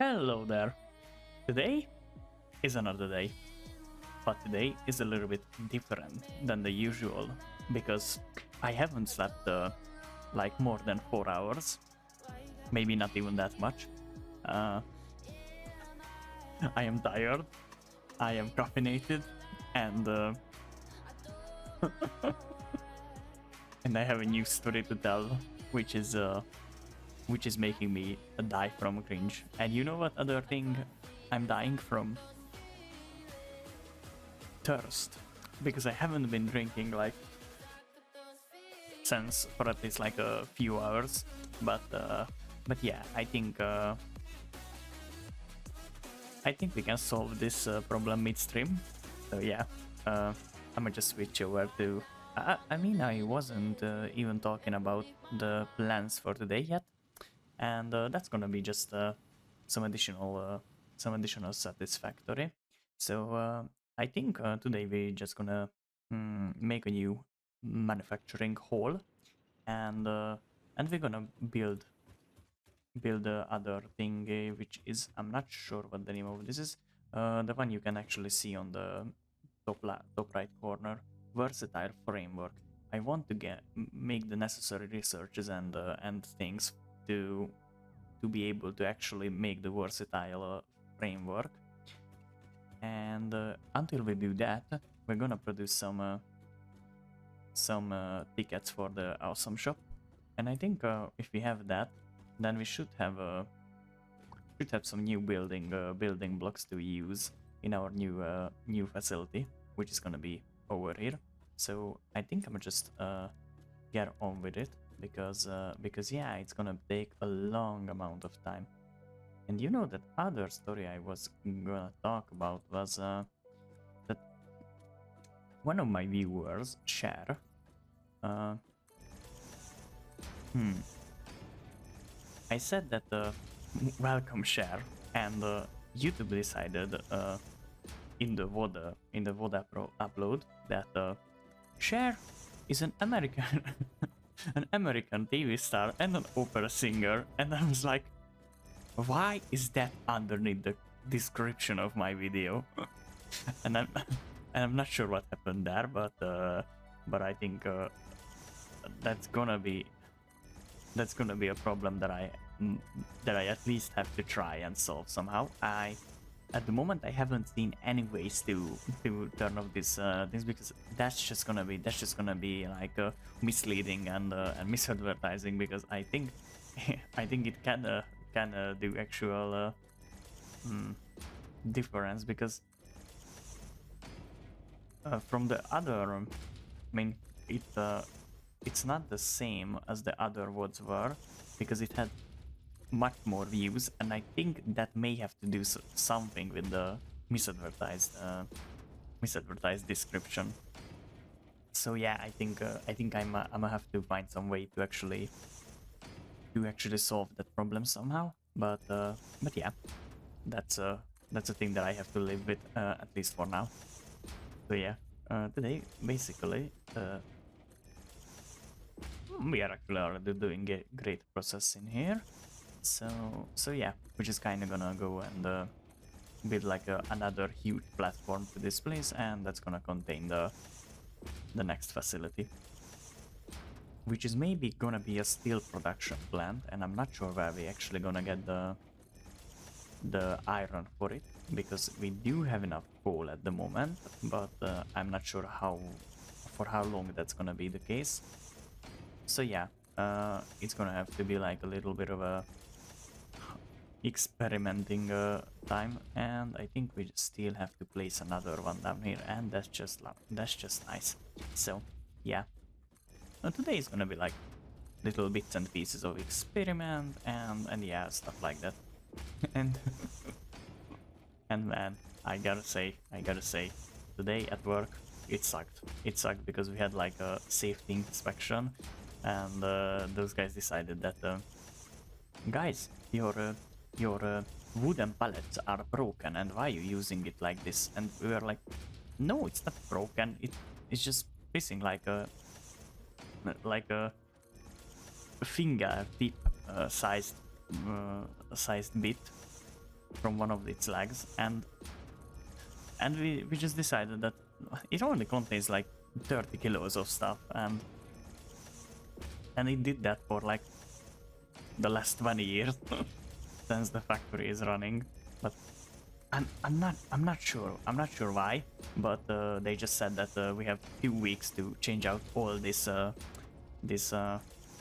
Hello there. Today is another day, but today is a little bit different than the usual because I haven't slept like more than 4 hours, maybe not even that much. Uh, I am tired, I am caffeinated, and and I have a new story to tell, which is making me die from cringe. And you know what other thing I'm dying from? Thirst, because I haven't been drinking like since for at least like a few hours. But yeah, I think we can solve this problem midstream. So yeah, I'm gonna just switch over to. I mean, I wasn't even talking about the plans for today yet, and that's gonna be just some additional satisfactory. So I think today we're just gonna make a new manufacturing hall, and we're gonna build the other thing, which is I'm not sure what the name of this is. The one you can actually see on the top right corner, versatile framework. I want to make the necessary researches and things to be able to actually make the versatile framework. And until we do that, we're gonna produce some tickets for the awesome shop. And I think if we have that, then we should have some new building blocks to use in our new facility, which is gonna be over here. So I think I'm just get on with it because yeah, it's gonna take a long amount of time. And you know that other story I was gonna talk about was that one of my viewers, Cher, uh, I said that welcome Cher, and YouTube decided in the VODA Pro upload that Cher is an American an American TV star and an opera singer, and I was like, why is that underneath the description of my video? and I'm not sure what happened there, but I think that's gonna be a problem that I at least have to try and solve somehow. At the moment I haven't seen any ways to turn off this things, because that's just gonna be like misleading and misadvertising, because I think it can do actual difference, because from the other, I mean, it's not the same as the other VODs were, because it had much more views, and I think that may have to do something with the misadvertised description. So yeah, I think I'm gonna have to find some way to actually solve that problem somehow. But yeah, that's a thing that I have to live with, at least for now. So yeah, today basically we are actually already doing a great process in here. So yeah, we're just kind of gonna go and build like another huge platform to this place, and that's gonna contain the next facility, which is maybe gonna be a steel production plant, and I'm not sure where we actually gonna get the iron for it, because we do have enough coal at the moment, but I'm not sure for how long that's gonna be the case. So yeah, it's gonna have to be like a little bit of a experimenting time, and I think we still have to place another one down here, and that's just nice. So yeah, today is gonna be like little bits and pieces of experiment and yeah, stuff like that. and and man, I gotta say, today at work it sucked because we had like a safety inspection, and those guys decided that guys, your wooden pallets are broken, and why are you using it like this? And we were like, no, it's not broken, it's just missing like a finger tip sized bit, from one of its legs, and we just decided that it only contains like 30 kilos of stuff, and it did that for like the last 20 years since the factory is running. But I'm not sure why, but they just said that we have 2 weeks to change out all this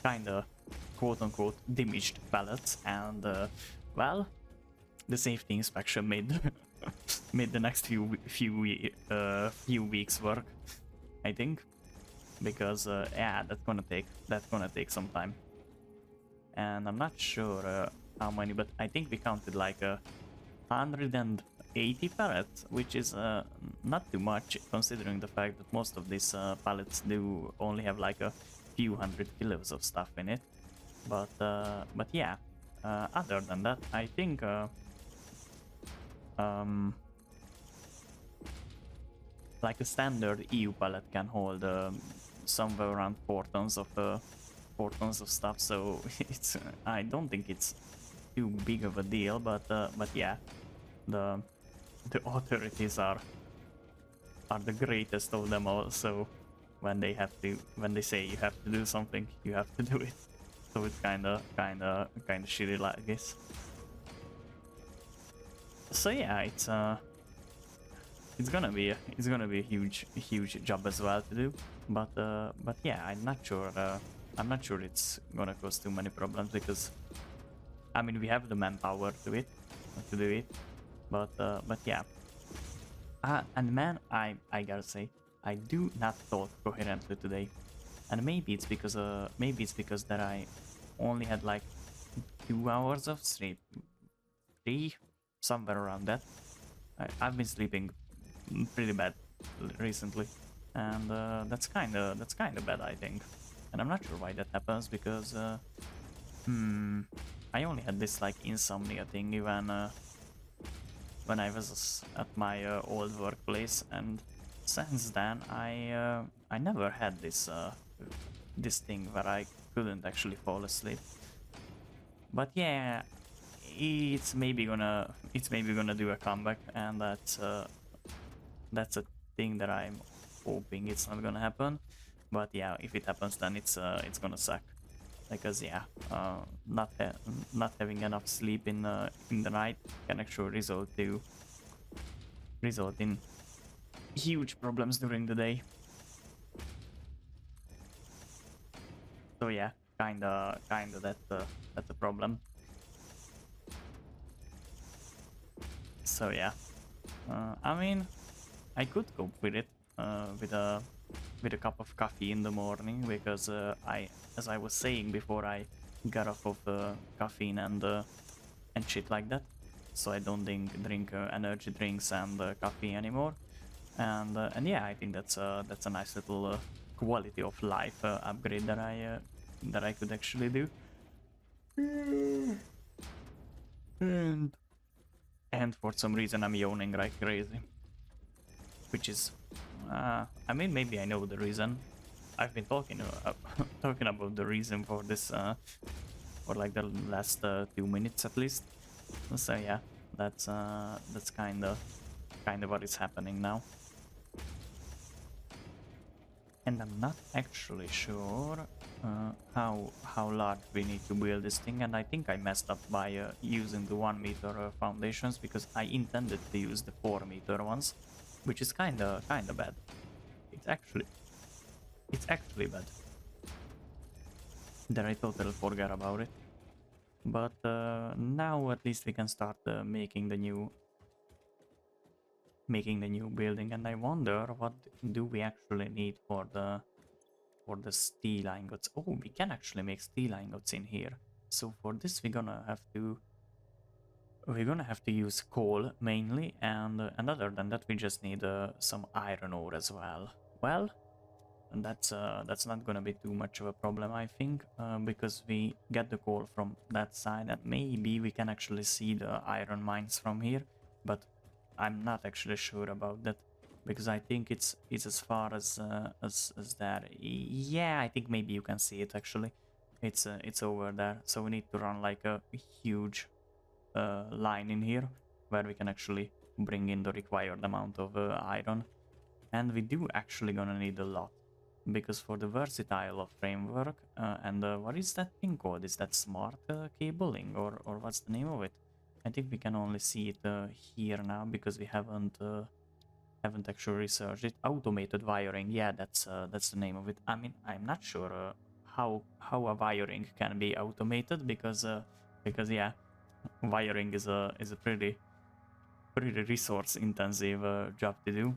kind of quote unquote damaged pallets, and well, the safety inspection made made the next few weeks work, I think, because yeah, that's gonna take some time, and I'm not sure how many, but I think we counted like 180 pallets, which is not too much considering the fact that most of these pallets do only have like a few hundred kilos of stuff in it. But yeah, other than that, I think um, like a standard EU pallet can hold somewhere around 4 tons of stuff. So it's I don't think it's too big of a deal. But yeah, the authorities are the greatest of them all. So when they say you have to do something, you have to do it. So it's kinda shitty like this. So yeah, it's gonna be a huge job as well to do, but yeah, I'm not sure it's gonna cause too many problems, because I mean we have the manpower to do it, but yeah. And man, I gotta say, I do not talk coherently today, and maybe it's because that I only had like 2 hours of sleep, 3, somewhere around that. I've been sleeping pretty bad recently, and that's kind of bad, I think. And I'm not sure why that happens, because I only had this like insomnia thing when I was at my old workplace, and since then I never had this thing where I couldn't actually fall asleep. But yeah, it's maybe gonna do a comeback, and that's a thing that I'm hoping it's not gonna happen. But yeah, if it happens, then it's gonna suck, because yeah, not having enough sleep in the night can actually result in huge problems during the day. So yeah, kinda that's a problem. So yeah, I mean, I could cope with it with a cup of coffee in the morning, because as I was saying before, I got off of caffeine and shit like that, so I don't drink energy drinks and coffee anymore, and yeah, I think that's a nice little quality of life upgrade that I could actually do. And and for some reason I'm yawning like crazy, which is I mean, maybe I know the reason. I've been talking talking about the reason for this for like the last 2 minutes at least. So yeah, that's kind of what is happening now. And I'm not actually sure how large we need to build this thing, and I think I messed up by using the 1 meter foundations, because I intended to use the 4 meter ones, which is kinda bad. It's actually bad that I totally forgot about it. But now at least we can start making the new building, and I wonder what do we actually need for the steel ingots. Oh, we can actually make steel ingots in here. So for this we're gonna have to use coal mainly, and other than that we just need some iron ore as well. Well, and that's not gonna be too much of a problem, I think, because we get the coal from that side, and maybe we can actually see the iron mines from here, but I'm not actually sure about that, because I think it's as far as that. Yeah, I think maybe you can see it actually. It's over there, so we need to run like a huge line in here where we can actually bring in the required amount of iron. And we do actually gonna need a lot, because for the versatile of framework, and what is that thing called? Is that smart cabling, or what's the name of it? I think we can only see it here now because we haven't actually researched it. Automated wiring, yeah, that's the name of it. I mean, I'm not sure how a wiring can be automated, because yeah, wiring is a pretty resource intensive job to do,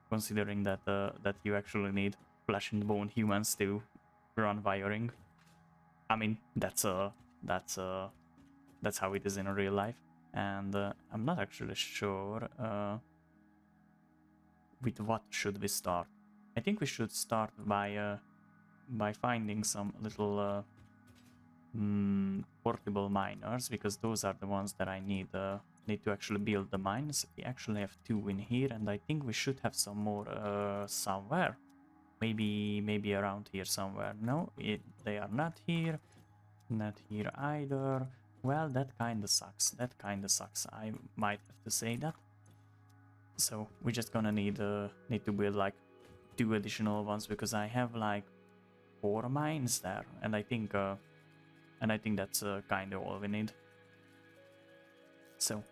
considering that that you actually need flesh and bone humans to run wiring. I mean, that's how it is in real life, and I'm not actually sure with what should we start. I think we should start by finding some little portable miners, because those are the ones that I need to actually build the mines. We actually have 2 in here, and I think we should have some more somewhere. Maybe around here somewhere. No, they are not here. Not here either. Well, that kinda sucks. That kinda sucks. I might have to say that. So we're just gonna need to build like 2 additional ones, because I have like 4 mines there, and I think that's kind of all we need. So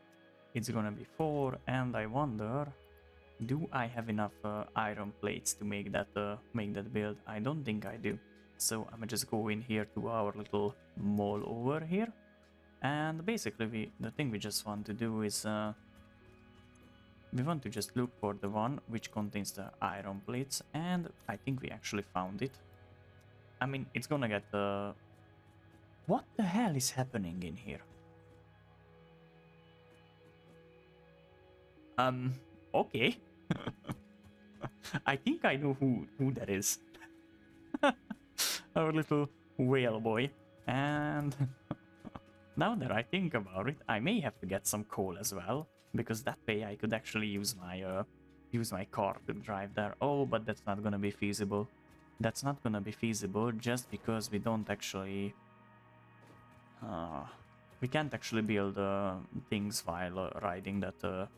it's gonna be 4, and I wonder, do I have enough iron plates to make that build? I don't think I do. So I'm just go in here to our little mall over here, and basically the thing we just want to do is we want to just look for the one which contains the iron plates, and I think we actually found it. I mean, it's gonna get what the hell is happening in here? Okay. I think I know who that is. Our little whale boy. And now that I think about it, I may have to get some coal as well, because that way I could actually use my car to drive there. Oh, but that's not gonna be feasible. That's not gonna be feasible just because we don't actually we can't actually build things while riding that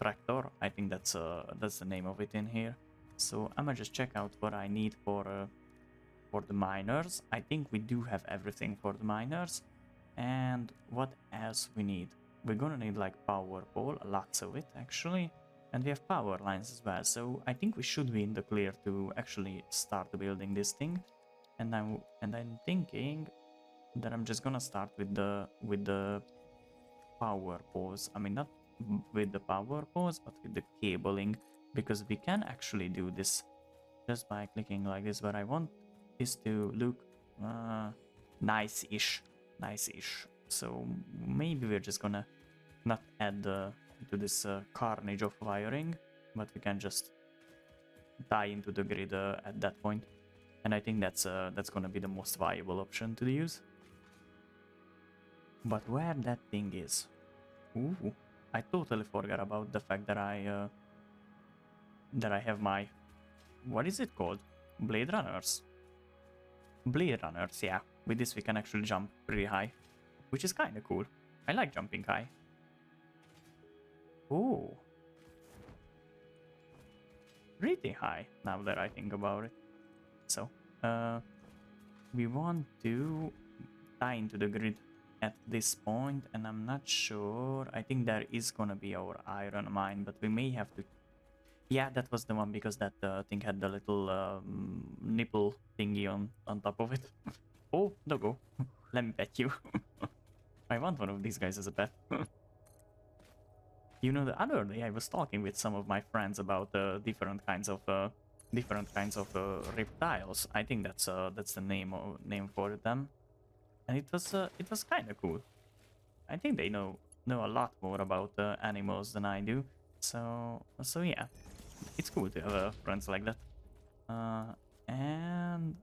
tractor. I think that's the name of it in here. So I'm gonna just check out what I need for the miners. I think we do have everything for the miners. And what else we need? We're gonna need like power pole, lots of it actually, and we have power lines as well. So I think we should be in the clear to actually start building this thing. And I'm thinking that I'm just gonna start with the power poles. I mean, not with the power poles, but with the cabling, because we can actually do this just by clicking like this. But I want this to look nice-ish. So maybe we're just gonna not add to this carnage of wiring, but we can just tie into the grid at that point. And I think that's gonna be the most viable option to use. But where that thing is, ooh, I totally forgot about the fact that I have my, what is it called? Blade Runners. Blade Runners, yeah. With this we can actually jump pretty high, which is kind of cool. I like jumping high. Oh, pretty high now that I think about it. So, we want to tie into the grid at this point, and I'm not sure. I think there is gonna be our iron mine, but we may have to. Yeah, that was the one, because that thing had the little nipple thingy on top of it. Oh, doggo, let me pet you. I want one of these guys as a pet. You know, the other day I was talking with some of my friends about different kinds of reptiles. I think that's the name for them, and it was kind of cool. I think they know a lot more about animals than I do. So yeah, it's cool to have friends like that. And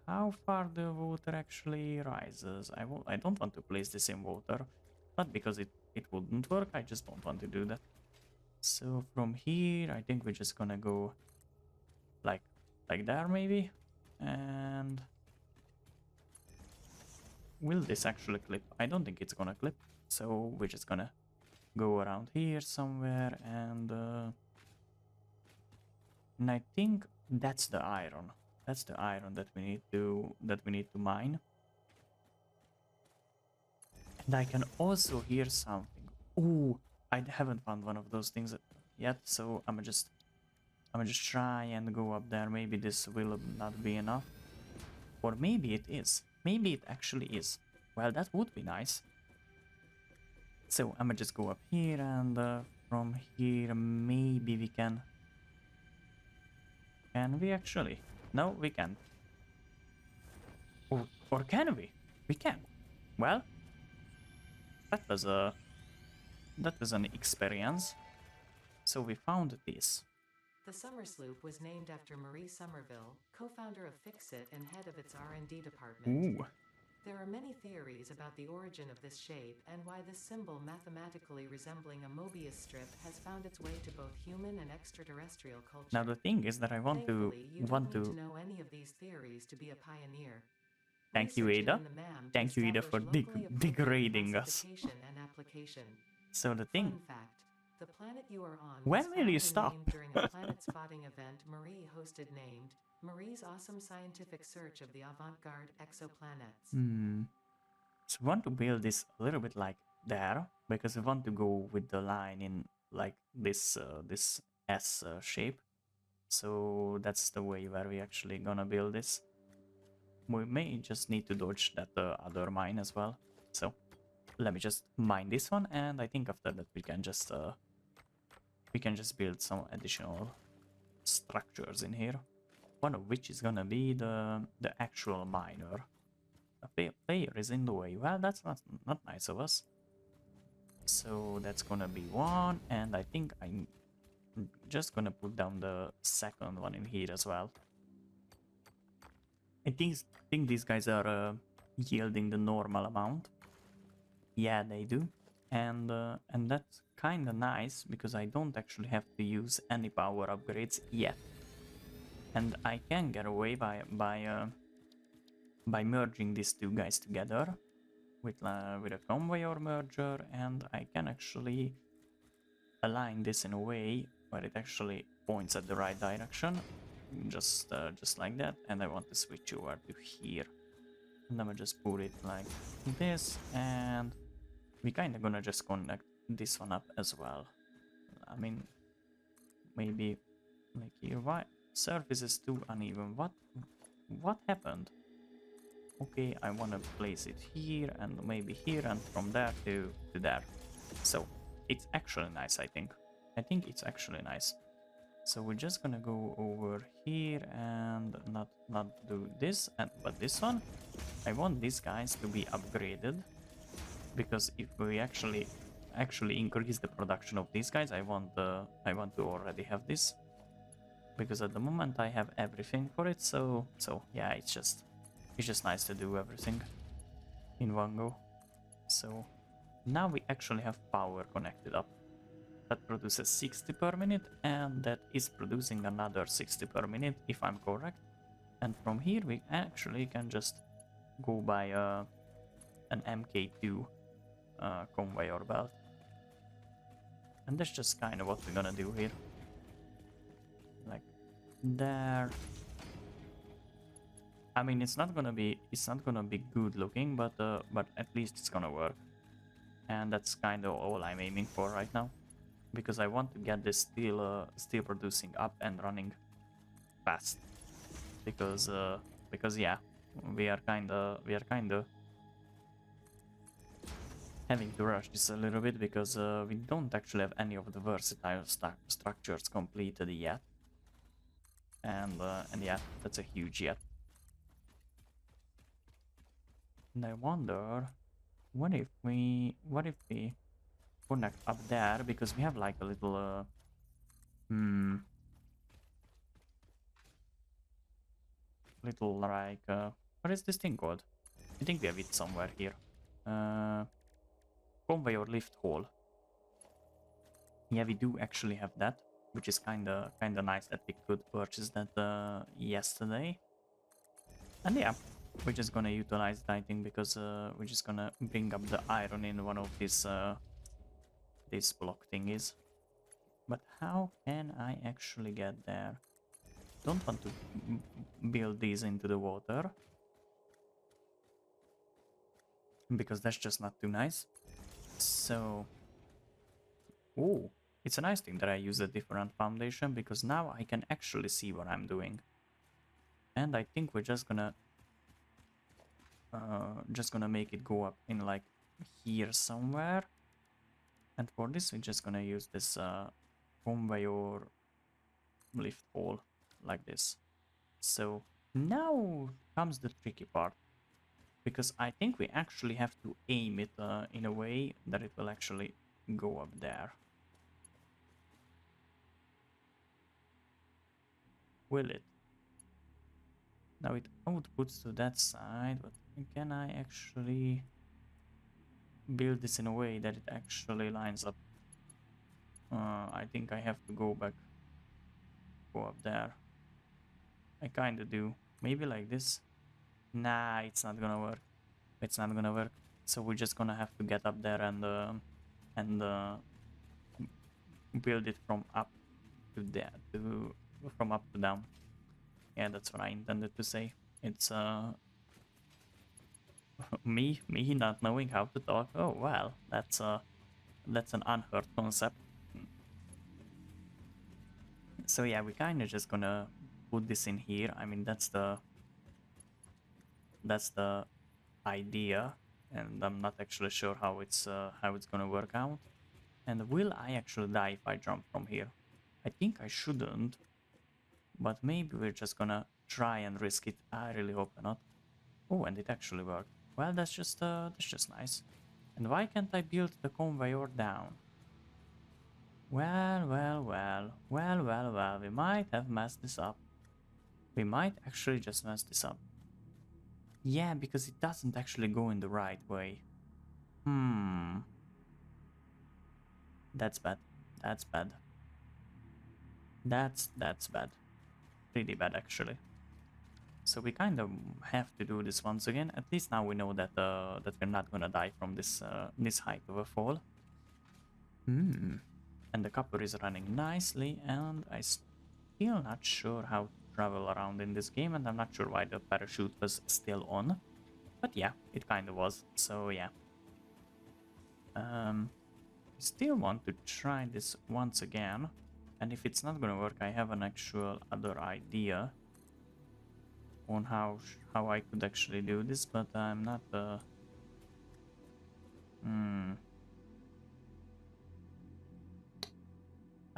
how far the water actually rises? I don't want to place this in water, not because it wouldn't work. I just don't want to do that. So from here, I think we're just gonna go like there maybe, and will this actually clip? I don't think it's gonna clip. So we're just gonna go around here somewhere and I think that's the iron. That's the iron that we need to mine. And I can also hear something. Ooh, I haven't found one of those things yet, so I'm just try and go up there. Maybe this will not be enough. Or maybe it is. Maybe it actually is. Well, that would be nice. So I'm gonna just go up here and from here maybe we can... Can we actually? No, we can't. Or can we? We can. Well, that was an experience. So we found this. The Summer Sloop was named after Marie Somerville, co-founder of Fixit and head of its R&D department. Ooh. There are many theories about the origin of this shape and why this symbol mathematically resembling a Mobius strip has found its way to both human and extraterrestrial culture. Now the thing is that I want to you don't need to know any of these theories to be a pioneer. Thank you, Ada. Thank you, Ada, for degrading us. And application. So the thing... Fun fact. The planet you are on when will you stop? During a planet spotting event Marie hosted named Marie's Awesome Scientific Search of the Avant-Garde Exoplanets. So we want to build this a little bit like there, because we want to go with the line in like this this S shape. So that's the way where we actually gonna build this. We may just need to dodge that other mine as well. So let me just mine this one, and I think after that we can just build some additional structures in here. One of which is gonna be the actual miner. A player is in the way. Well, that's not nice of us. So that's gonna be one, and I think I'm just gonna put down the second one in here as well. I think these guys are yielding the normal amount. Yeah, they do, and that's kind of nice because I don't actually have to use any power upgrades yet, and I can get away by merging these two guys together with a conveyor merger, and I can actually align this in a way where it actually points at the right direction, just like that. And I want to switch over to here, and I'm gonna just put it like this, and we kind of gonna just connect this one up as well. I mean, maybe like here. Why surface is too uneven? What happened? Okay, I want to place it here and maybe here, and from there to there. So it's actually nice, I think. I think it's actually nice. So we're just gonna go over here and not do this, but this one. I want these guys to be upgraded, because if we actually increase the production of these guys, I want to already have this, because at the moment I have everything for it. So yeah, it's just nice to do everything in one go. So now we actually have power connected up. That produces 60 per minute, and that is producing another 60 per minute, if I'm correct. And from here we actually can just go by an MK2 conveyor belt. And that's just kind of what we're gonna do here. Like there. I mean, it's not gonna be good looking, but at least it's gonna work. And that's kind of all I'm aiming for right now, because I want to get this steel producing up and running fast. Because yeah, we are kind of having to rush this a little bit, because we don't actually have any of the versatile structures completed yet. And yeah, that's a huge yet. And I wonder, what if we connect up there, because we have like a little little like what is this thing called? I think we have it somewhere here. Conveyor lift hall. Yeah, we do actually have that, which is kinda nice that we could purchase that yesterday. And yeah, we're just gonna utilize it, I think, because we're just gonna bring up the iron in one of these block thingies. But how can I actually get there? Don't want to build these into the water, because that's just not too nice. So, oh, it's a nice thing that I use a different foundation, because now I can actually see what I'm doing. And I think we're just gonna make it go up in like here somewhere. And for this, we're just gonna use this conveyor lift hole like this. So now comes the tricky part, because I think we actually have to aim it in a way that it will actually go up there. Will it? Now it outputs to that side, but can I actually build this in a way that it actually lines up? I think I have to go up there. I kinda do. Maybe like this. Nah, it's not gonna work. It's not gonna work. So we're just gonna have to get up there and build it from up to there, from up to down. Yeah, that's what I intended to say. It's me not knowing how to talk. Oh well, that's an unheard concept. So yeah, we kind of just gonna put this in here. I mean, that's the idea, and I'm not actually sure how it's gonna work out. And will I actually die if I jump from here? I think I shouldn't, but maybe we're just gonna try and risk it. I really hope not. Oh, and it actually worked. Well, that's just nice. And why can't I build the conveyor down? Well, we might have messed this up. We might actually just mess this up. Yeah, because it doesn't actually go in the right way. That's bad. That's bad. That's bad. Pretty bad, actually. So we kind of have to do this once again. At least now we know that that we're not gonna die from this this height of a fall. And the copper is running nicely, and I still not sure how to travel around in this game, and I'm not sure why the parachute was still on. But yeah, it kind of was. So yeah. Still want to try this once again, and if it's not gonna work, I have an actual other idea on how I could actually do this, but I'm not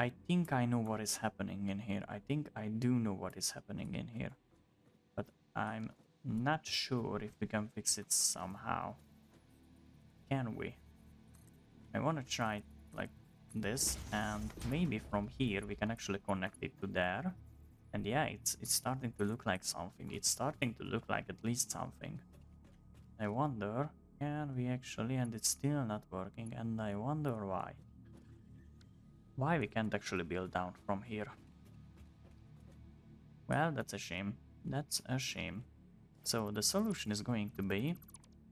I think I know what is happening in here. I think I do know what is happening in here, but I'm not sure if we can fix it somehow. Can we? I want to try it like this, and maybe from here we can actually connect it to there. And yeah, it's starting to look like something. It's starting to look like at least something. I wonder, can we actually, and it's still not working, and I wonder why. Why we can't actually build down from here. Well, that's a shame. That's a shame. So the solution is going to be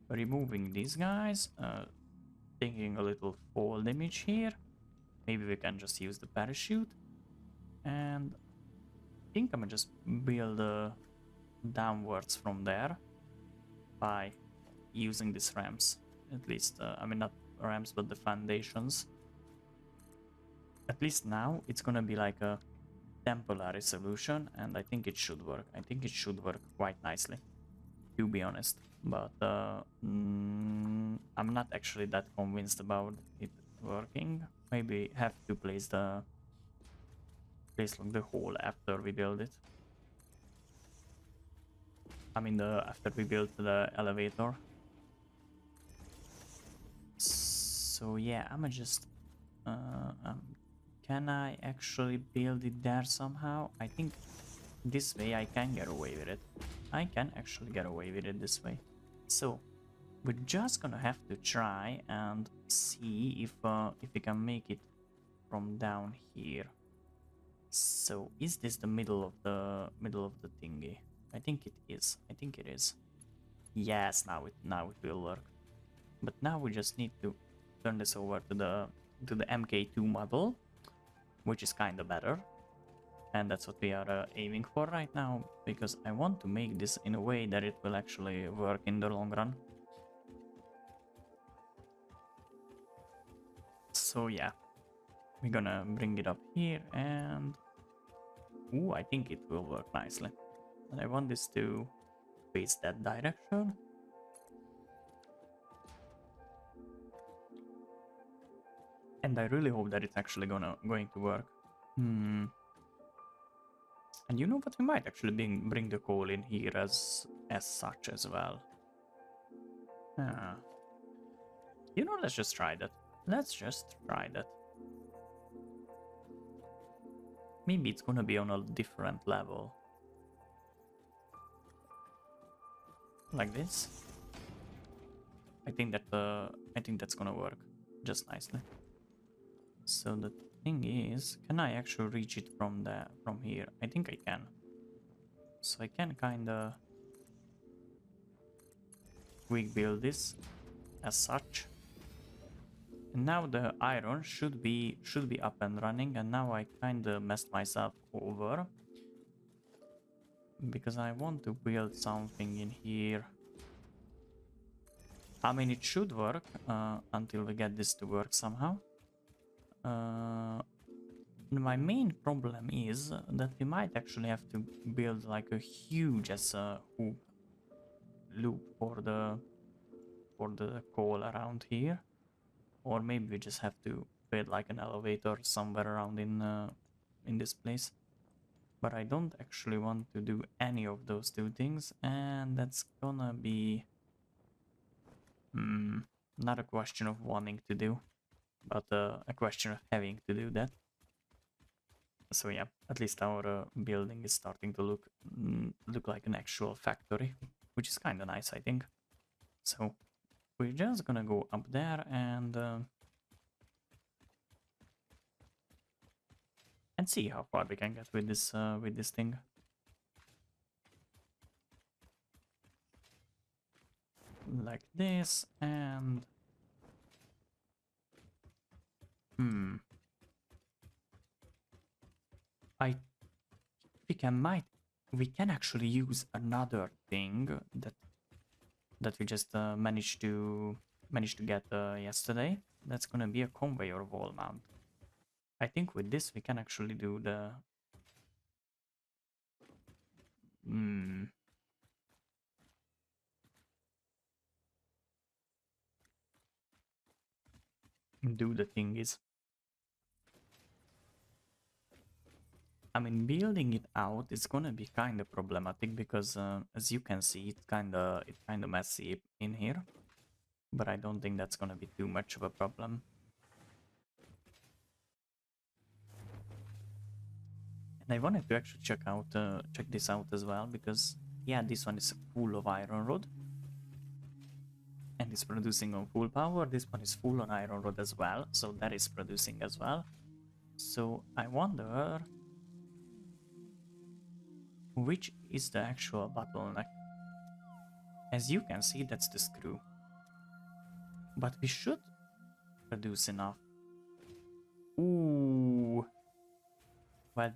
removing these guys, taking a little fall damage here. Maybe we can just use the parachute, and I think I'm gonna just build downwards from there by using these ramps. At least, I mean, not ramps, but the foundations. At least now it's gonna be like a temporary solution, and I think it should work. I think it should work quite nicely, to be honest. But I'm not actually that convinced about it working. Maybe have to place the hole after we build it. I mean, after we build the elevator. So yeah, I'ma just can I actually build it there somehow? I think this way I can get away with it. I can actually get away with it this way. So we're just gonna have to try and see if we can make it from down here. So is this the middle of the thingy? I think it is. I think it is. Yes, now it will work. But now we just need to turn this over to the MK2 model, which is kind of better. And that's what we are aiming for right now, because I want to make this in a way that it will actually work in the long run. So yeah, we're gonna bring it up here and... Ooh, I think it will work nicely. And I want this to face that direction. And I really hope that it's actually going to work. And you know what? We might actually bring the coal in here as such as well. You know, let's just try that. Let's just try that. Maybe it's gonna be on a different level. Like this. I think that's gonna work just nicely. So the thing is, can I actually reach it from here? I think I can. So I can kinda quick build this as such. And now the iron should be up and running, and now I kinda messed myself over. Because I want to build something in here. I mean, it should work until we get this to work somehow. My main problem is that we might actually have to build like a huge hoop loop for the coal around here, or maybe we just have to build like an elevator somewhere around in this place. But I don't actually want to do any of those two things, and that's gonna be not a question of wanting to do, but a question of having to do that. So yeah, at least our building is starting to look like an actual factory, which is kind of nice, I think. So we're just gonna go up there and see how far we can get with this thing. Like this, and I think we can actually use another thing that we just managed to get yesterday. That's gonna be a conveyor wall mount. I think with this we can actually do the thingies. I mean, building it out is gonna be kind of problematic because, as you can see, it's kind of messy in here. But I don't think that's gonna be too much of a problem. And I wanted to actually check this out as well, because yeah, this one is full of iron rod, and it's producing on full power. This one is full on iron rod as well, so that is producing as well. So I wonder which is the actual bottleneck. As you can see, that's the screw. But we should produce enough. Ooh. Well.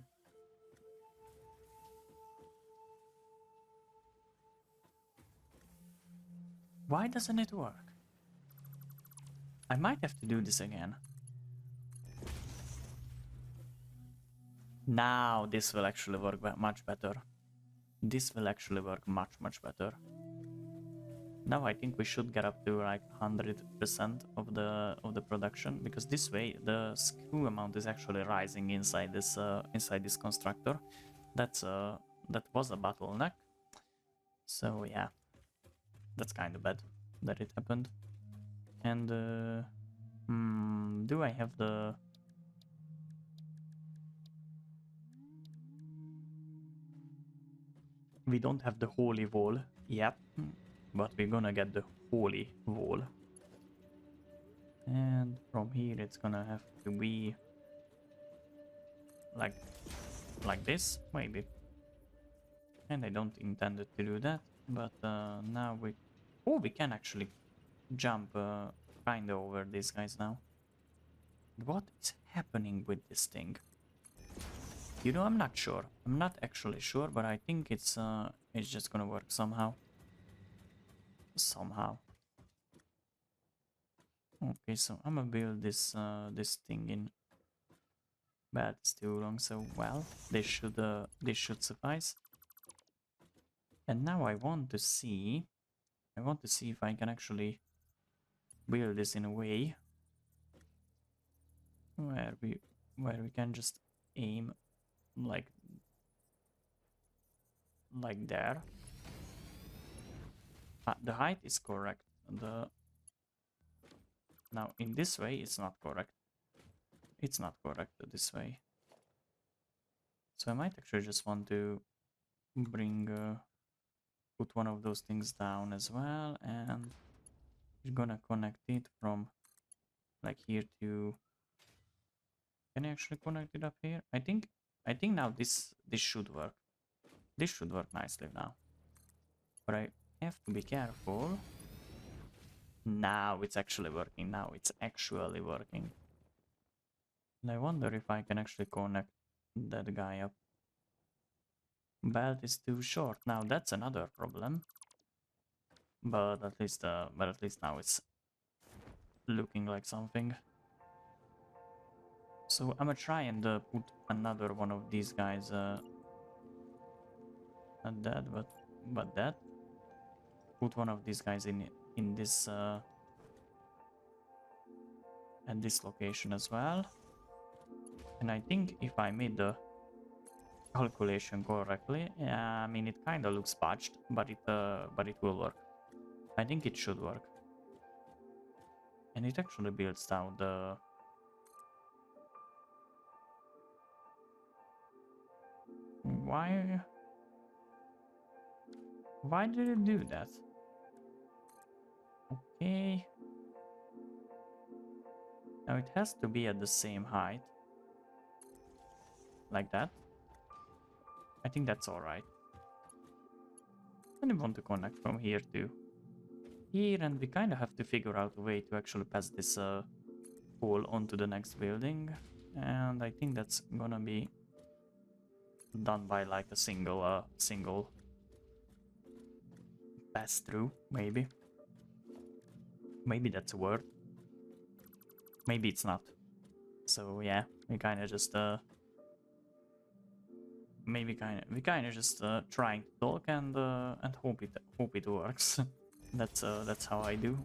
Why doesn't it work? I might have to do this again. Now this will actually work much better. This will actually work much better. Now I think we should get up to like 100% of the production, because this way the screw amount is actually rising inside this constructor. That was a bottleneck. So yeah, that's kind of bad that it happened. And do I have the... We don't have the holy wall yet, but we're gonna get the holy wall. And from here it's gonna have to be like this, maybe. And I don't intend to do that, but now we Oh, we can actually jump kinda over these guys now. What is happening with this thing? You know, I'm not sure. I'm not actually sure, but I think it's just gonna work somehow. Somehow. Okay, so I'm gonna build this thing in. But it's too long, so well, this should suffice. And now I want to see if I can actually build this in a way where we can just aim like there. The height is correct. Now in this way it's not correct. It's not correct this way. So I might actually just want to bring put one of those things down as well, and we're gonna connect it from like here to. Can I actually connect it up here? I think now this should work. This should work nicely now. But I have to be careful. Now it's actually working. Now it's actually working. And I wonder if I can actually connect that guy up. Belt is too short. Now that's another problem. But at least now it's looking like something. So I'm gonna try and put another one of these guys not that, but that. Put one of these guys in this at this location as well. And I think if I made the calculation correctly, I mean it kind of looks botched, but it will work. I think it should work. And it actually builds down the. Why did it do that? Okay. Now it has to be at the same height. Like that. I think that's alright. And I want to connect from here to here, and we kind of have to figure out a way to actually pass this pole onto the next building. And I think that's gonna be done by like a single pass through, maybe. Maybe that's a word. Maybe it's not. So yeah, we kind of just we kind of just trying to talk and hope it works. That's how I do.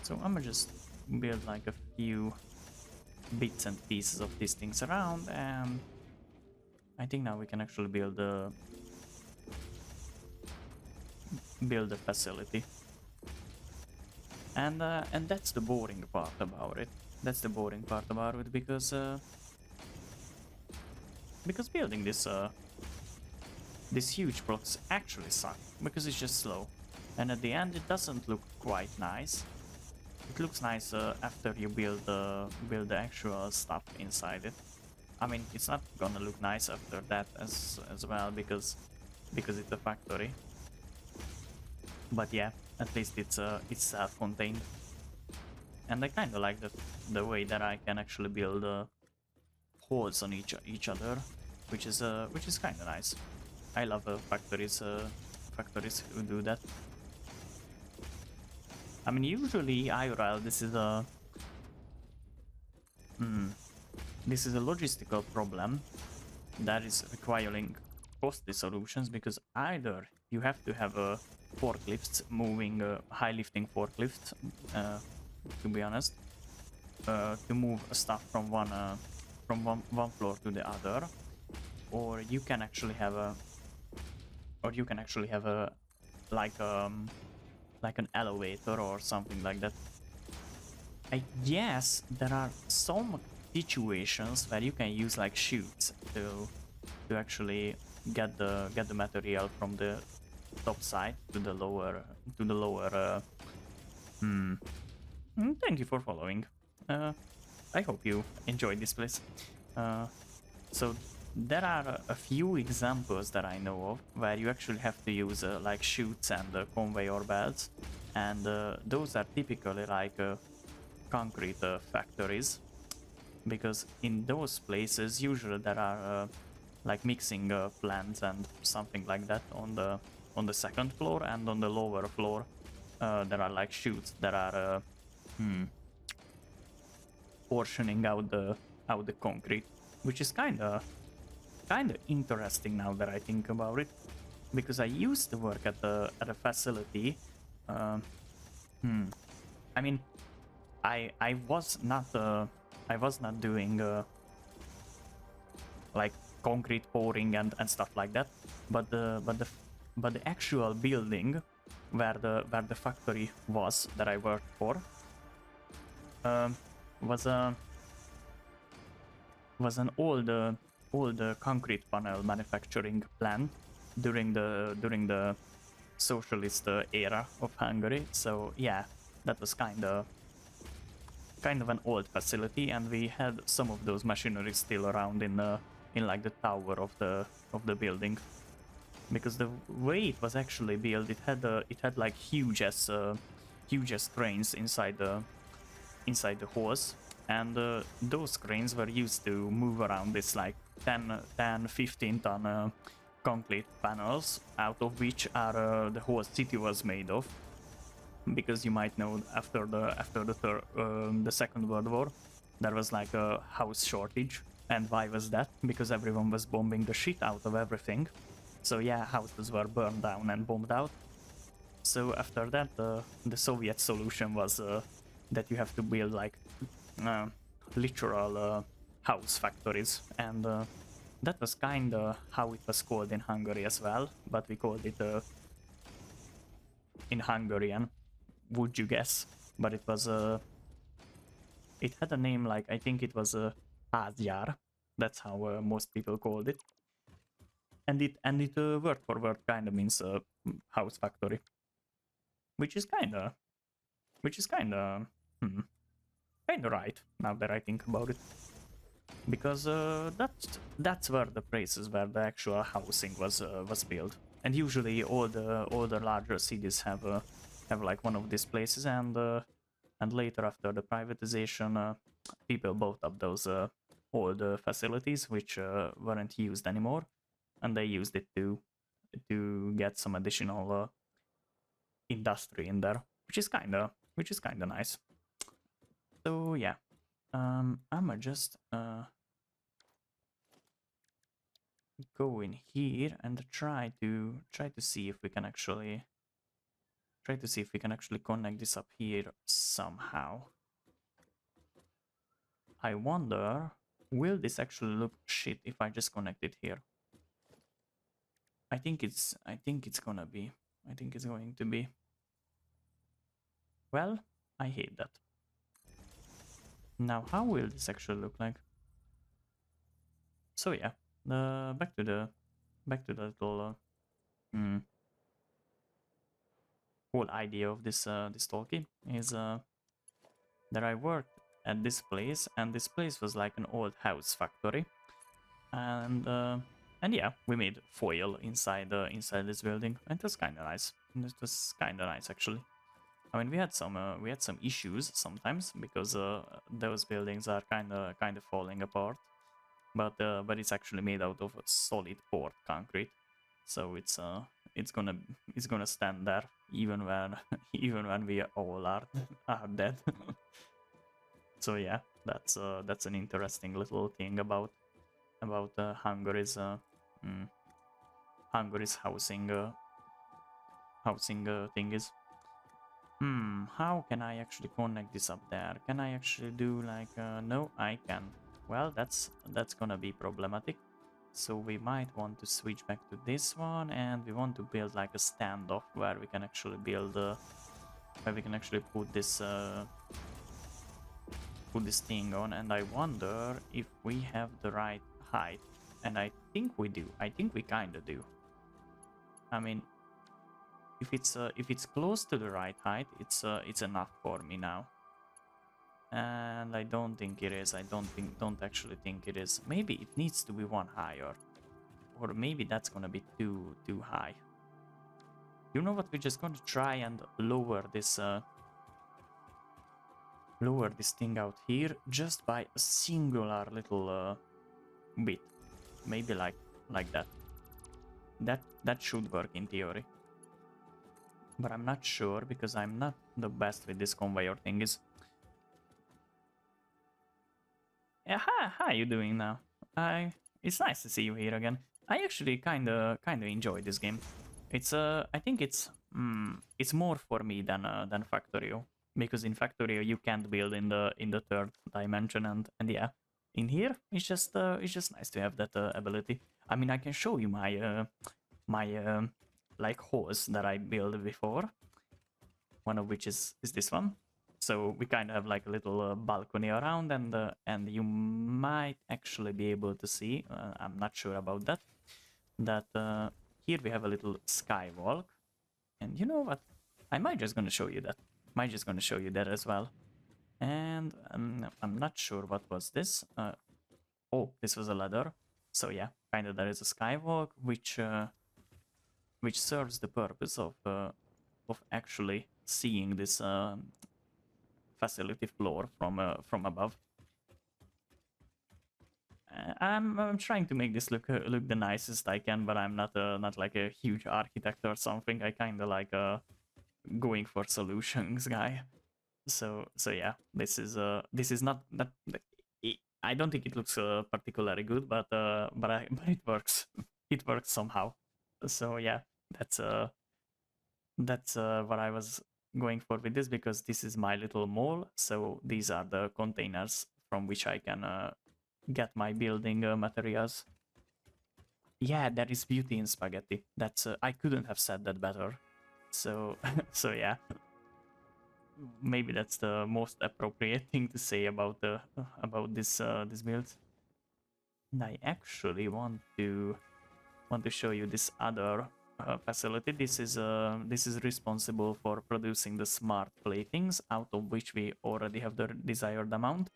So I'm gonna just build like a few bits and pieces of these things around, and I think now we can actually build a facility. And that's the boring part about it. That's the boring part about it, because building this huge blocks actually suck, because it's just slow, and at the end it doesn't look quite nice. It looks nice after you build the actual stuff inside it. I mean, it's not gonna look nice after that as well, because it's a factory. But yeah, at least it's self-contained, and I kind of like the way that I can actually build holes on each other, which is kind of nice. I love factories who do that. I mean, usually IRL this is a logistical problem that is requiring costly solutions, because either you have to have forklifts moving, high lifting forklifts, to be honest, to move stuff from one floor to the other, or you can actually have a like an elevator or something like that. I guess there are some situations where you can use like chutes to actually get the material from the top side to the lower thank you for following. I hope you enjoyed this place. So there are a few examples that I know of where you actually have to use like chutes and conveyor belts, and those are typically like concrete factories, because in those places usually there are like mixing plants and something like that on the second floor, and on the lower floor there are like chutes that are portioning out the concrete, which is kind of interesting now that I think about it, because I used to work at a facility. Uh, I mean, I was not doing like concrete pouring and stuff like that, but the actual building where the factory was that I worked for um, was a was an old concrete panel manufacturing plant during the socialist era of Hungary. So yeah, that was kind of an old facility, and we had some of those machinery still around in like the tower of the building, because the way it was actually built, it had like huge as cranes inside the halls, and those cranes were used to move around this like 15 ton concrete panels, out of which are the whole city was made of. Because you might know, after the Second World War, there was like a house shortage. And why was that? Because everyone was bombing the shit out of everything. So yeah, houses were burned down and bombed out. So after that, the Soviet solution was that you have to build like literal house factories, and that was kind of how it was called in Hungary as well. But we called it in Hungarian, would you guess? But it was it had a name, like I think it was a házgyár. That's how most people called it, and it word for word kind of means house factory, which is kind of hmm, kind of right now that I think about it, because that's where the places where the actual housing was built, and usually all the larger cities have like one of these places, and later, after the privatization, people bought up those old facilities which weren't used anymore, and they used it to get some additional industry in there, which is kind of nice. So yeah, I'ma just go in here and try to see if we can actually connect this up here somehow. I wonder, will this actually look shit if I just connect it here? I think it's gonna be. I think it's going to be. Well, I hate that. Now, how will this actually look like? So yeah, back to the little whole idea of this talkie is that I worked at this place, and this place was like an old house factory, and yeah, we made foil inside this building, and it was kind of nice. It was kind of nice actually. I mean, we had some issues sometimes, because those buildings are kind of falling apart, but it's actually made out of solid poured concrete, so it's gonna stand there even when even when we all are dead. So yeah, that's an interesting little thing about Hungary's Hungary's housing thing is. How can I actually connect this up there? Can I actually do like no, I can. Well, that's gonna be problematic. So we might want to switch back to this one, and we want to build like a standoff where we can actually build where we can actually put this thing on, and I wonder if we have the right height, and I think we do. I think we kind of do. I mean, if it's close to the right height, it's enough for me now. And I don't think it is. I don't actually think it is. Maybe it needs to be one higher. Or maybe that's gonna be too high. You know what? We're just gonna try and lower this thing out here just by a singular little bit. Maybe like that. That should work in theory. But I'm not sure because I'm not the best with this conveyor thing is. Yeah, how are you doing now? It's nice to see you here again. I actually kinda enjoy this game. It's I think it's more for me than Factorio, because in Factorio you can't build in the third dimension, and yeah, in here it's just nice to have that ability. I mean, I can show you my like horse that I built before. One of which is this one. So we kind of have like a little balcony around, and you might actually be able to see. I'm not sure about that. That here we have a little skywalk, and you know what? I might just gonna show you that. Might just gonna show you that as well. And I'm not sure what was this. Oh, this was a ladder. So yeah, kind of there is a skywalk which serves the purpose of actually seeing this facility floor from above. I'm trying to make this look the nicest I can, but I'm not like a huge architect or something. I kind of like going for solutions guy. So yeah, this is not that. I don't think it looks particularly good, but but it works. It works somehow. So yeah, that's what I was going for with this, because this is my little mall. So these are the containers from which I can get my building materials. Yeah, there is beauty in spaghetti. That's I couldn't have said that better. So so yeah, maybe that's the most appropriate thing to say about this build. And I actually want to show you this other facility. This is responsible for producing the smart platings, out of which we already have the desired amount.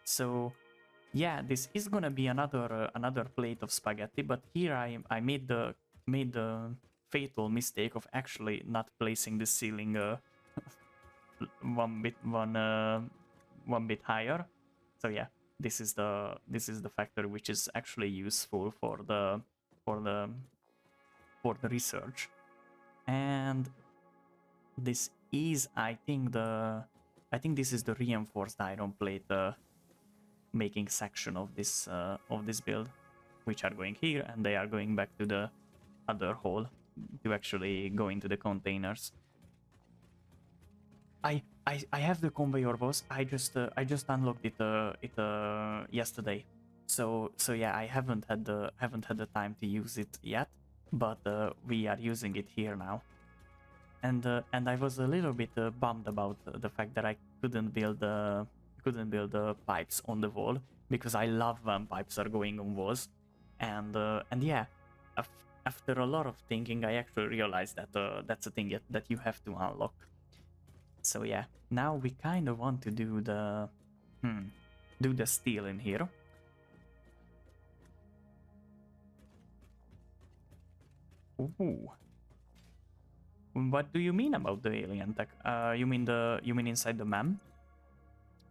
So yeah, this is gonna be another plate of spaghetti, but here I made the fatal mistake of actually not placing the ceiling one bit higher. So yeah, this is the factor which is actually useful for the research. And this is, I think this is the reinforced iron plate making section of this build, which are going here, and they are going back to the other hole to actually go into the containers. I have the conveyor, boss. I just unlocked it yesterday. So yeah, I haven't had the time to use it yet, but we are using it here now. And I was a little bit bummed about the fact that I couldn't build the pipes on the wall, because I love when pipes are going on walls. And yeah, after a lot of thinking, I actually realized that that's a thing that you have to unlock. So yeah, now we kind of want to do the steel in here. Ooh. What do you mean about the alien tech? You mean inside the MEM?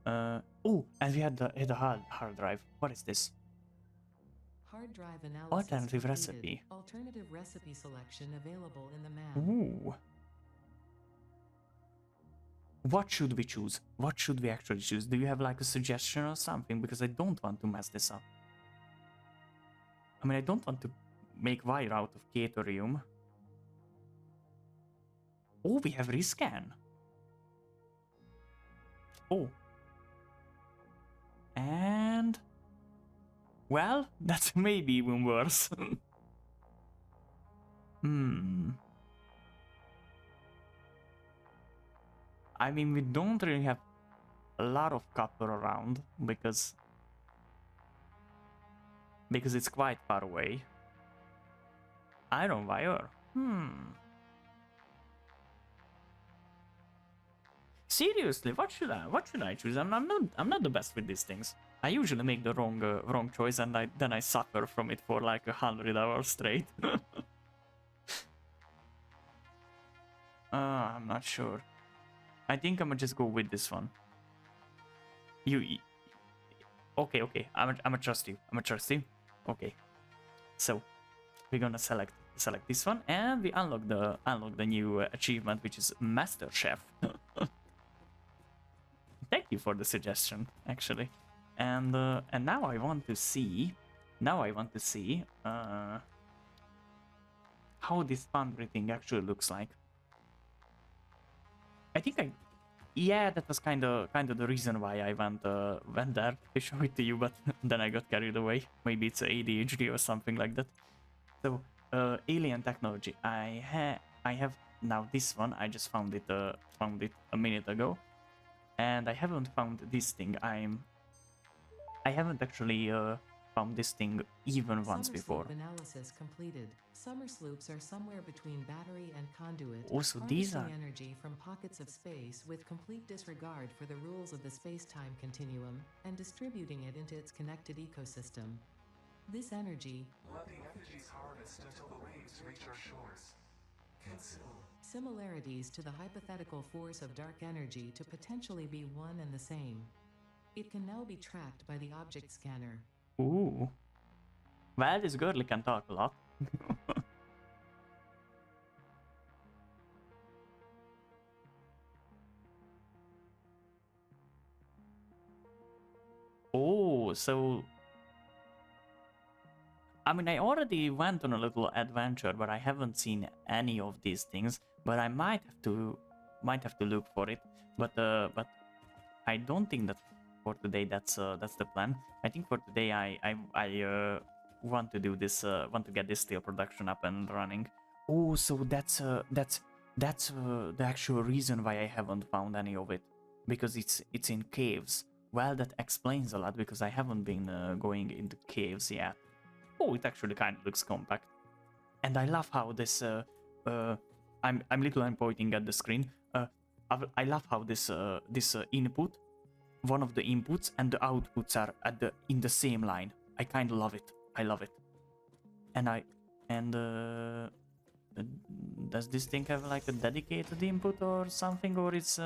Oh, and we had the hard drive. What is this? Hard drive analysis Alternative completed. recipe. Alternative recipe selection available in the map. Ooh. What should we choose? What should we actually choose? Do you have like a suggestion or something? Because I don't want to mess this up. I mean, I don't want to make wire out of catorium. Oh, we have rescan. Oh. And... well, that's maybe even worse. I mean, we don't really have a lot of copper around, because it's quite far away. Iron wire. Seriously, what should I choose? I'm not the best with these things. I usually make the wrong choice, and then I suffer from it for like 100 hours straight. I'm not sure. I think I'm gonna just go with this one. Okay. I'm gonna trust you. I'm gonna trust you. Okay. So we're gonna select this one, and we unlock the new achievement, which is Master Chef. Thank you for the suggestion, actually. And now I want to see how this foundry thing actually looks like. I think yeah, that was kind of the reason why I went there to show it to you, but then I got carried away. Maybe it's ADHD or something like that. So alien technology. I have now this one. I just found it a minute ago, and I haven't found this thing. I haven't actually found this thing even once before. Sloop analysis completed. Summer sloops are somewhere between battery and conduit, Also, these are energy from pockets of space with complete disregard for the rules of the space-time continuum and distributing it into its connected ecosystem. This energy, let the energies harvest until the waves reach our shores. Consider similarities to the hypothetical force of dark energy to potentially be one and the same. It can now be tracked by the object scanner. Ooh. Well, this girl can talk a lot. Oh, so I mean, I already went on a little adventure, but I haven't seen any of these things. But I might have to look for it. But I don't think that for today that's the plan. I think for today I want to do this. Want to get this steel production up and running. Oh, so that's the actual reason why I haven't found any of it, because it's in caves. Well, that explains a lot, because I haven't been going into caves yet. Oh, it actually kind of looks compact, and I love how this. I'm pointing at the screen. I love how this input, one of the inputs and the outputs are in the same line. I kind of love it. I love it. And does this thing have like a dedicated input or something, or it's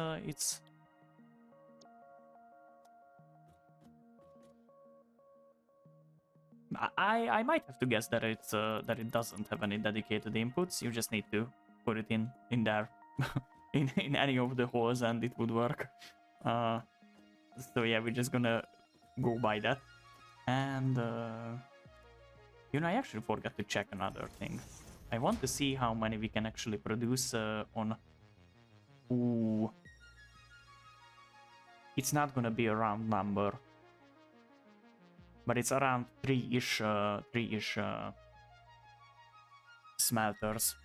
I might have to guess that it doesn't have any dedicated inputs. You just need to put it in there in any of the holes and it would work. So yeah, we're just gonna go by that. And I actually forgot to check another thing. I want to see how many we can actually produce on. Ooh, it's not gonna be a round number, but it's around three-ish smelters.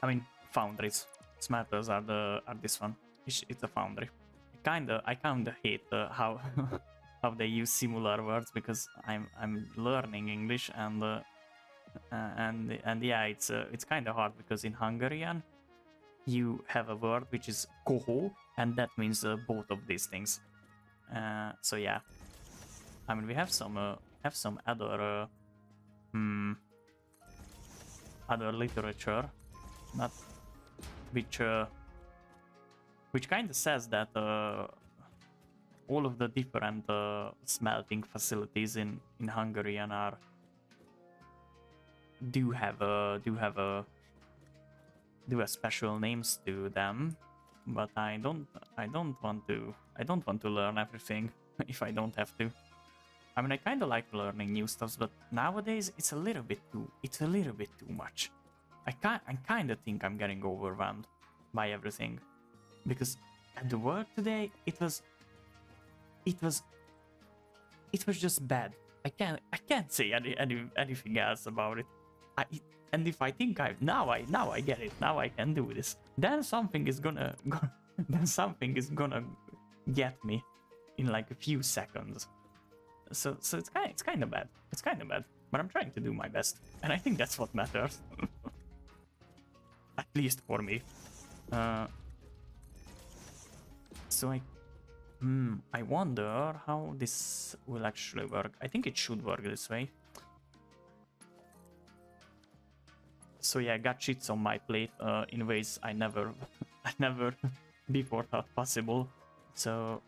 I mean, foundries. Smelters are this one. It's a foundry. I kinda hate how how they use similar words, because I'm learning English, and yeah, it's kind of hard, because in Hungarian you have a word which is koho, and that means both of these things. So yeah, I mean, we have some other other literature, not which kind of says that all of the different smelting facilities in Hungarian do have special names to them, but I don't want to learn everything if I don't have to. I mean, I kind of like learning new stuff, but nowadays it's a little bit too much. I kind of think I'm getting overwhelmed by everything, because at the work today it was just bad. I can't say anything else about it. And if I think now I get it. Now I can do this. Then something is gonna get me in like a few seconds. So it's kind of bad. It's kind of bad. But I'm trying to do my best, and I think that's what matters. At least for me. So I wonder how this will actually work. I think it should work this way. So yeah, I got cheats on my plate in ways I never, I never before thought possible. So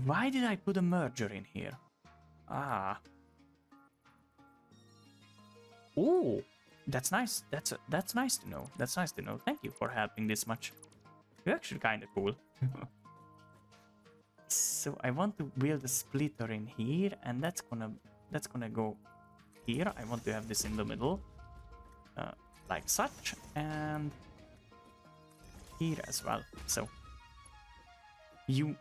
why did I put a merger in here? Ah. Oh, that's nice. That's nice to know. That's nice to know. Thank you for helping this much. You're actually kind of cool. So I want to build a splitter in here, and that's gonna go here. I want to have this in the middle, like such, and here as well. So you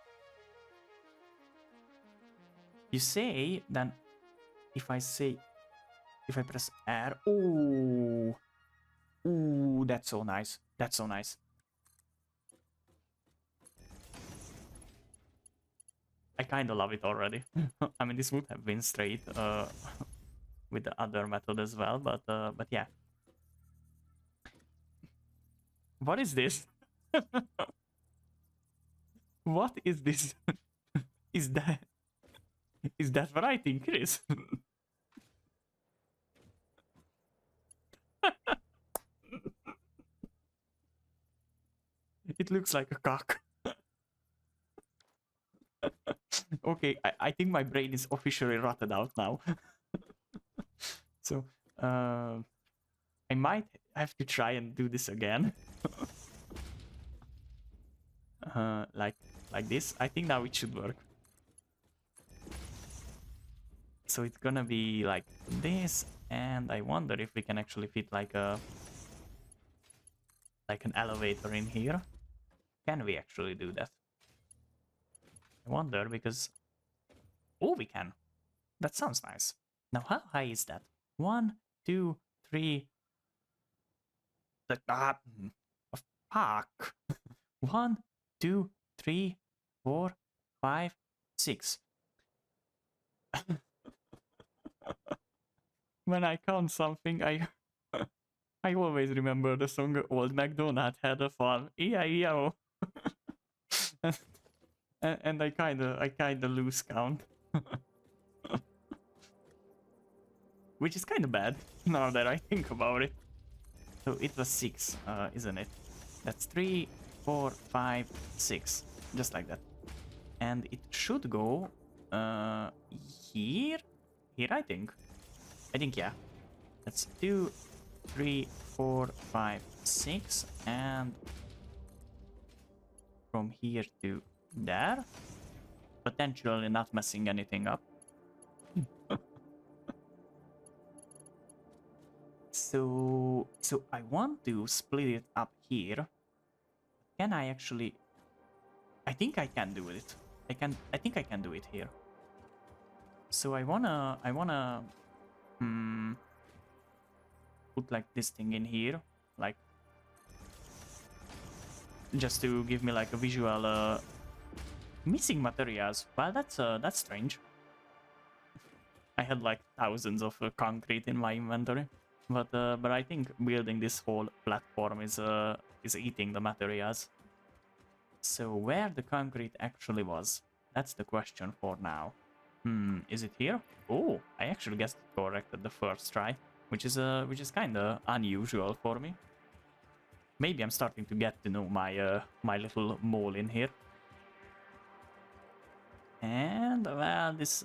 say then if I press R, oh, that's so nice. That's so nice. I kind of love it already. I mean, this would have been straight with the other method as well, but yeah. What is this? What is this? is that what I think it is? It looks like a cock. Okay, I think my brain is officially rotted out now. So, I might have to try and do this again. Like this. I think now it should work. So it's gonna be like this, and I wonder if we can actually fit like an elevator in here. Can we actually do that? I wonder because... Oh, we can. That sounds nice. Now, how high is that? 1, 2, 3... Fuck! 1, 2, 3, 4, 5, 6. When I count something, I always remember the song Old MacDonald Had a Farm. E-I-E-O. And I kinda lose count. Which is kinda bad, now that I think about it. So it was 6, isn't it? That's 3, 4, 5, 6. Just like that. And it should go here? Here, I think. Yeah. That's 2, 3, 4, 5, 6, and from here to there. Potentially not messing anything up. So I want to split it up here. Can I actually... I think I can do it. I think I can do it here. So I wanna put like this thing in here, like just to give me like a visual missing materials. Well, that's strange. I had like thousands of concrete in my inventory, but I think building this whole platform is eating the materials. So where the concrete actually was, that's the question for now. Is it here? Oh, I actually guessed it correct at the first try, which is kind of unusual for me. Maybe I'm starting to get to know my my little mole in here. And well, this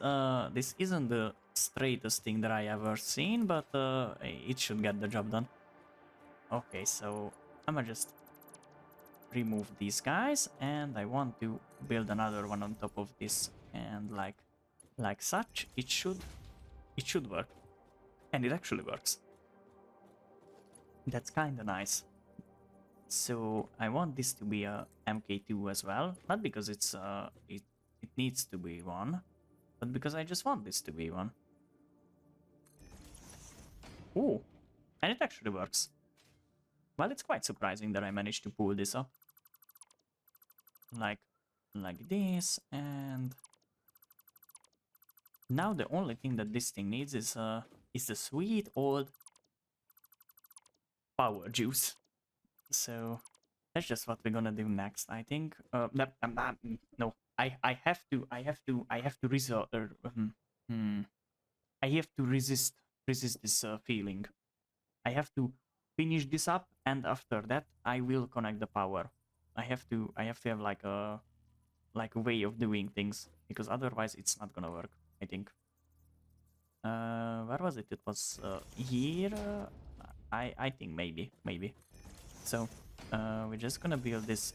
isn't the straightest thing that I ever seen, but it should get the job done. Okay, so I'm gonna just remove these guys, and I want to build another one on top of this, and like such. It should work, and it actually works. That's kind of nice. So I want this to be a MK2 as well, not because it's it needs to be one, but because I just want this to be one. Ooh, and it actually works. Well, it's quite surprising that I managed to pull this up. Like this, and now the only thing that this thing needs is the sweet old power juice. So that's just what we're gonna do next, I think. No, I have to resist. I have to resist this feeling. I have to finish this up, and after that, I will connect the power. I have to have like a way of doing things, because otherwise it's not gonna work, I think. Where was it? It was here. I think maybe. So we're just gonna build this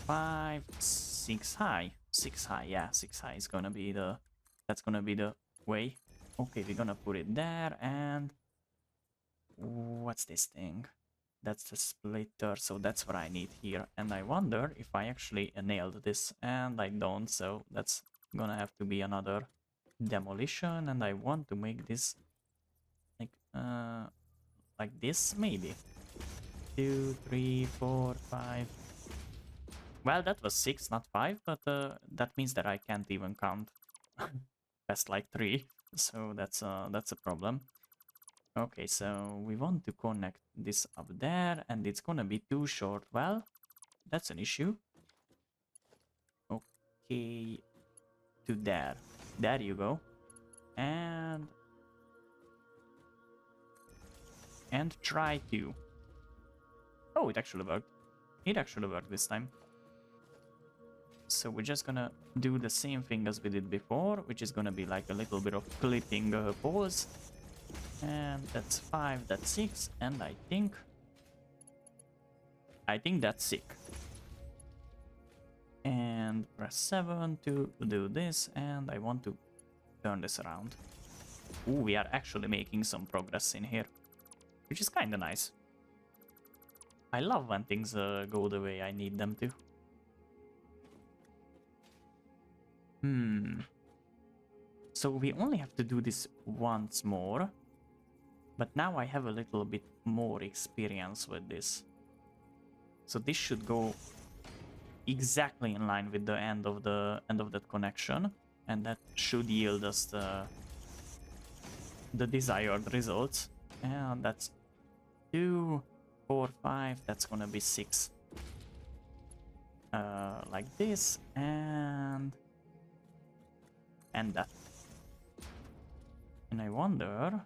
5, 6 high. 6 high, yeah, 6 high is gonna be the, that's gonna be the way. Okay, we're gonna put it there, and what's this thing? That's the splitter, so that's what I need here. And I wonder if I actually nailed this, and I don't, so that's gonna have to be another demolition. And I want to make this like this, maybe 2, 3, 4, 5. Well, that was 6, not 5, but that means that I can't even count past like 3, so that's a problem. Okay, so we want to connect this up there, and it's gonna be too short. Well, that's an issue. Okay, to there. There you go. And try to. Oh, it actually worked. It actually worked this time. So we're just gonna do the same thing as we did before, which is gonna be like a little bit of clipping pause. And that's 5, that's 6, and I think that's sick. And press 7 to do this, and I want to turn this around. Ooh, we are actually making some progress in here, which is kinda nice. I love when things go the way I need them to. So we only have to do this once more. But now I have a little bit more experience with this. So this should go exactly in line with the end of that connection, and that should yield us the desired results. And that's 2, 4, 5, that's gonna be 6. Like this, and that. And I wonder,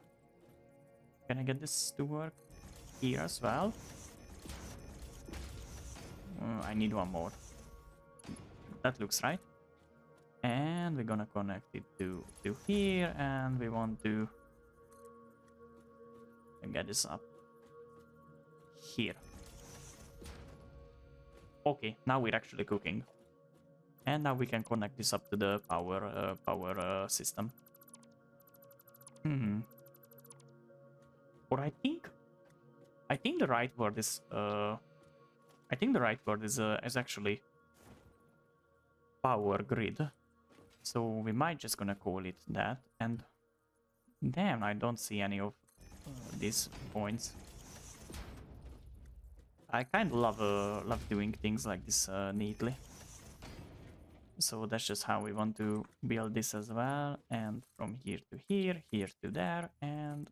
can I get this to work here as well? I need one more. That looks right. And we're gonna connect it to here, and we want to get this up here. Okay, now we're actually cooking. And now we can connect this up to the power system. Or I think the right word is is actually power grid. So we might just gonna call it that. And damn, I don't see any of these points. I kind of love doing things like this neatly. So that's just how we want to build this as well. And from here to here, here to there, and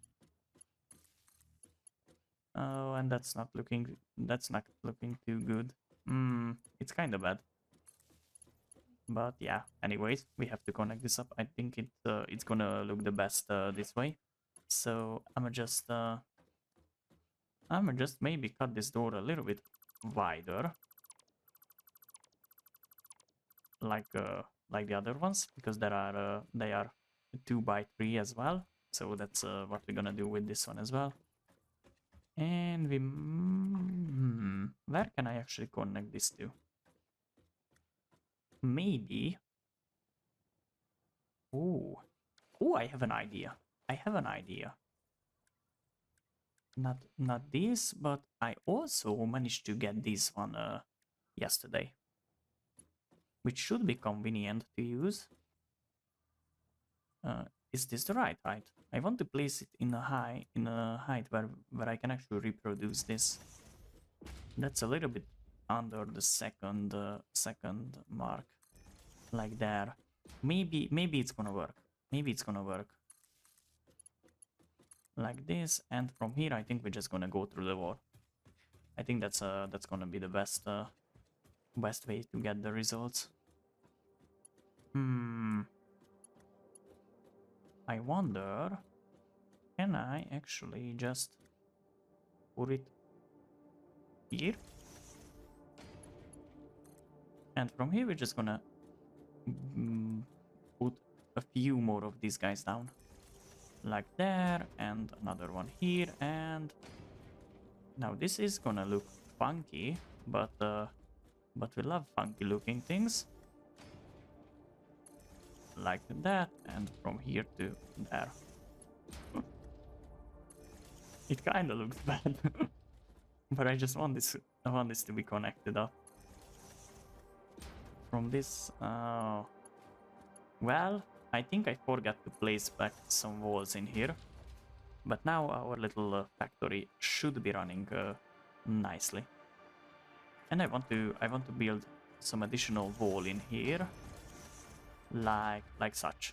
oh, and that's not looking too good. It's kind of bad. But yeah, anyways, we have to connect this up. I think it's gonna look the best this way. So I'ma just maybe cut this door a little bit wider, like the other ones, because they are 2 by 3 as well. So that's what we're gonna do with this one as well. And we where can I actually connect this to? Maybe. Oh, I have an idea. Not this, but I also managed to get this one yesterday, which should be convenient to use. Is this the right height? I want to place it in a height where I can actually reproduce this. That's a little bit under the second mark, like there. Maybe it's gonna work. Like this, and from here I think we're just gonna go through the wall. I think that's gonna be the best way to get the results. I wonder, can I actually just put it here? And from here we're just gonna put a few more of these guys down. Like there, and another one here, and now this is gonna look funky, but we love funky looking things. Like that, and from here to there. It kinda looks bad. But I just want this to be connected up. From this, well, I think I forgot to place back some walls in here. But now our little factory should be running nicely. And I want to build some additional wall in here, like such.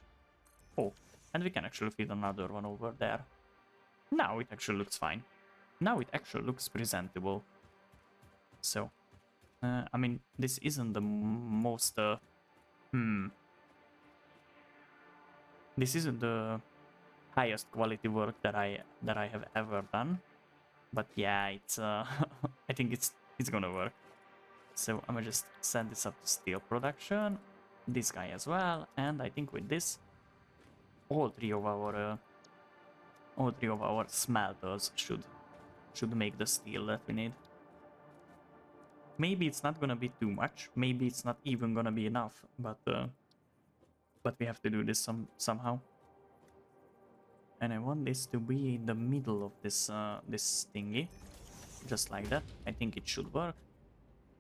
Oh, and we can actually fit another one over there. Now it actually looks fine. Now it actually looks presentable. So, I mean, this isn't the most this isn't the highest quality work that I have ever done, but yeah, it's I think it's gonna work. So I'm gonna just send this up to steel production, this guy as well, and I think with this, all three of our smelters should make the steel that we need. Maybe it's not gonna be too much. Maybe it's not even gonna be enough. But we have to do this somehow. And I want this to be in the middle of this this thingy, just like that. I think it should work.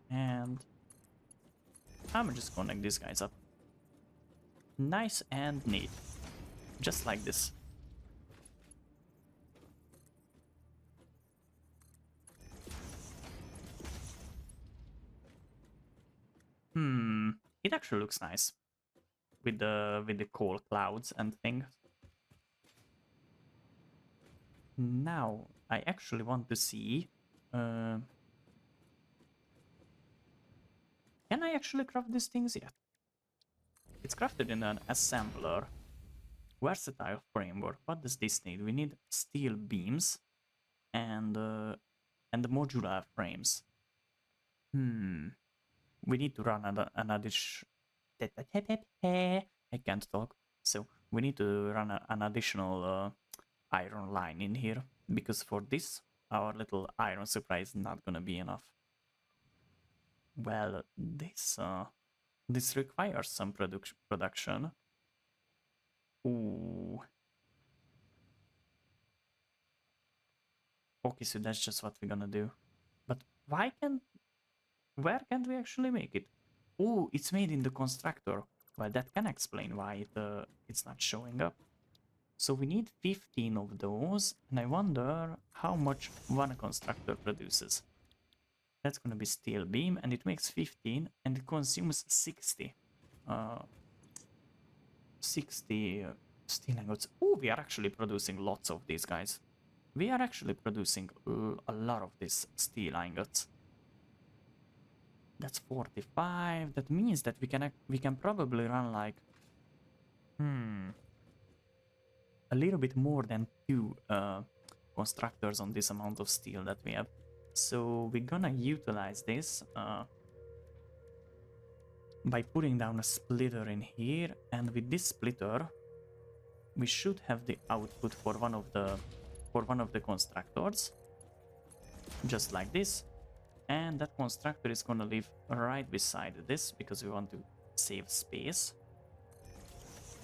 And I'm just connect these guys up. Nice and neat, just like this. It actually looks nice with the coal clouds and things. Now I actually want to see. Can I actually craft these things yet? It's crafted in an assembler. Versatile framework. What does this need? We need steel beams and modular frames. We need to run an addition. I can't talk. So we need to run an additional iron line in here, because for this our little iron supply is not gonna be enough. Well, this requires some production. Ooh. Okay, so that's just what we're gonna do. But where can't we actually make it? Oh, it's made in the constructor. Well, that can explain why it's not showing up. So we need 15 of those, and I wonder how much one constructor produces. That's gonna be steel beam, and it makes 15, and it consumes 60. 60 steel ingots. Oh, we are actually producing lots of these guys. We are actually producing a lot of these steel ingots. That's 45. That means that we can probably run like a little bit more than 2 constructors on this amount of steel that we have. So we're gonna utilize this by putting down a splitter in here, and with this splitter we should have the output for one of the constructors, just like this. And that constructor is gonna live right beside this, because we want to save space.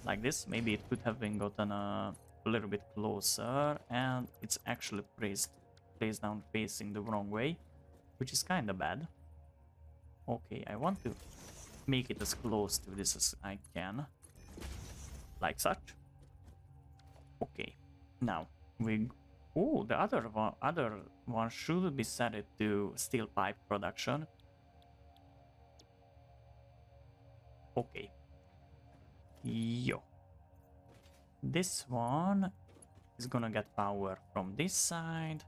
Like this. Maybe it could have been gotten a little bit closer, and it's actually placed down facing the wrong way, which is kinda bad. Okay, I want to make it as close to this as I can, like such. Okay, now the other one should be set it to steel pipe production. Okay. Yo. This one is gonna get power from this side.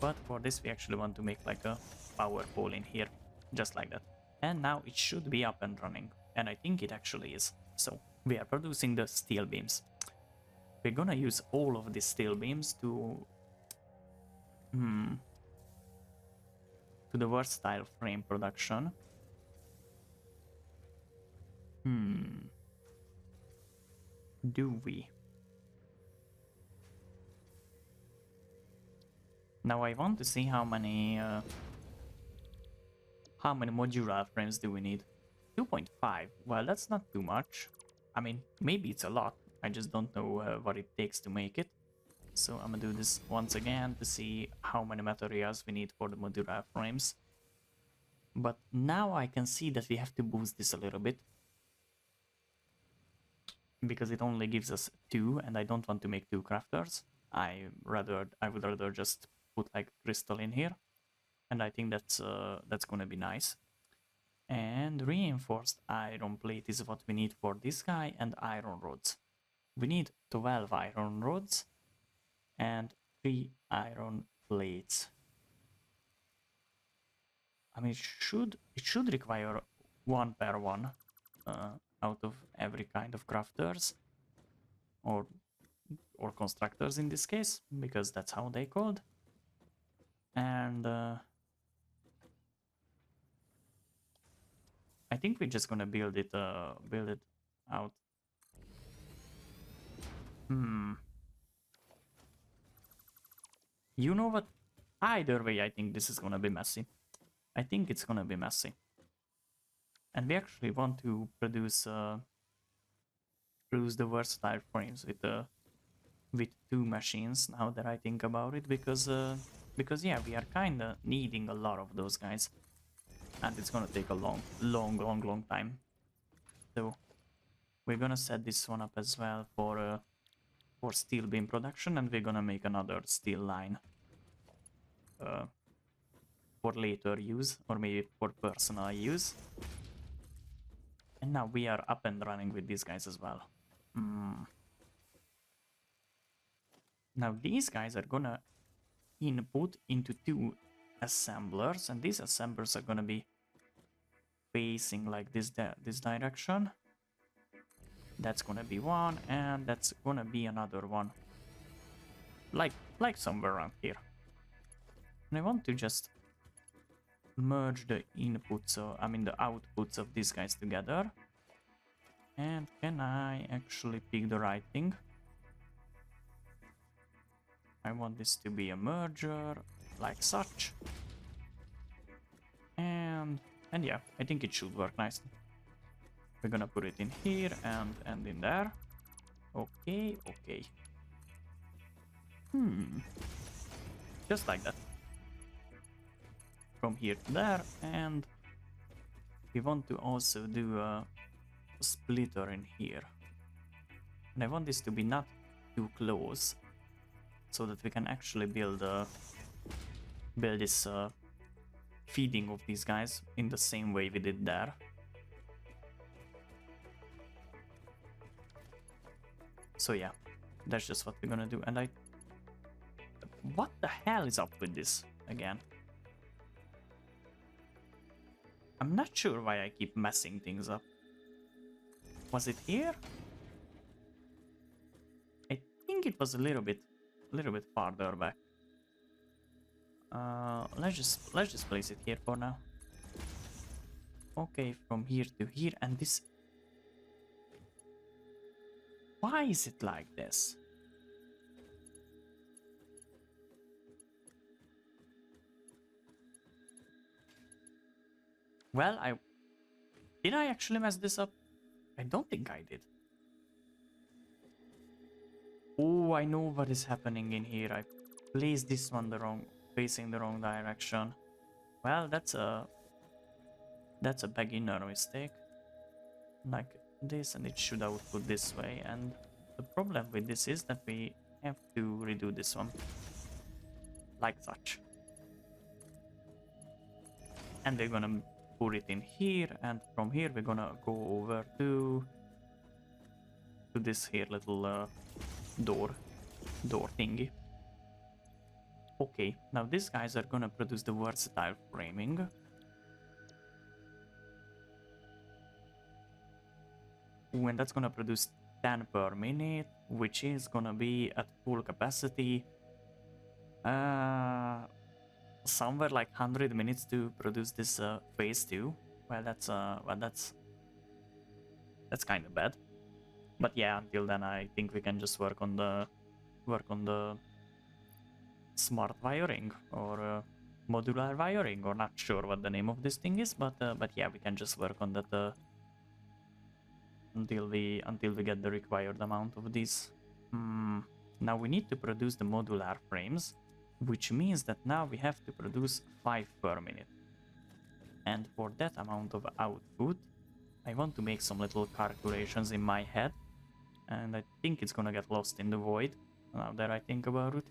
but for this we actually want to make like a power pole in here, just like that. And now it should be up and running, and I think it actually is. So we are producing the steel beams. We're gonna use all of these steel beams to the versatile frame production. Do we? Now I want to see how many modular frames do we need. 2.5. Well, that's not too much. I mean, maybe it's a lot. I just don't know what it takes to make it. So I'm gonna do this once again to see how many materials we need for the modular frames. But now I can see that we have to boost this a little bit, because it only gives us 2, and I don't want to make 2 crafters. I would rather just put like crystal in here, and I think that's gonna be nice. And reinforced iron plate is what we need for this guy, and iron rods. We need 12 iron rods and 3 iron plates. I mean, it should require 1 per 1 out of every kind of crafters or constructors in this case, because that's how they called. And I think we're just gonna build it out. You know what? Either way, I think this is gonna be messy. I think it's gonna be messy. And we actually want to produce the versatile frames with 2 machines, now that I think about it, because yeah, we are kinda needing a lot of those guys, and it's gonna take a long time. So we're gonna set this one up as well for steel beam production, and we're gonna make another steel line for later use, or maybe for personal use. And now we are up and running with these guys as well. Now these guys are gonna input into 2 assemblers, and these assemblers are gonna be facing like this direction. That's gonna be one, and that's gonna be another one, like somewhere around here. And I want to just merge the inputs, I mean the outputs of these guys together. And can I actually pick the right thing? I want this to be a merger, like such. And yeah, I think it should work nicely. We're gonna put it in here and in there. Okay. Just like that. From here to there, and we want to also do a splitter in here. And I want this to be not too close, so that we can actually build this feeding of these guys in the same way we did there. So yeah, that's just what we're gonna do. And what the hell is up with this again? I'm not sure why I keep messing things up. Was it here? I think it was a little bit farther back. Let's just place it here for now. Okay, from here to here, and this. Why is it like this? Well, did I actually mess this up? I don't think I did. Oh, I know what is happening in here. I placed this one facing the wrong direction. Well, that's a beginner mistake. Like this, and it should output this way. And the problem with this is that we have to redo this one, like such. And we're gonna put it in here, and from here we're gonna go over to this here little door thingy. Okay, now these guys are gonna produce the versatile framing. Ooh, and that's gonna produce 10 per minute, which is gonna be at full capacity. Somewhere like 100 minutes to produce this phase 2. Well, that's kind of bad. But yeah, until then, I think we can just work on the smart wiring or modular wiring, or not sure what the name of this thing is, but yeah, we can just work on that until we get the required amount of these. Now we need to produce the modular frames, which means that now we have to produce 5 per minute. And for that amount of output, I want to make some little calculations in my head, and I think it's gonna get lost in the void now that I think about it.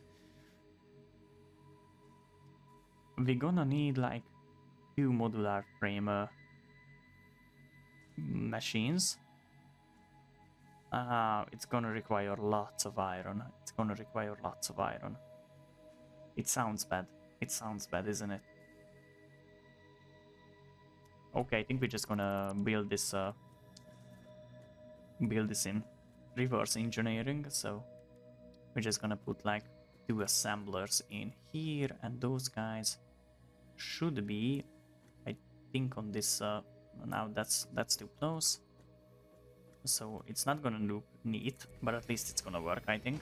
We're gonna need like 2 modular frame machines. It's gonna require lots of iron. It sounds bad. Isn't it? Okay, I think we're just gonna build this in reverse engineering. So we're just gonna put like 2 assemblers in here, and those guys should be, I think, on this. Now that's too close. So it's not gonna look neat, but at least it's gonna work, I think.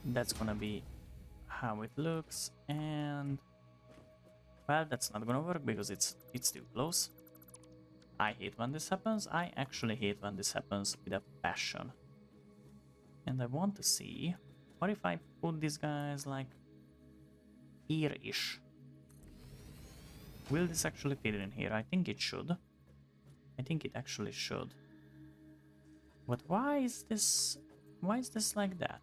That's gonna be how it looks, and well, that's not gonna work because it's too close. I hate when this happens. I actually hate when this happens with a passion. And I want to see, what if I put these guys like here-ish? Will this actually fit in here? I think it should. I think it actually should. But why is this like that?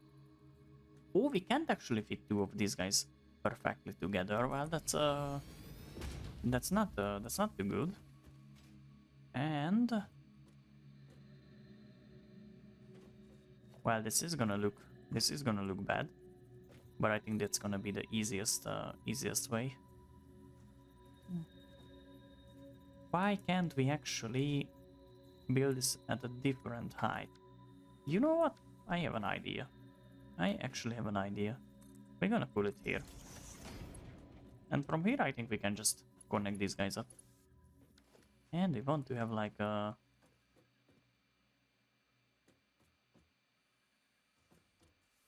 Oh, we can't actually fit 2 of these guys perfectly together. Well, that's not too good. And well, this is gonna look bad. But I think that's gonna be the easiest way. Why can't we actually build this at a different height? You know what? I have an idea. I actually have an idea. We're gonna put it here. And from here I think we can just connect these guys up. And we want to have like a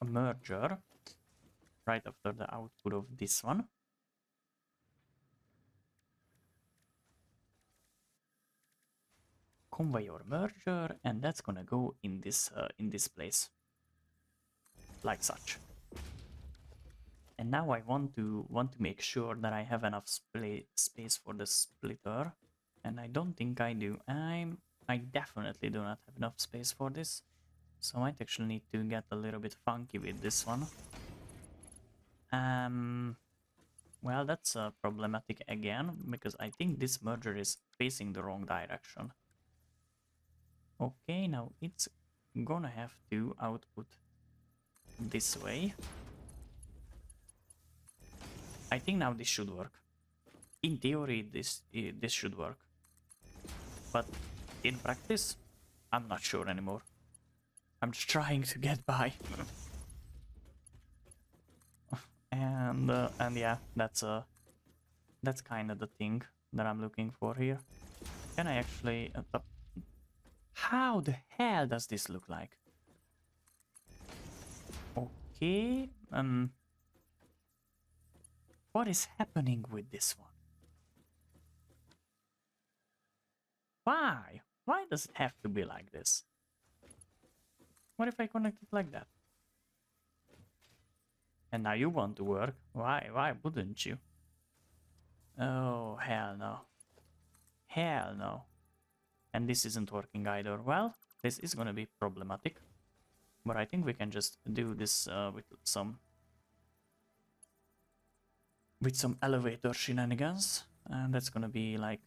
merger right after the output of this one. Conveyor merger, and that's gonna go in this place, like such. And now I want to make sure that I have enough space for the splitter, and I don't think I do. I definitely do not have enough space for this, so I might actually need to get a little bit funky with this one. Well, that's problematic again, because I think this merger is facing the wrong direction. Okay, now it's gonna have to output this way. I think now this should work. In theory, this should work. But in practice, I'm not sure anymore. I'm just trying to get by. and yeah, that's kind of the thing that I'm looking for here. Can I actually... how the hell does this look like? Okay, what is happening with this one? Why? Why does it have to be like this? What if I connect it like that? And now you want to work. Why wouldn't you? Oh, hell no. Hell no. And this isn't working either. Well, this is gonna be problematic. But I think we can just do this with some elevator shenanigans. And that's gonna be like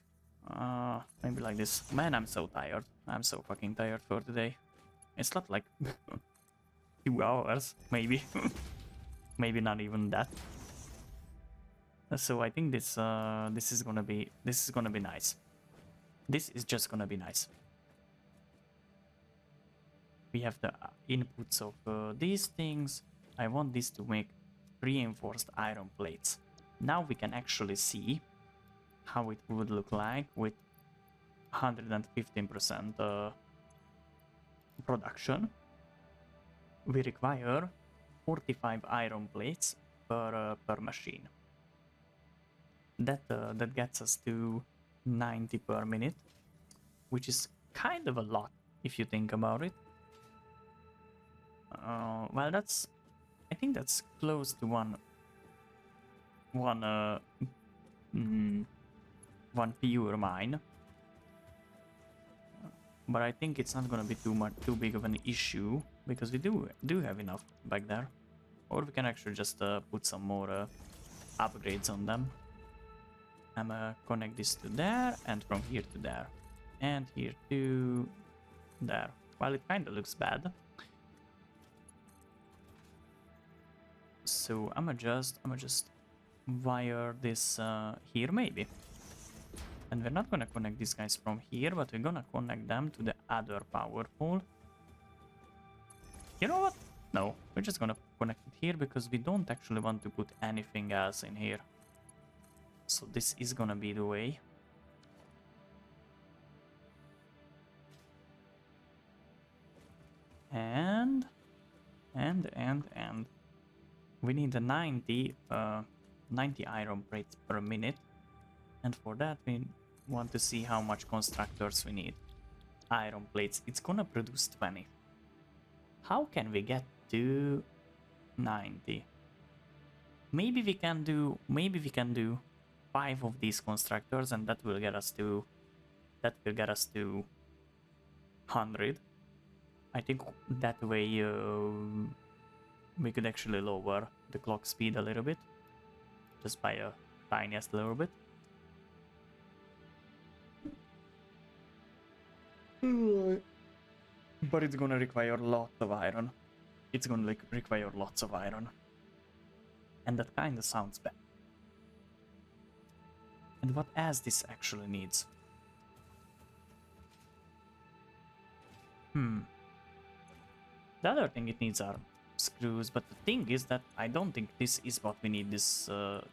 maybe like this. Man, I'm so tired. I'm so fucking tired for today. It's not like 2 hours, maybe. Maybe not even that. So I think this is gonna be nice. This is just gonna be nice. We have the inputs of these things. I want this to make reinforced iron plates. Now we can actually see how it would look like with 115% production. We require 45 iron plates per machine. That gets us to 90 per minute, which is kind of a lot if you think about it. Well, I think that's close to one pure mine, but I think it's not gonna be too big of an issue because we do have enough back there, or we can actually just put some more upgrades on them. I'm gonna connect this to there, and from here to there, and here to there. Well, it kind of looks bad. So I'm gonna just wire this here maybe. And we're not gonna connect these guys from here, but we're gonna connect them to the other power pole. You know what? No, we're just gonna connect it here because we don't actually want to put anything else in here. So this is gonna be the way. And we need a 90 iron plates per minute, and for that we want to see how much constructors we need. Iron plates, it's gonna produce 20. How can we get to 90? Maybe we can do 5 of these constructors, and that will get us to 100. I think that way we could actually lower the clock speed a little bit, just by a tiniest little bit. But it's gonna require lots of iron. It's gonna require lots of iron. And that kinda sounds bad. And what else this actually needs? The other thing it needs are screws, but the thing is that I don't think this is what we need this to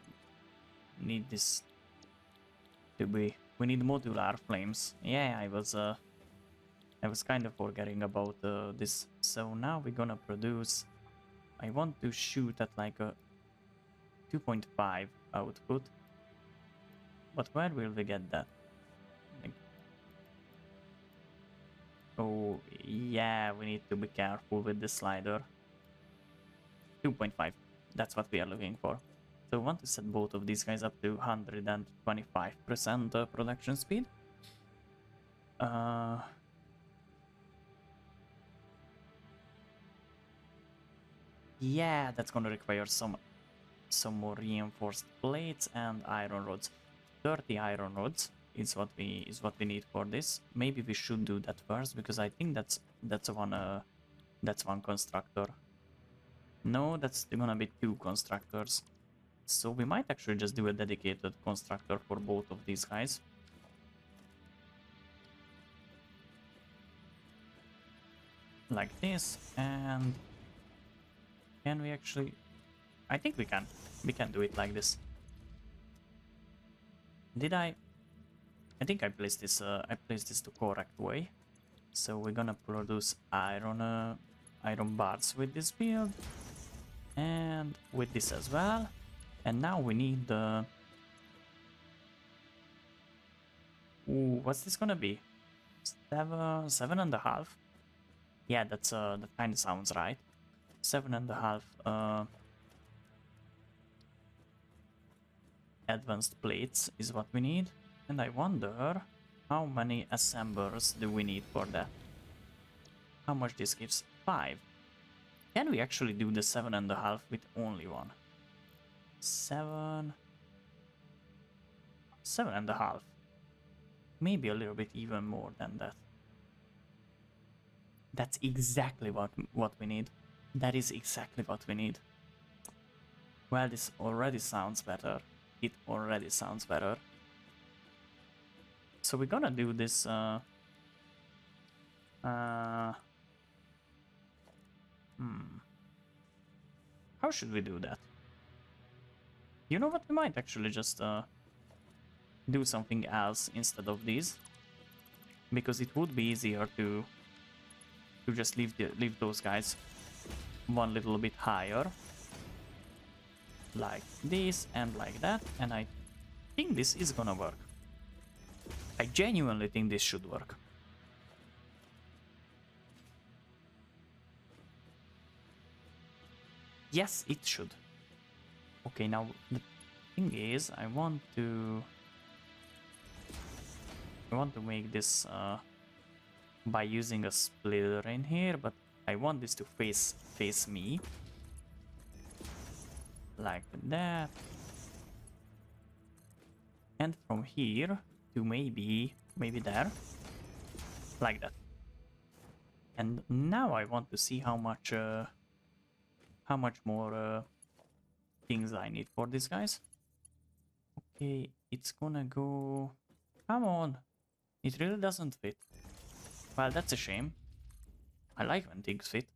be. We need modular flames. Yeah, I was kind of forgetting about this. So now we're gonna produce. I want to shoot at like a 2.5 output. But where will we get that? Like, oh yeah, we need to be careful with the slider. 2.5. That's what we are looking for. So we want to set both of these guys up to 125% production speed. Yeah, that's gonna require some more reinforced plates and iron rods. 30 iron rods is what we need for this. Maybe we should do that first because I think that's one constructor. No, that's gonna be 2 constructors. So we might actually just do a dedicated constructor for both of these guys. Like this, and can we actually... I think we can. We can do it like this. Did I think I placed this the correct way. So we're gonna produce iron bars with this build. And with this as well. And now we need the... Ooh, what's this gonna be? 7.5? Yeah, that kind of sounds right. 7.5 advanced plates is what we need. And I wonder how many assemblers do we need for that? How much this gives? 5. Can we actually do the 7.5 with only one? 7.5. Maybe a little bit even more than that. That's exactly what we need. That is exactly what we need. Well, this already sounds better. It already sounds better. So we're gonna do this, How should we do that? You know what? We might actually just do something else instead of these, because it would be easier to just leave those guys one little bit higher, like this and like that, and I think this is gonna work. I genuinely think this should work. Yes, it should. Okay, now the thing is, I want to make this by using a splitter in here, but I want this to face me, like that, and from here to maybe there, like that. And now I want to see how much more things I need for these guys. Okay, it's gonna go. Come on, it really doesn't fit. Well, that's a shame. I like when things fit.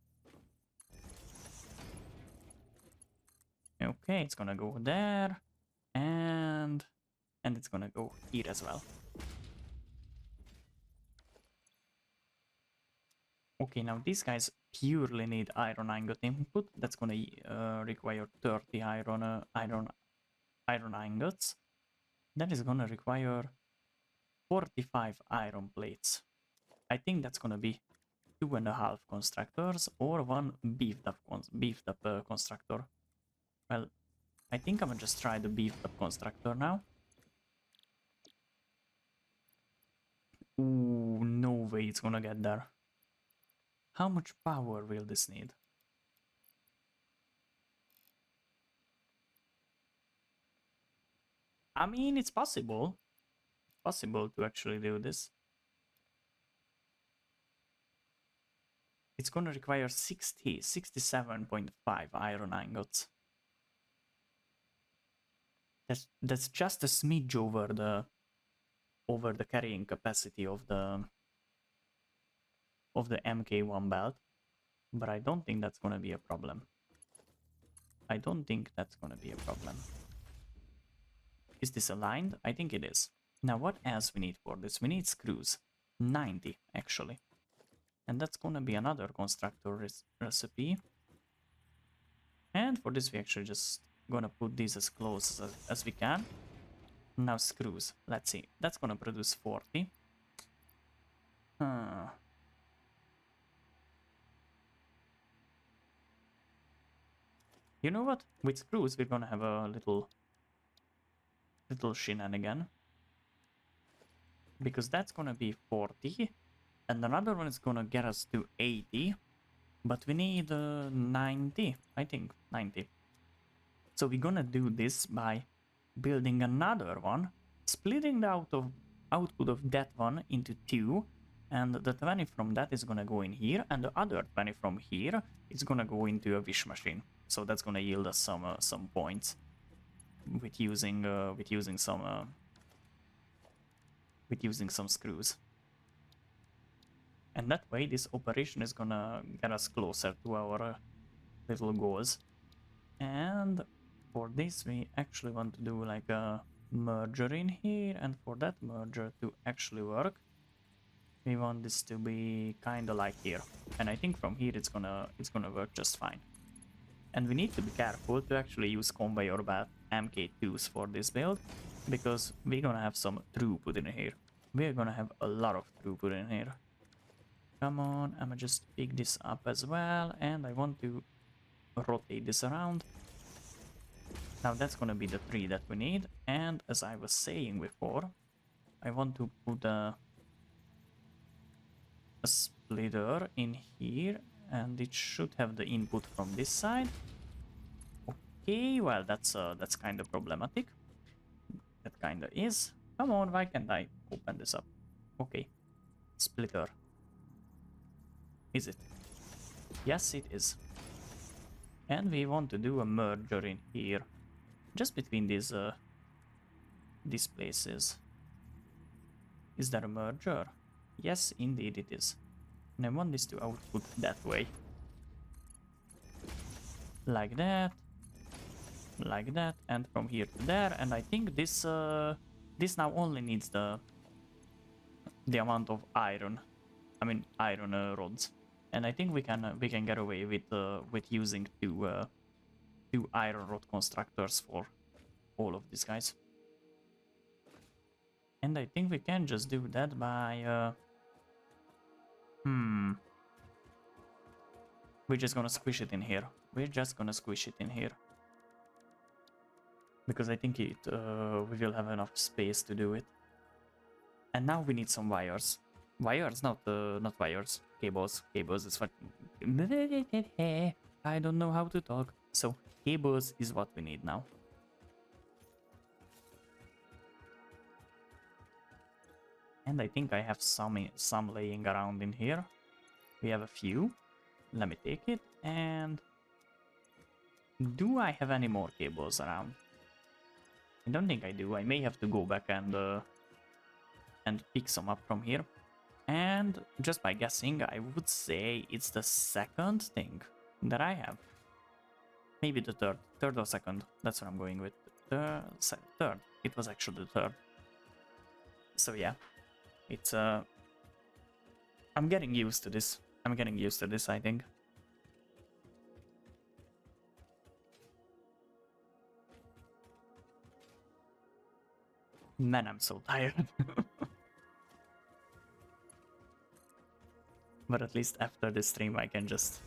Okay, it's gonna go there, and it's gonna go here as well. Okay, now these guys purely need iron ingot input. That's gonna require 30 iron ingots. That is gonna require 45 iron plates. I think that's gonna be 2.5 constructors or one beefed up constructor. Well, I think I'm gonna just try the beefed up constructor now. Ooh, no way it's gonna get there. How much power will this need? I mean, it's possible. It's possible to actually do this. It's gonna require 67.5 iron ingots. That's just a smidge over the carrying capacity of the MK1 belt, but I don't think that's gonna be a problem. I don't think that's gonna be a problem. Is this aligned? I think it is. Now what else we need for this? We need screws. 90 actually. And that's gonna be another constructor recipe. And for this we actually just gonna put these as close as we can. Now screws. Let's see. That's gonna produce 40. You know what? With screws we're gonna have a little shenanigan. Because that's gonna be 40. And another one is gonna get us to 80. But we need 90. I think 90. So we're gonna do this by building another one, splitting the output of that one into two, and the 20 from that is gonna go in here, and the other 20 from here is gonna go into a wish machine. So that's gonna yield us some points with using some screws. And that way this operation is gonna get us closer to our little goals. And for this we actually want to do like a merger in here, and for that merger to actually work we want this to be kinda like here, and I think from here it's gonna work just fine. And we need to be careful to actually use conveyor belt MK2s for this build, because we're gonna have some throughput in here. We're gonna have a lot of throughput in here. Come on, I'ma just pick this up as well, and I want to rotate this around. Now that's gonna be the 3 that we need, and as I was saying before, I want to put a splitter in here, and it should have the input from this side. Okay, well that's kind of problematic. That kind of is. Come on, why can't I open this up? Okay, splitter. Is it? Yes, it is. And we want to do a merger in here, just between these places. Is there a merger? Yes, indeed it is. And I want this to output that way. Like that. Like that. And from here to there. And I think this this now only needs the amount of iron. I mean iron rods. And I think we can get away with using two iron rod constructors for all of these guys. And I think we can just do that by we're just gonna squish it in here. We're just gonna squish it in here. Because I think we will have enough space to do it. And now we need some wires. Wires, not wires. Cables. Cables is what... I don't know how to talk. So, cables is what we need now. And I think I have some laying around in here. We have a few. Let me take it. And do I have any more cables around? I don't think I do. I may have to go back and pick some up from here. And just by guessing, I would say it's the second thing that I have. Maybe the third or second. That's what I'm going with. The third. It was actually the third. So yeah, it's I'm getting used to this. I'm getting used to this, I think. Man, I'm so tired. But at least after this stream I can just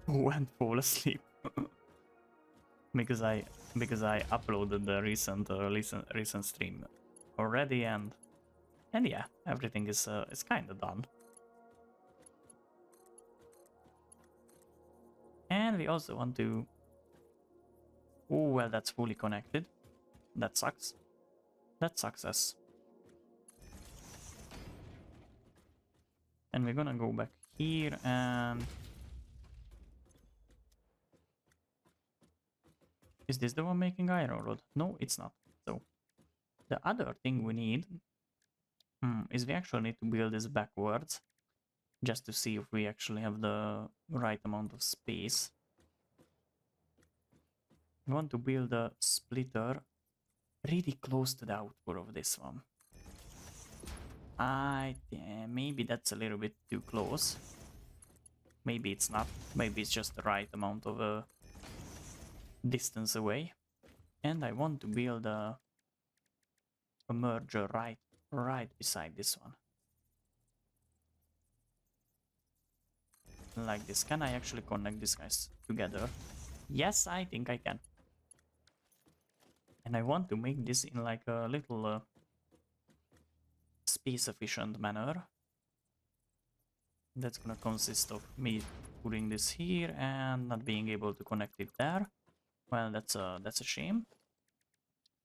go and fall asleep. because I uploaded the recent stream already, and yeah, everything is kind of done. And we also want to... Oh, well, that's fully connected. That sucks. That's success. And we're gonna go back here and... Is this the one making iron rod? No, it's not. So, the other thing we need is we actually need to build this backwards. Just to see if we actually have the right amount of space. We want to build a splitter really close to the output of this one. Maybe that's a little bit too close. Maybe it's not. Maybe it's just the right amount of distance away. And I want to build a merger right beside this one. Like this. Can I actually connect these guys together? Yes, I think I can. And I want to make this in like a little space efficient manner. That's gonna consist of me putting this here and not being able to connect it there. Well, that's a shame.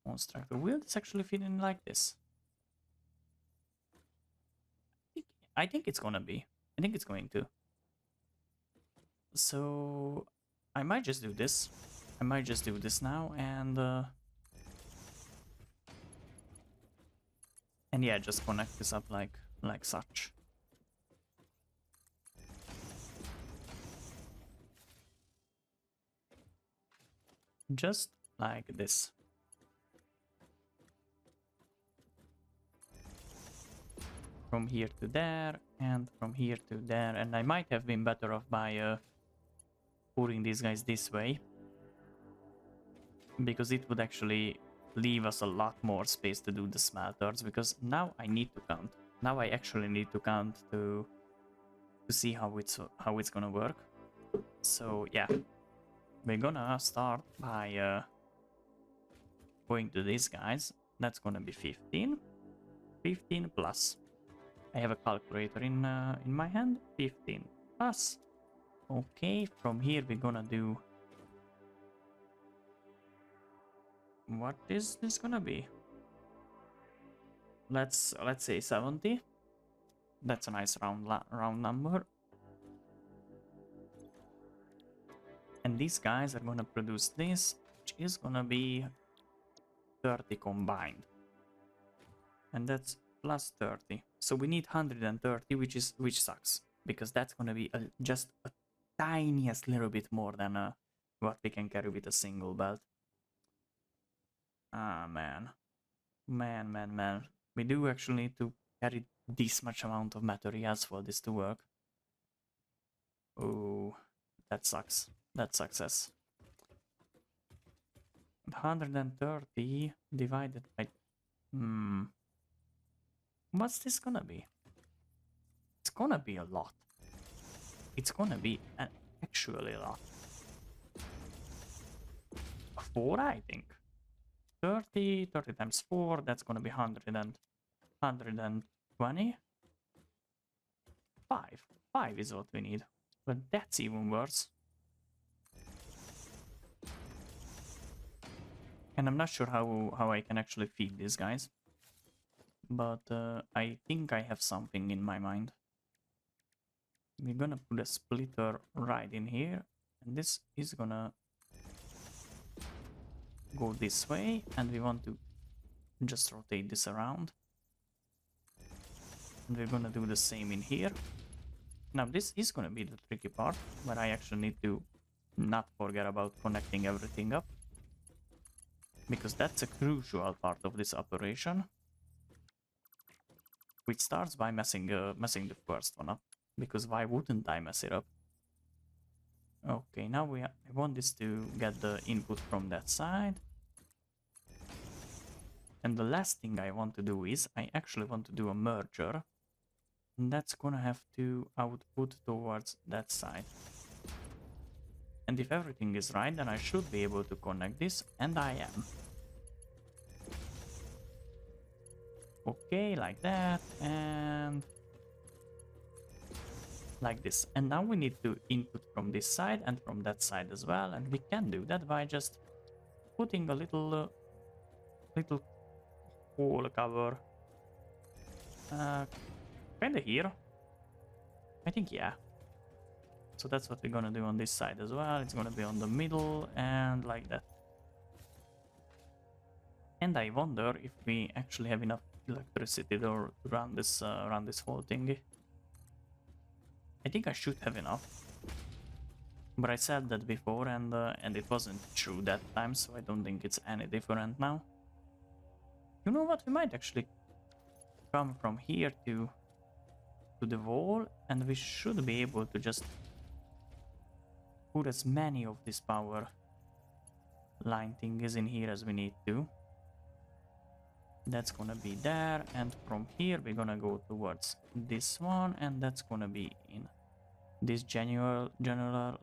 Constructor, will this actually fit in like this? I think it's gonna be. I think it's going to. So I might just do this. I might just do this now and yeah, just connect this up like such. Just like this. From here to there, and from here to there, and I might have been better off by putting these guys this way. Because it would actually leave us a lot more space to do the smelters, because now I need to count. Now I actually need to count to see how it's gonna work. So yeah, we're gonna start by going to these guys. That's gonna be 15 plus. I have a calculator in my hand. 15 plus. Okay, from here we're gonna do... What is this gonna be? Let's say 70. That's a nice round number. And these guys are gonna produce this, which is gonna be 30 combined. And that's plus 30. So we need 130, which sucks. Because that's gonna be just a tiniest little bit more than what we can carry with a single belt. Ah, man. Man. We do actually need to carry this much amount of materials for this to work. Oh, that sucks. That success. 130 divided by... What's this gonna be? It's gonna be a lot. It's gonna be actually a lot. 4, I think. 30 times 4, that's gonna be 120. 5 is what we need. But that's even worse. And I'm not sure how I can actually feed these guys. But I think I have something in my mind. We're gonna put a splitter right in here. And this is gonna go this way. And we want to just rotate this around. And we're gonna do the same in here. Now this is gonna be the tricky part, but I actually need to not forget about connecting everything up. Because that's a crucial part of this operation. Which starts by messing the first one up. Because why wouldn't I mess it up? Okay, now I want this to get the input from that side. And the last thing I want to do is, I actually want to do a merger. And that's gonna have to output towards that side. And if everything is right, then I should be able to connect this, and I am. Okay, like that, and like this. And now we need to input from this side and from that side as well, and we can do that by just putting a little hole cover kinda here. I think, yeah. So that's what we're gonna do on this side as well. It's gonna be on the middle and like that. And I wonder if we actually have enough electricity to run this whole thingy. I think I should have enough. But I said that before and it wasn't true that time, so I don't think it's any different now. You know what? We might actually come from here to the wall, and we should be able to just put as many of this power line thingies in here as we need to. That's gonna be there, and from here we're gonna go towards this one, and that's gonna be in this general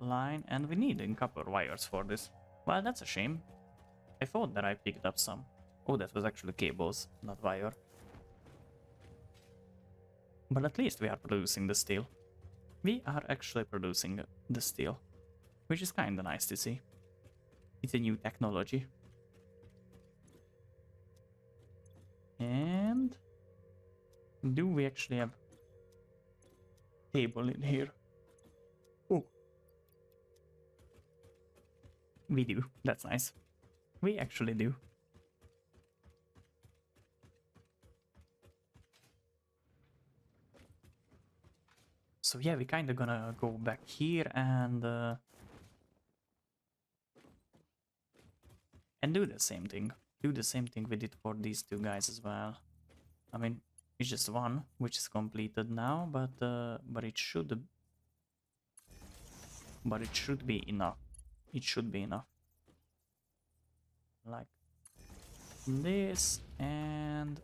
line, and we need copper wires for this. Well, that's a shame. I thought that I picked up some. Oh, that was actually cables, not wire. But at least we are producing the steel. We are actually producing the steel, which is kinda nice to see. It's a new technology. And do we actually have table in here? Oh, we do. That's nice. We actually do. So yeah, we kinda gonna go back here and do the same thing. Do the same thing we did for these two guys as well. I mean, it's just one which is completed now, but it should be enough. It should be enough. Like this, and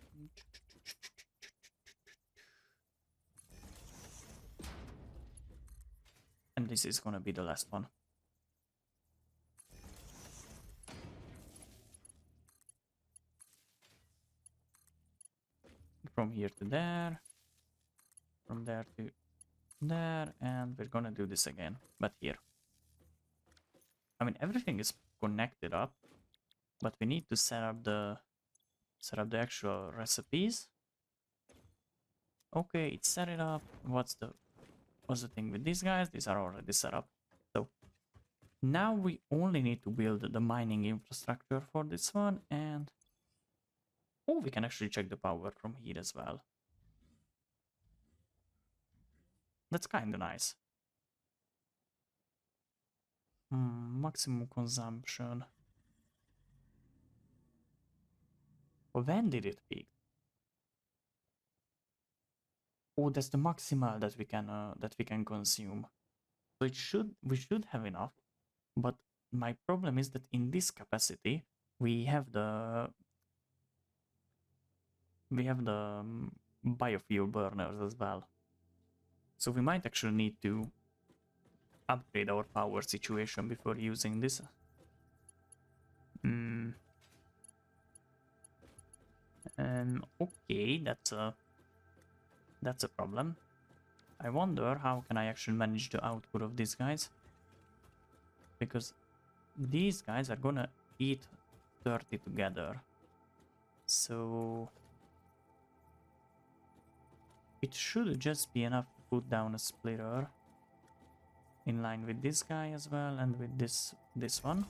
this is gonna be the last one. From here to there, from there to there, and we're gonna do this again, but here. I mean, everything is connected up, but we need to set up the actual recipes. Okay, it's set it up. What's the thing with these guys? These are already set up. So Now we only need to build the mining infrastructure for this one, and oh, we can actually check the power from here as well. That's kind of nice. Maximum consumption. When did it peak? Oh, that's the maximal that we can consume. So we should have enough. But my problem is that in this capacity we have the biofuel burners as well. So we might actually need to upgrade our power situation before using this. Okay, that's a problem. I wonder how can I actually manage the output of these guys, because these guys are gonna eat 30 together. So it should just be enough to put down a splitter in line with this guy as well, and with this one.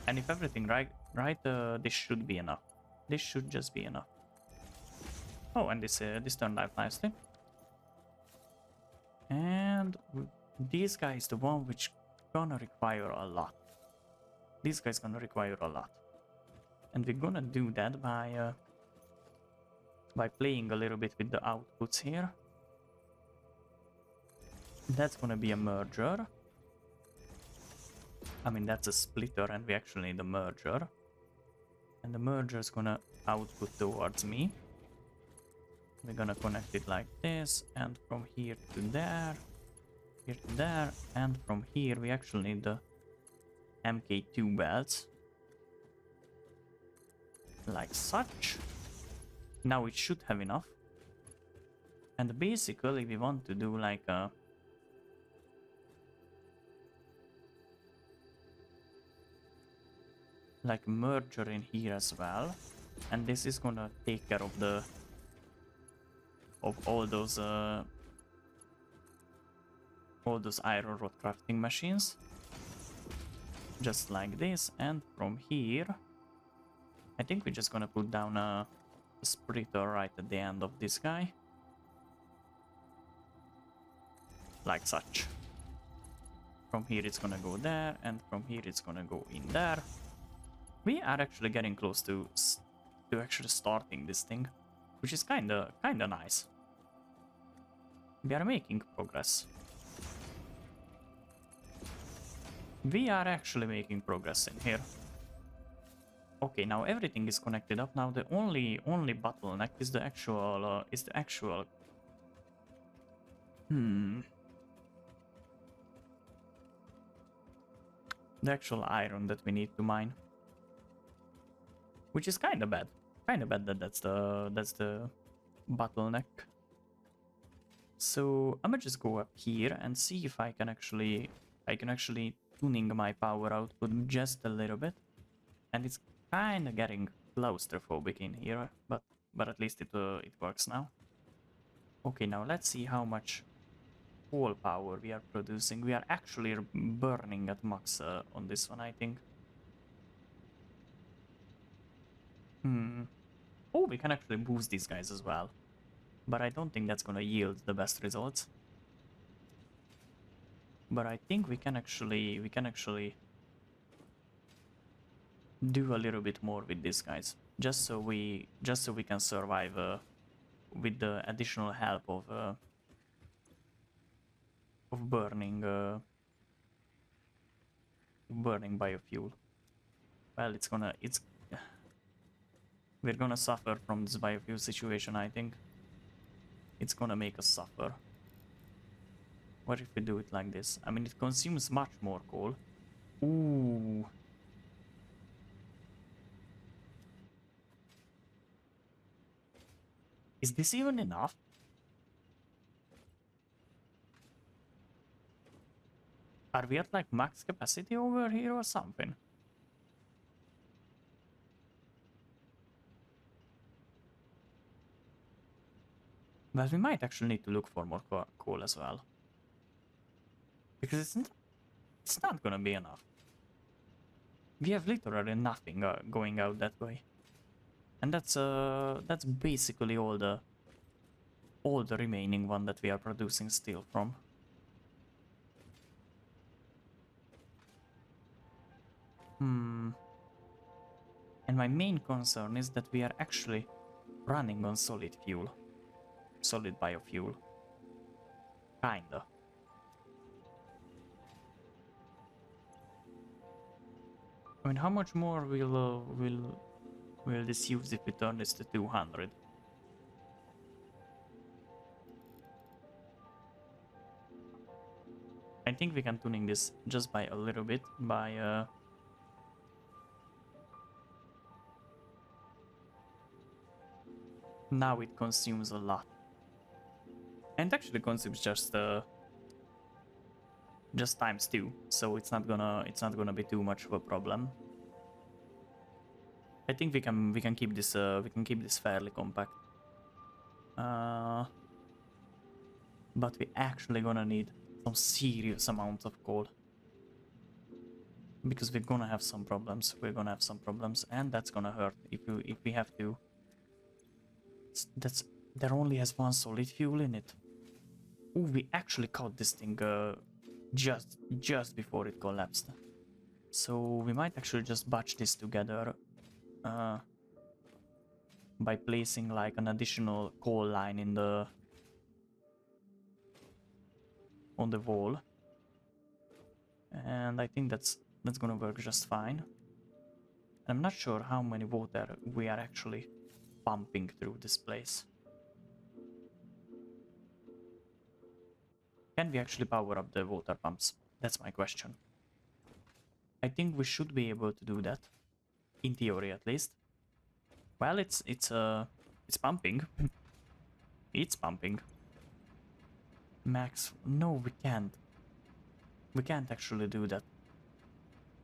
And if everything right, this should be enough. This should just be enough. Oh, and this turned out nicely. And this guy is the one which gonna require a lot. This guy's gonna require a lot, and we're gonna do that by playing a little bit with the outputs here. That's gonna be a merger. I mean, that's a splitter, and we actually need a merger. And the merger is gonna output towards me. We're gonna connect it like this, and from here to there, here to there, and from here we actually need the MK2 belts. Like such. Now it should have enough. And basically we want to do like a merger in here as well, and this is gonna take care of all those iron rod crafting machines, just like this. And from here I think we're just gonna put down a splitter right at the end of this guy, like such. From here it's gonna go there, and from here it's gonna go in there. We are actually getting close to actually starting this thing, which is kinda nice. We are making progress. We are actually making progress in here. Okay, now everything is connected up. Now the only bottleneck is the actual the actual iron that we need to mine, which is kind of bad. Kind of bad that that's the bottleneck. So I'm gonna just go up here and see if I can actually tuning my power output just a little bit. And it's kind of getting claustrophobic in here, but at least it works now. Okay, now let's see how much coal power we are producing. We are actually burning at max on this one, I think. Oh, we can actually boost these guys as well, but I don't think that's gonna yield the best results. But I think we can actually do a little bit more with these guys, just so we can survive with the additional help of burning biofuel. Well, we're gonna suffer from this biofuel situation. I think it's gonna make us suffer. What if we do it like this? I mean, it consumes much more coal. Ooh. Is this even enough? Are we at like max capacity over here or something? Well, we might actually need to look for more coal as well. Because it's not gonna be enough. We have literally nothing going out that way. And that's basically all the remaining one that we are producing steel from. And my main concern is that we are actually running on solid fuel. Solid biofuel. Kinda. I mean, how much more will this use if we turn this to 200? I think we can tuning this just by a little bit, by now it consumes a lot. And actually consumes just times 2, so it's not gonna be too much of a problem. I think we can keep this fairly compact. But we actually gonna need some serious amount of coal. Because we're gonna have some problems. And that's gonna hurt if we have to. There only has one solid fuel in it. Ooh, we actually caught this thing just before it collapsed. So we might actually just batch this together by placing like an additional coal line in on the wall. And I think that's gonna work just fine. I'm not sure how many water we are actually pumping through this place. Can we actually power up the water pumps? That's my question. I think we should be able to do that. In theory, at least. Well, it's pumping. It's pumping. Max, no, we can't. We can't actually do that.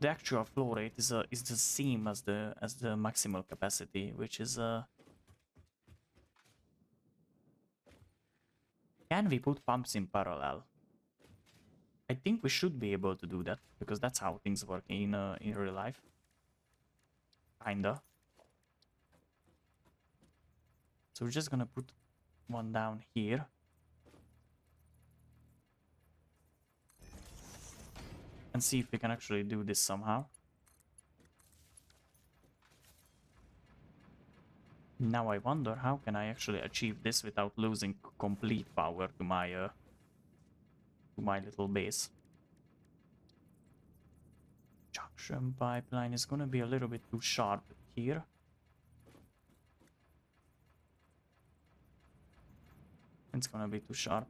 The actual flow rate is the same as the maximal capacity, which is Can we put pumps in parallel? I think we should be able to do that because that's how things work in real life. Kinda. So we're just gonna put one down here. And see if we can actually do this somehow. Now I wonder how can I actually achieve this without losing complete power to my little base. Junction pipeline is gonna be a little bit too sharp here. It's gonna be too sharp.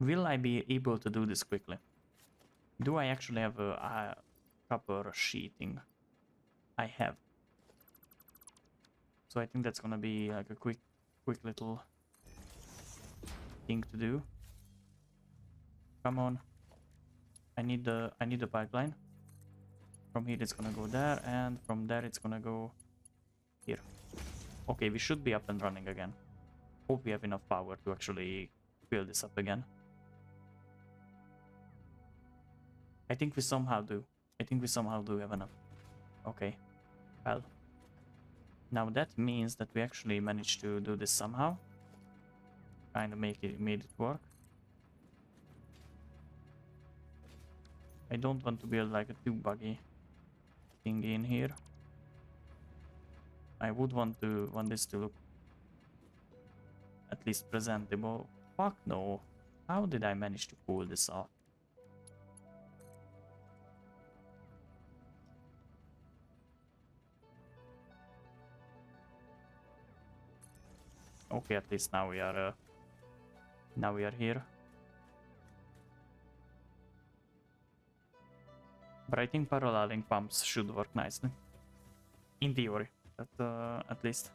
Will I be able to do this quickly? Do I actually have a copper sheeting? I have. So I think that's gonna be like a quick little thing to do. Come on. I need the pipeline. From here it's gonna go there, and from there it's gonna go here. Okay, we should be up and running again. Hope we have enough power to actually fill this up again. I think we somehow do. I think we somehow do have enough. Okay. Well. Now that means that we actually managed to do this somehow. Kinda made it work. I don't want to build like a too buggy thing in here. I would want this to look at least presentable. Fuck no. How did I manage to pull this off? Okay, at least now we are here. But I think paralleling pumps should work nicely. In theory, at least.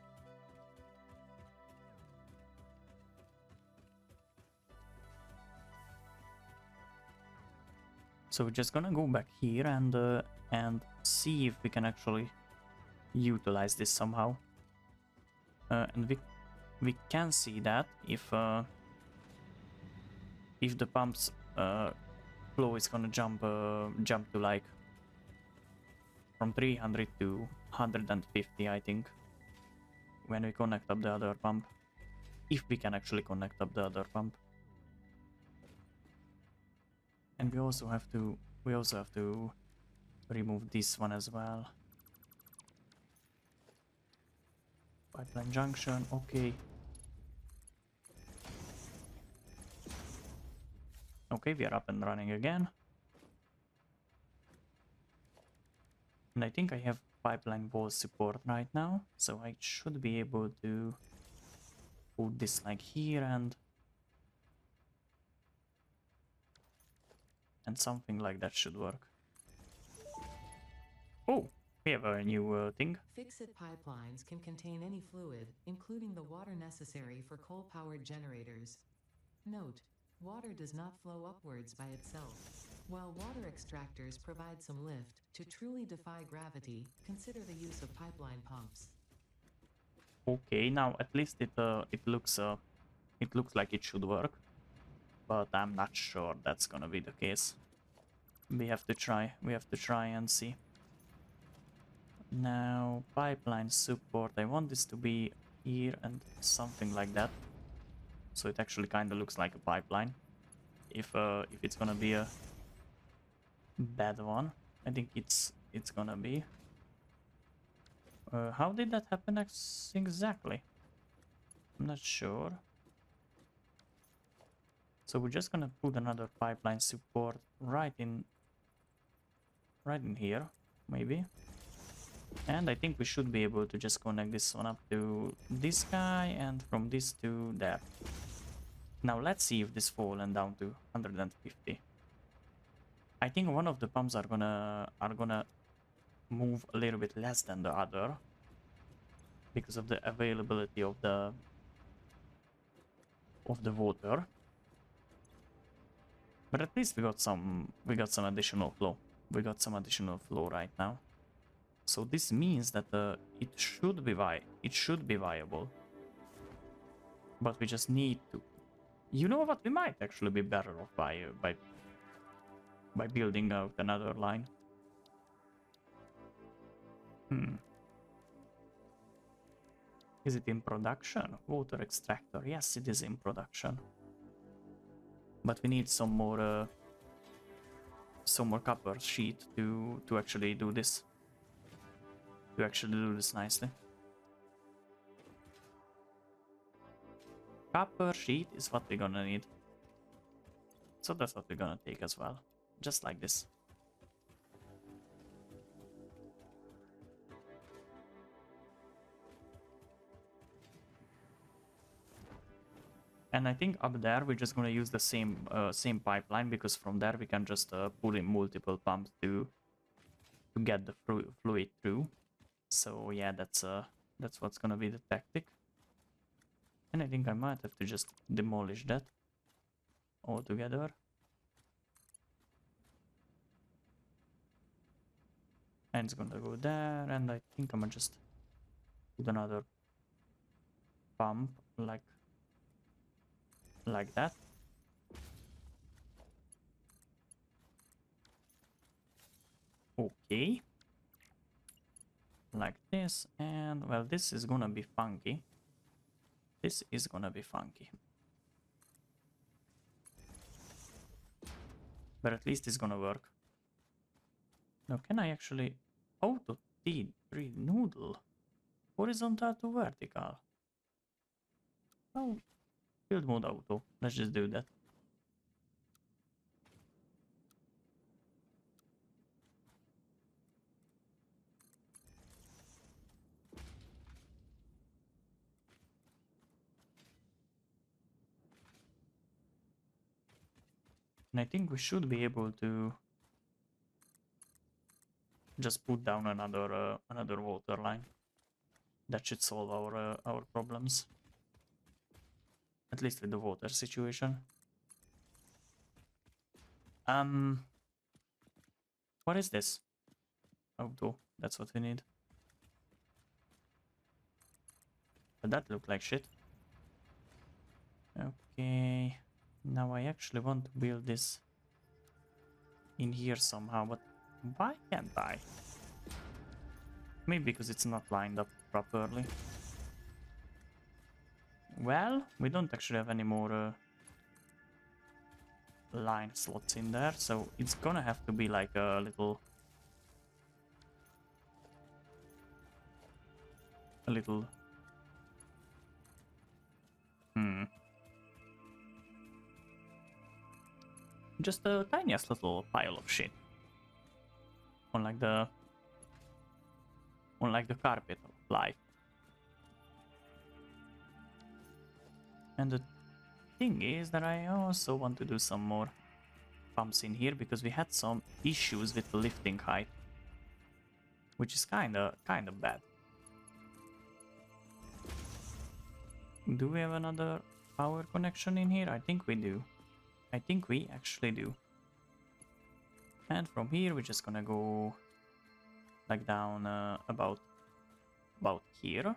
So we're just gonna go back here and see if we can actually utilize this somehow. And we can see that if the pump's flow is gonna jump to like from 300 to 150, I think, when we connect up the other pump. If we can actually connect up the other pump. And we also have to remove this one as well. Pipeline junction, okay. Okay, we are up and running again. And I think I have pipeline wall support right now, so I should be able to put this like here and something like that should work. Oh, we have a new thing. Fix-it pipelines can contain any fluid, including the water necessary for coal-powered generators. Note: water does not flow upwards by itself. While water extractors provide some lift, to truly defy gravity, consider the use of pipeline pumps. Okay, now at least it looks like it should work, but I'm not sure that's gonna be the case. We have to try and see. Now pipeline support, I want this to be here and something like that, so it actually kind of looks like a pipeline. If it's gonna be a bad one, I think it's gonna be. How did that happen exactly? I'm not sure. So we're just gonna put another pipeline support right in here, maybe. And I think we should be able to just connect this one up to this guy and from this to there. Now let's see if this fallen down to 150. I think one of the pumps are gonna move a little bit less than the other because of the availability of the water. But at least we got some additional flow. We got some additional flow right now. So this means that it should be viable. But we just need to. You know what? We might actually be better off by building out another line. Is it in production? Water extractor. Yes, it is in production. But we need some more copper sheet to actually do this. To actually do this nicely. Copper sheet is what we're gonna need. So that's what we're gonna take as well. Just like this. And I think up there we're just gonna use the same pipeline, because from there we can just put in multiple pumps to get the fluid through. So yeah, that's what's gonna be the tactic. And I think I might have to just demolish that altogether. And it's gonna go there, and I think I'm gonna just put another pump like that. Okay. Like this, and well, this is gonna be funky. This is gonna be funky. But at least it's gonna work. Now, can I actually auto feed 3 noodle? Horizontal to vertical? Oh, build mode auto. Let's just do that. And I think we should be able to just put down another water line. That should solve our problems. At least with the water situation. What is this? Auto. That's what we need. But that looked like shit. Okay. Now I actually want to build this in here somehow, but why can't I? Maybe because it's not lined up properly. Well, we don't actually have any more line slots in there, so it's gonna have to be like a little... Just a tiniest little pile of shit. Unlike the carpet of life. And the thing is that I also want to do some more pumps in here because we had some issues with the lifting height, which is kinda bad. Do we have another power connection in here? I think we do. I think we actually do. And from here we're just gonna go like down about here,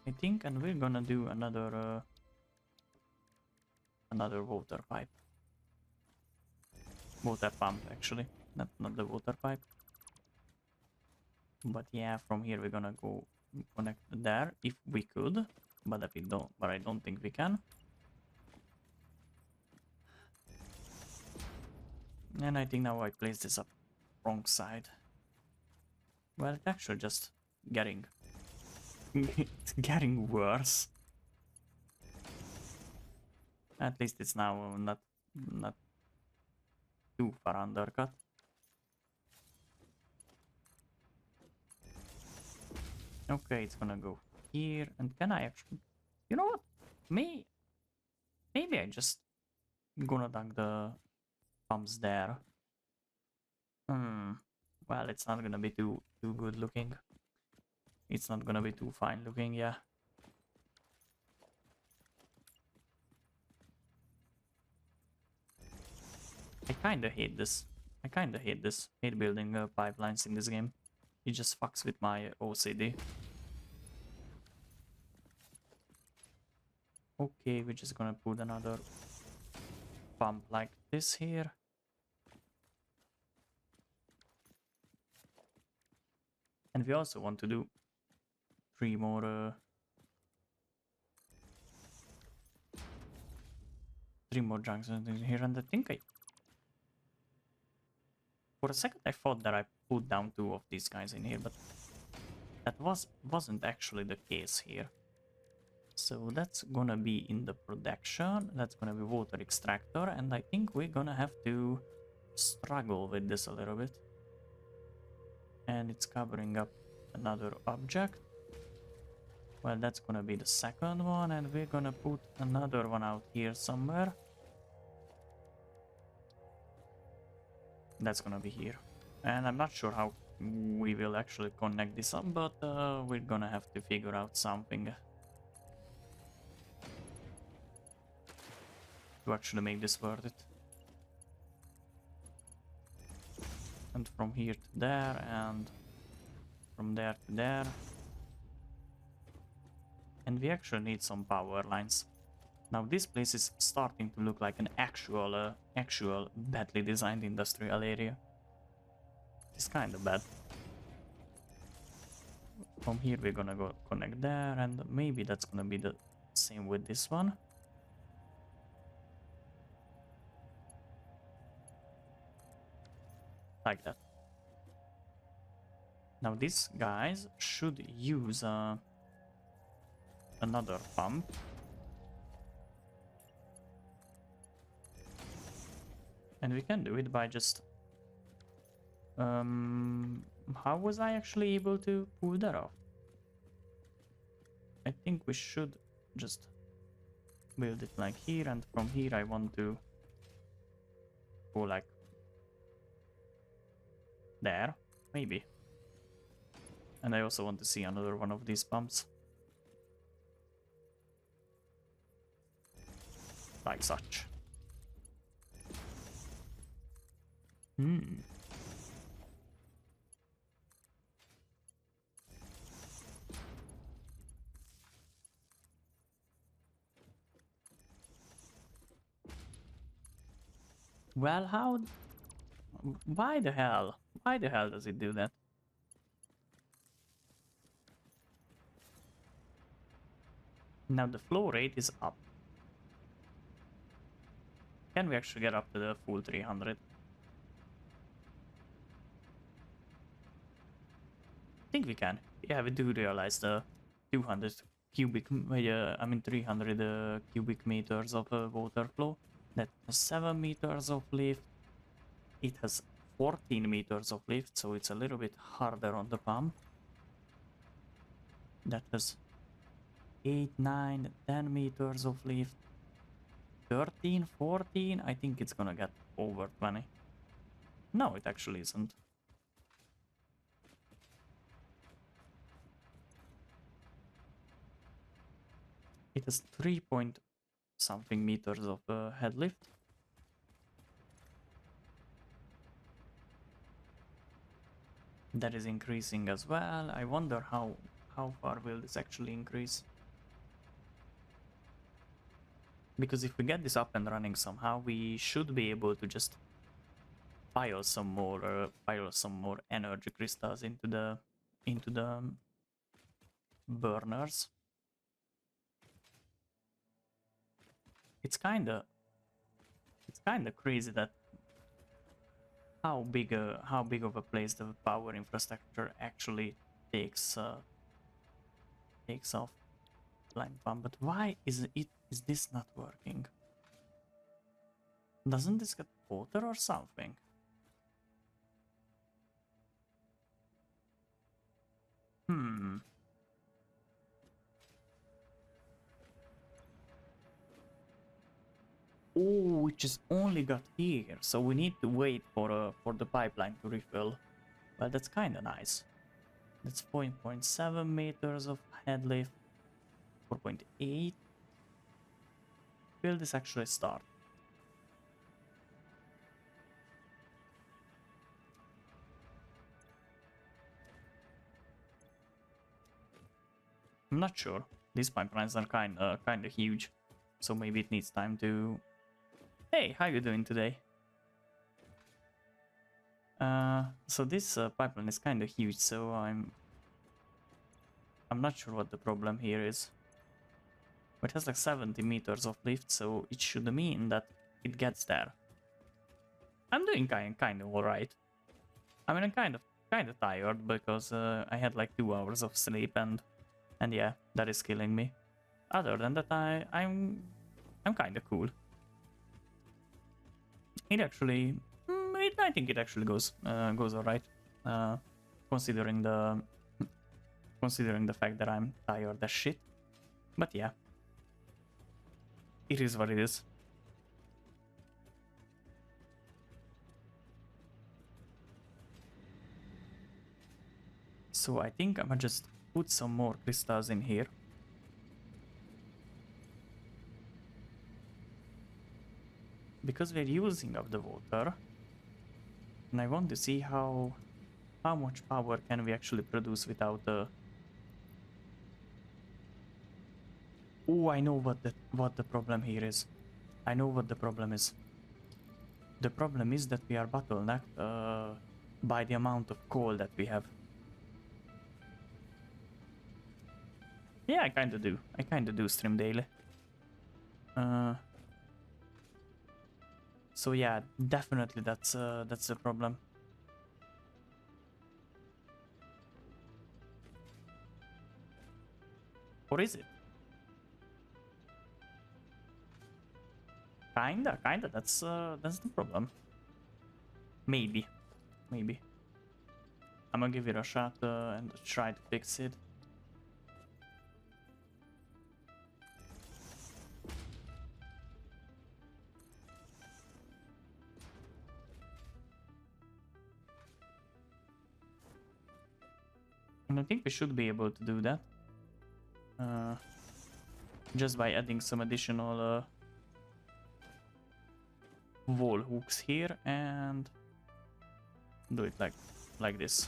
I think, and we're gonna do another water pipe. Water pump, actually, not the water pipe. But yeah, from here we're gonna go connect there if we could, but if we don't, but I don't think we can. And I think now I place this up wrong side. Well, it's actually just getting it's getting worse. At least it's now not too far undercut. Okay, it's gonna go here, and can I actually... You know what? Maybe I just gonna dunk the pumps there. Well, it's not gonna be too good looking. It's not gonna be too fine looking, yeah. I kinda hate this. Hate building pipelines in this game. It just fucks with my OCD. Okay, we're just gonna put another pump like this here. And we also want to do 3 more junctions in here, and I think for a second I thought that I put down 2 of these guys in here, but that wasn't actually the case here. So that's gonna be in the production, that's gonna be water extractor, and I think we're gonna have to struggle with this a little bit. And it's covering up another object. Well, that's gonna be the second one, and we're gonna put another one out here somewhere. That's gonna be here. And I'm not sure how we will actually connect this up, but we're gonna have to figure out something to actually make this worth it. And from here to there, and from there to there. And we actually need some power lines. Now this place is starting to look like an actual badly designed industrial area. It's kind of bad. From here we're gonna go connect there, and maybe that's gonna be the same with this one. Like that. Now these guys should use another pump. And we can do it by just... how was I actually able to pull that off? I think we should just build it like here, and from here I want to go like there, maybe. And I also want to see another one of these pumps. Like such. Well, how... Why the hell? Why the hell does it do that? Now the flow rate is up. Can we actually get up to the full 300? I think we can. Yeah, we do realize the 200 cubic, I mean 300 cubic meters of water flow. That has 7 meters of lift. It has 14 meters of lift, so it's a little bit harder on the pump. That has 8, 9, 10 meters of lift. 13, 14, I think it's gonna get over 20. No, it actually isn't. It has 3 point something meters of head lift. That is increasing as well. I wonder how far will this actually increase? Because if we get this up and running somehow, we should be able to just pile some more energy crystals into the burners. It's kinda crazy that how big of a place the power infrastructure actually takes off line pump. But why is this not working? Doesn't this get water or something? Oh, it just only got here, so we need to wait for the pipeline to refill. Well, that's kind of nice. That's 4.7 meters of head lift, 4.8. Will this actually start? I'm not sure. These pipelines are kinda huge, so maybe it needs time to. Hey, how you doing today? So this pipeline is kinda huge, so I'm not sure what the problem here is. But it has like 70 meters of lift, so it should mean that it gets there. I'm doing kind of alright. I mean, I'm kind of tired because I had like 2 hours of sleep and yeah, that is killing me. Other than that, I'm kind of cool. It actually, I think it actually goes alright, considering the fact that I'm tired as shit. But yeah, it is what it is. So I think I'm gonna just put some more crystals in here. Because we're using up the water. And I want to see how much power can we actually produce without the... Oh, I know what the problem here is. I know what the problem is. The problem is that we are bottlenecked by the amount of coal that we have. Yeah, I kinda do. I kinda do stream daily. So yeah, definitely that's the problem. Or is it? Kinda. That's the problem. Maybe. I'm gonna give it a shot and try to fix it. And I think we should be able to do that. Just by adding some additional wall hooks here and do it like this.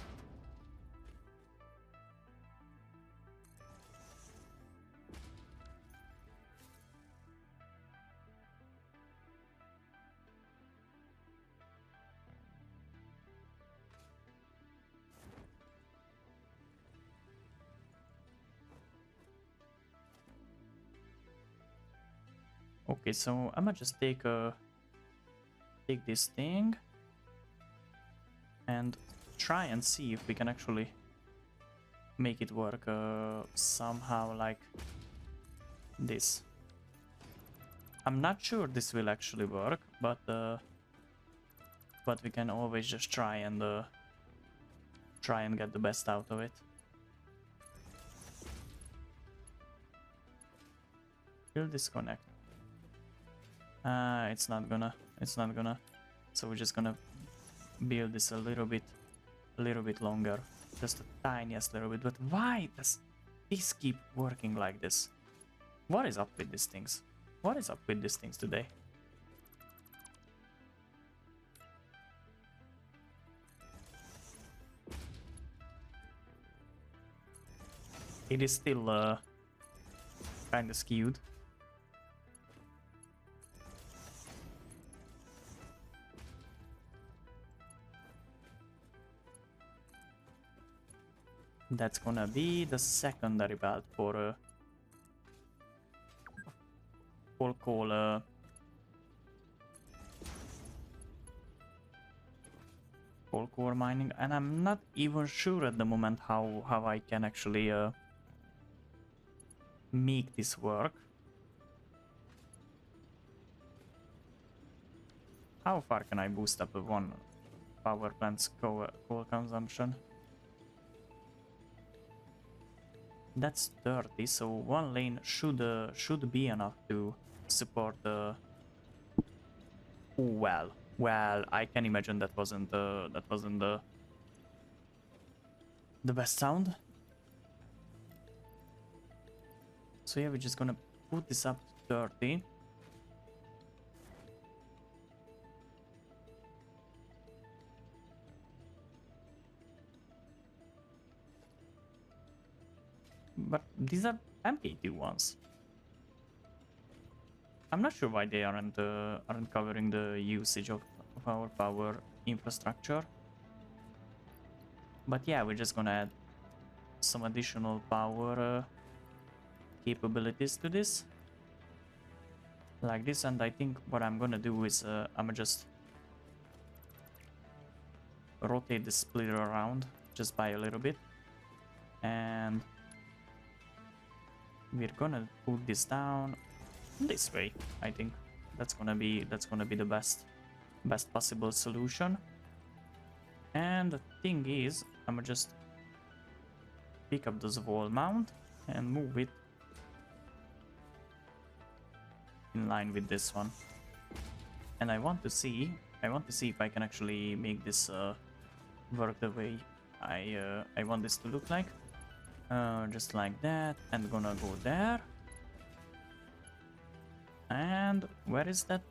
Okay, so I'ma just take this thing and try and see if we can actually make it work somehow like this. I'm not sure this will actually work, but we can always just try and get the best out of it. Will disconnect. It's not gonna. So we're just gonna build this a little bit longer, just a tiniest little bit. But why does this keep working like this? What is up with these things? What is up with these things today? It is still kind of skewed. That's gonna be the secondary belt for coal core mining, and I'm not even sure at the moment how I can actually make this work. How far can I boost up one power plant's coal consumption? That's 30, so one lane should be enough to support the. Well, I can imagine that wasn't the best sound. So yeah, we're just gonna put this up to 30. But these are MK2 ones. I'm not sure why they aren't covering the usage of our power infrastructure. But yeah, we're just gonna add some additional power capabilities to this, like this. And I think what I'm gonna do is I'm gonna just rotate the splitter around just by a little bit, and we're gonna put this down this way. I think that's gonna be the best possible solution. And the thing is, I'm gonna just pick up this wall mount and move it in line with this one. And I want to see if I can actually make this work the way I want this to look like. Just like that, and gonna go there. And where is that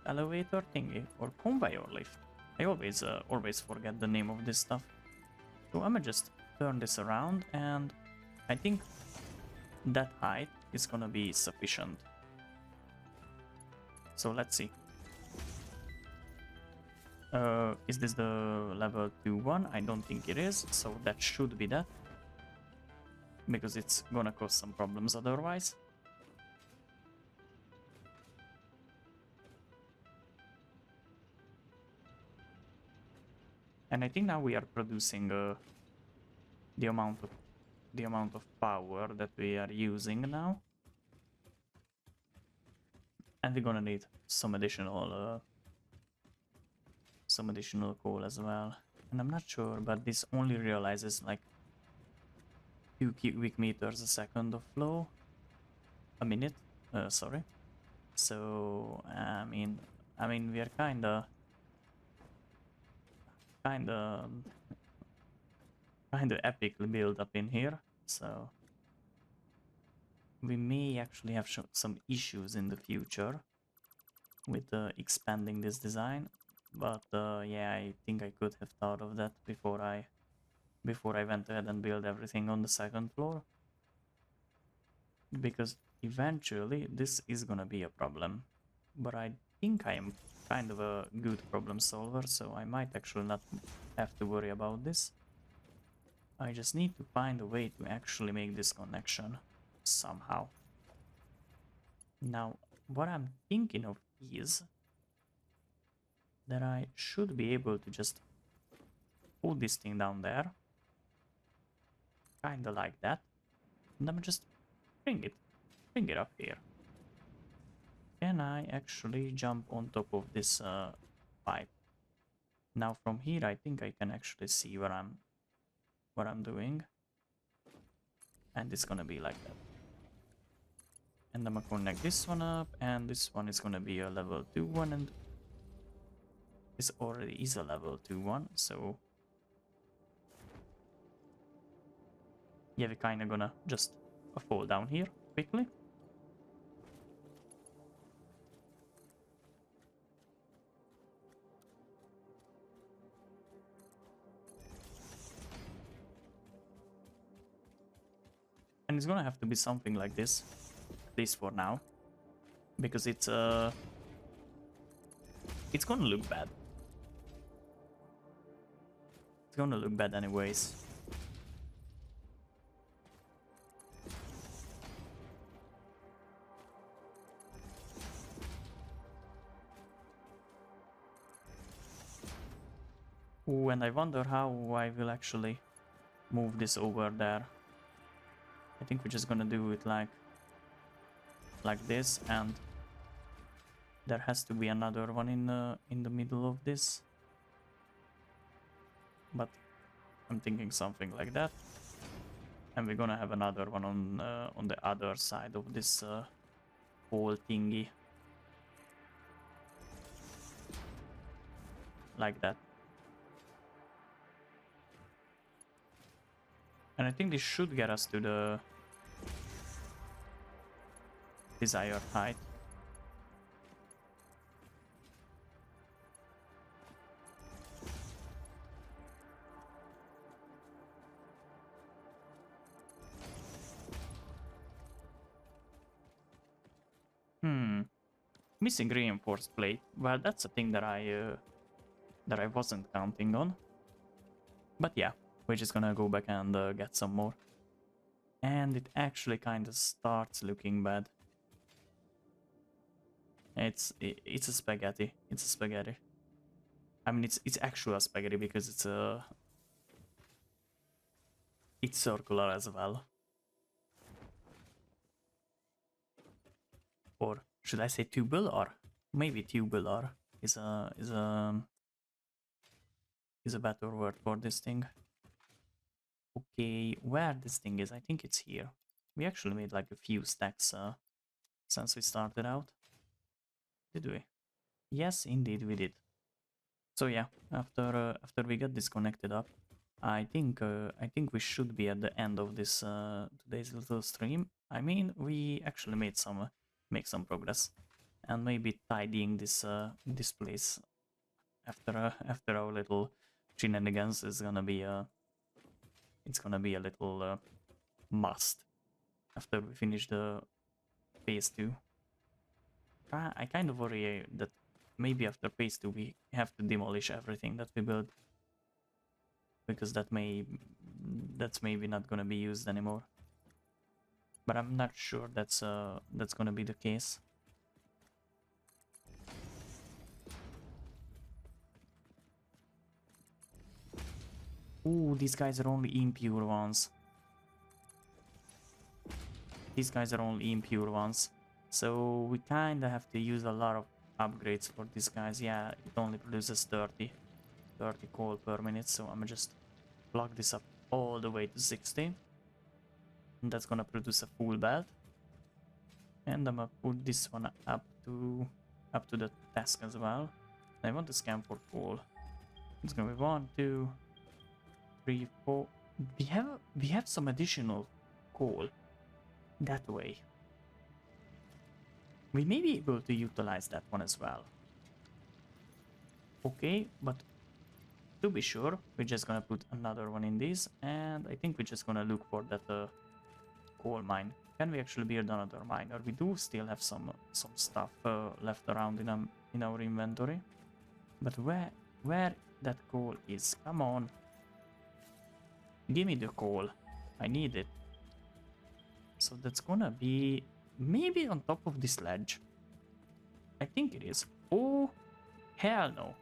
elevator thingy or conveyor lift? I always forget the name of this stuff. So I'm gonna just turn this around, and I think that height is gonna be sufficient. So let's see. Is this the level 2 one? I don't think it is, so that should be that, because it's gonna cause some problems otherwise. And I think now we are producing the amount of power that we are using now, and we're gonna need some additional coal as well. And I'm not sure, but this only realizes like 2 cubic meters a second of flow a minute. Sorry. So I mean we are kinda epically built up in here, so we may actually have some issues in the future with expanding this design. But yeah, I think I could have thought of that before I went ahead and built everything on the second floor, because eventually this is gonna be a problem. But I think I am kind of a good problem solver, so I might actually not have to worry about this. I just need to find a way to actually make this connection somehow. Now, what I'm thinking of is that I should be able to just put this thing down there. Kinda like that. And then just bring it up here. Can I actually jump on top of this pipe? Now from here I think I can actually see what I'm doing. And it's gonna be like that. And I'm gonna connect this one up, and this one is gonna be a level 2 one, and this already is a level 2 one, so yeah, we're kinda gonna just fall down here quickly. And it's gonna have to be something like this, at least for now, because it's gonna look bad. It's gonna look bad anyways. Ooh, and I wonder how I will actually move this over there. I think we're just gonna do it like this, and there has to be another one in the middle of this. But I'm thinking something like that, and we're gonna have another one on the other side of this whole thingy, like that. And I think this should get us to the desired height. Missing reinforced plate. Well, that's a thing that I wasn't counting on. But yeah, we're just gonna go back and get some more. And it actually kind of starts looking bad. It's a spaghetti. It's a spaghetti. I mean, it's actual spaghetti because it's circular as well. Or should I say tubular? Maybe tubular is a better word for this thing. Okay, where this thing is, I think it's here. We actually made like a few stacks since we started out. Did we? Yes, indeed we did. So yeah, after we got disconnected up, I think we should be at the end of this today's little stream. I mean, we actually made some make some progress, and maybe tidying this place after our little shenanigans is gonna be a little must after we finish the phase 2. I kind of worry that maybe after phase 2 we have to demolish everything that we built, because that's maybe not gonna be used anymore. But I'm not sure that's gonna be the case. Ooh, these guys are only impure ones. These guys are only impure ones. So we kinda have to use a lot of upgrades for these guys. Yeah, it only produces 30 coal per minute, so I'm gonna just plug this up all the way to 60. And that's gonna produce a full belt. And I'm gonna put this one up to the task as well. I want to scan for coal. It's gonna be 1, 2, 3, 4. We have some additional coal that way. We may be able to utilize that one as well. Okay, but to be sure, we're just gonna put another one in this, and I think we're just gonna look for that coal mine. Can we actually build another mine? Or we do still have some stuff left around in our inventory. But where that coal is? Come on, give me the coal. I need it. So that's gonna be maybe on top of this ledge. I think it is. Oh, hell no.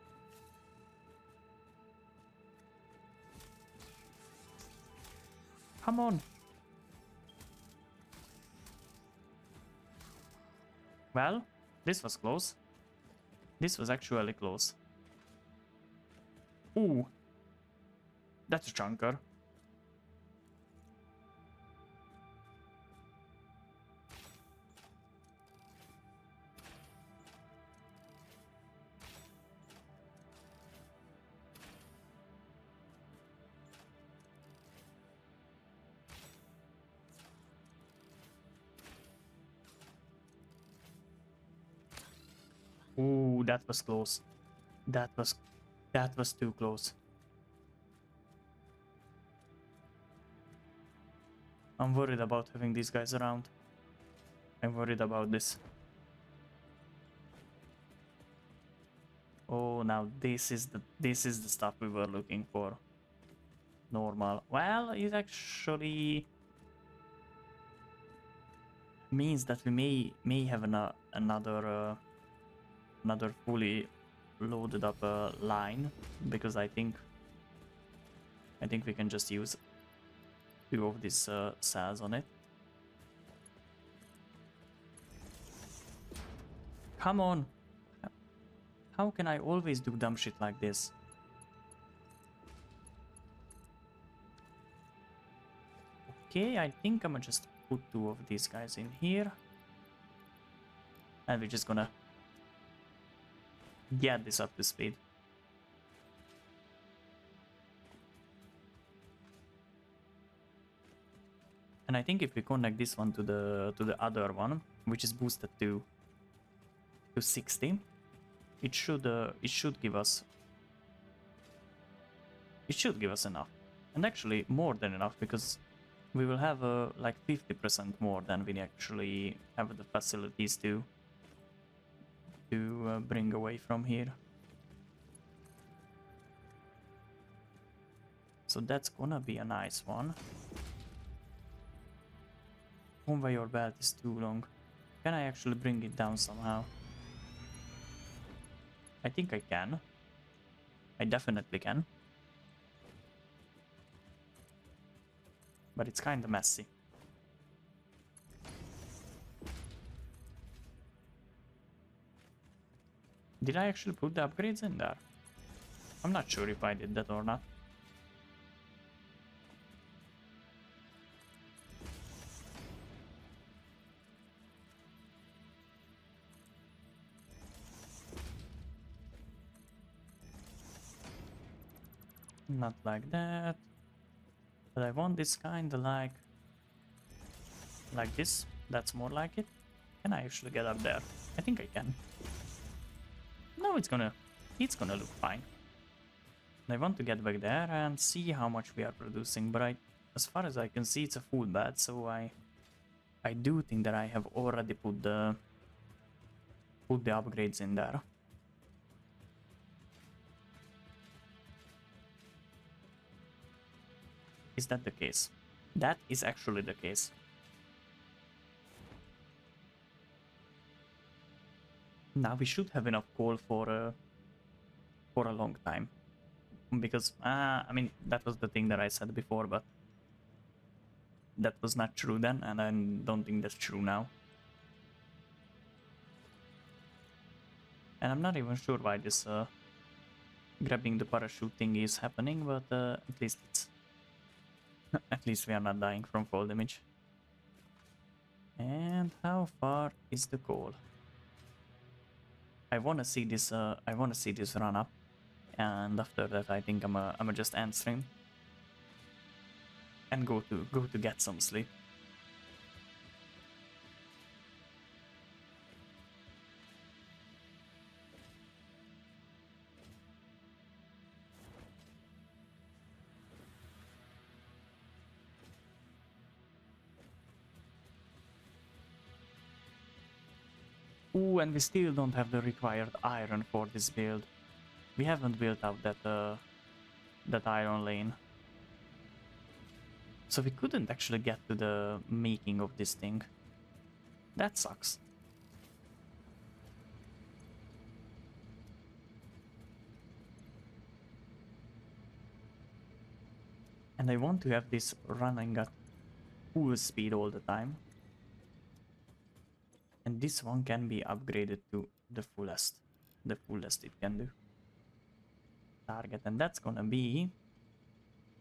Come on. Well, this was close. This was actually close. Ooh. That's a chunker. Ooh, that was close. That was too close. I'm worried about having these guys around. I'm worried about this. Oh, now this is the stuff we were looking for. Normal. Well, it actually means that we may have another fully loaded up line, because I think we can just use 2 of these cells on it. Come on! How can I always do dumb shit like this? Okay, I think I'm gonna just put 2 of these guys in here. And we're just gonna get this up to speed. And I think if we connect this one to the other one, which is boosted to 60, it should give us enough, and actually more than enough, because we will have like 50% more than we actually have the facilities to bring away from here. So that's gonna be a nice one. Conveyor belt is too long. Can I actually bring it down somehow? I think I can. I definitely can. But it's kinda messy. Did I actually put the upgrades in there? I'm not sure if I did that or not. Not like that. But I want this kinda like this. That's more like it. Can I actually get up there? I think I can. No, it's gonna look fine. I want to get back there and see how much we are producing, but as far as I can see, it's a full bed, so I do think that I have already put the upgrades in there. Is that the case? That is actually the case. Now we should have enough coal for a long time, because I mean, that was the thing that I said before, but that was not true then, and I don't think that's true now. And I'm not even sure why this grabbing the parachute thing is happening, but at least it's at least we are not dying from fall damage. And how far is the coal? I wanna see this. I wanna see this run up, and after that, I think I'm just end stream and go to get some sleep. Ooh, and we still don't have the required iron for this build. We haven't built out that iron lane. So we couldn't actually get to the making of this thing. That sucks. And I want to have this running at full speed all the time. And this one can be upgraded to the fullest it can do. Target, and that's gonna be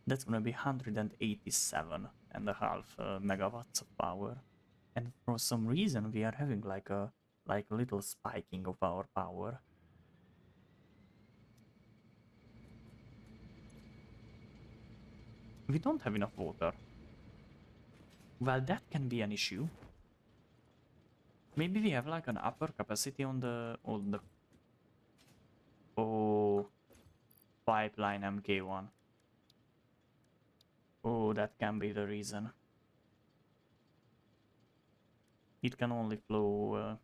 187.5 megawatts of power. And for some reason we are having like a little spiking of our power. We don't have enough water. Well, that can be an issue. Maybe we have like an upper capacity on the oh, pipeline MK1. Oh, that can be the reason. It can only flow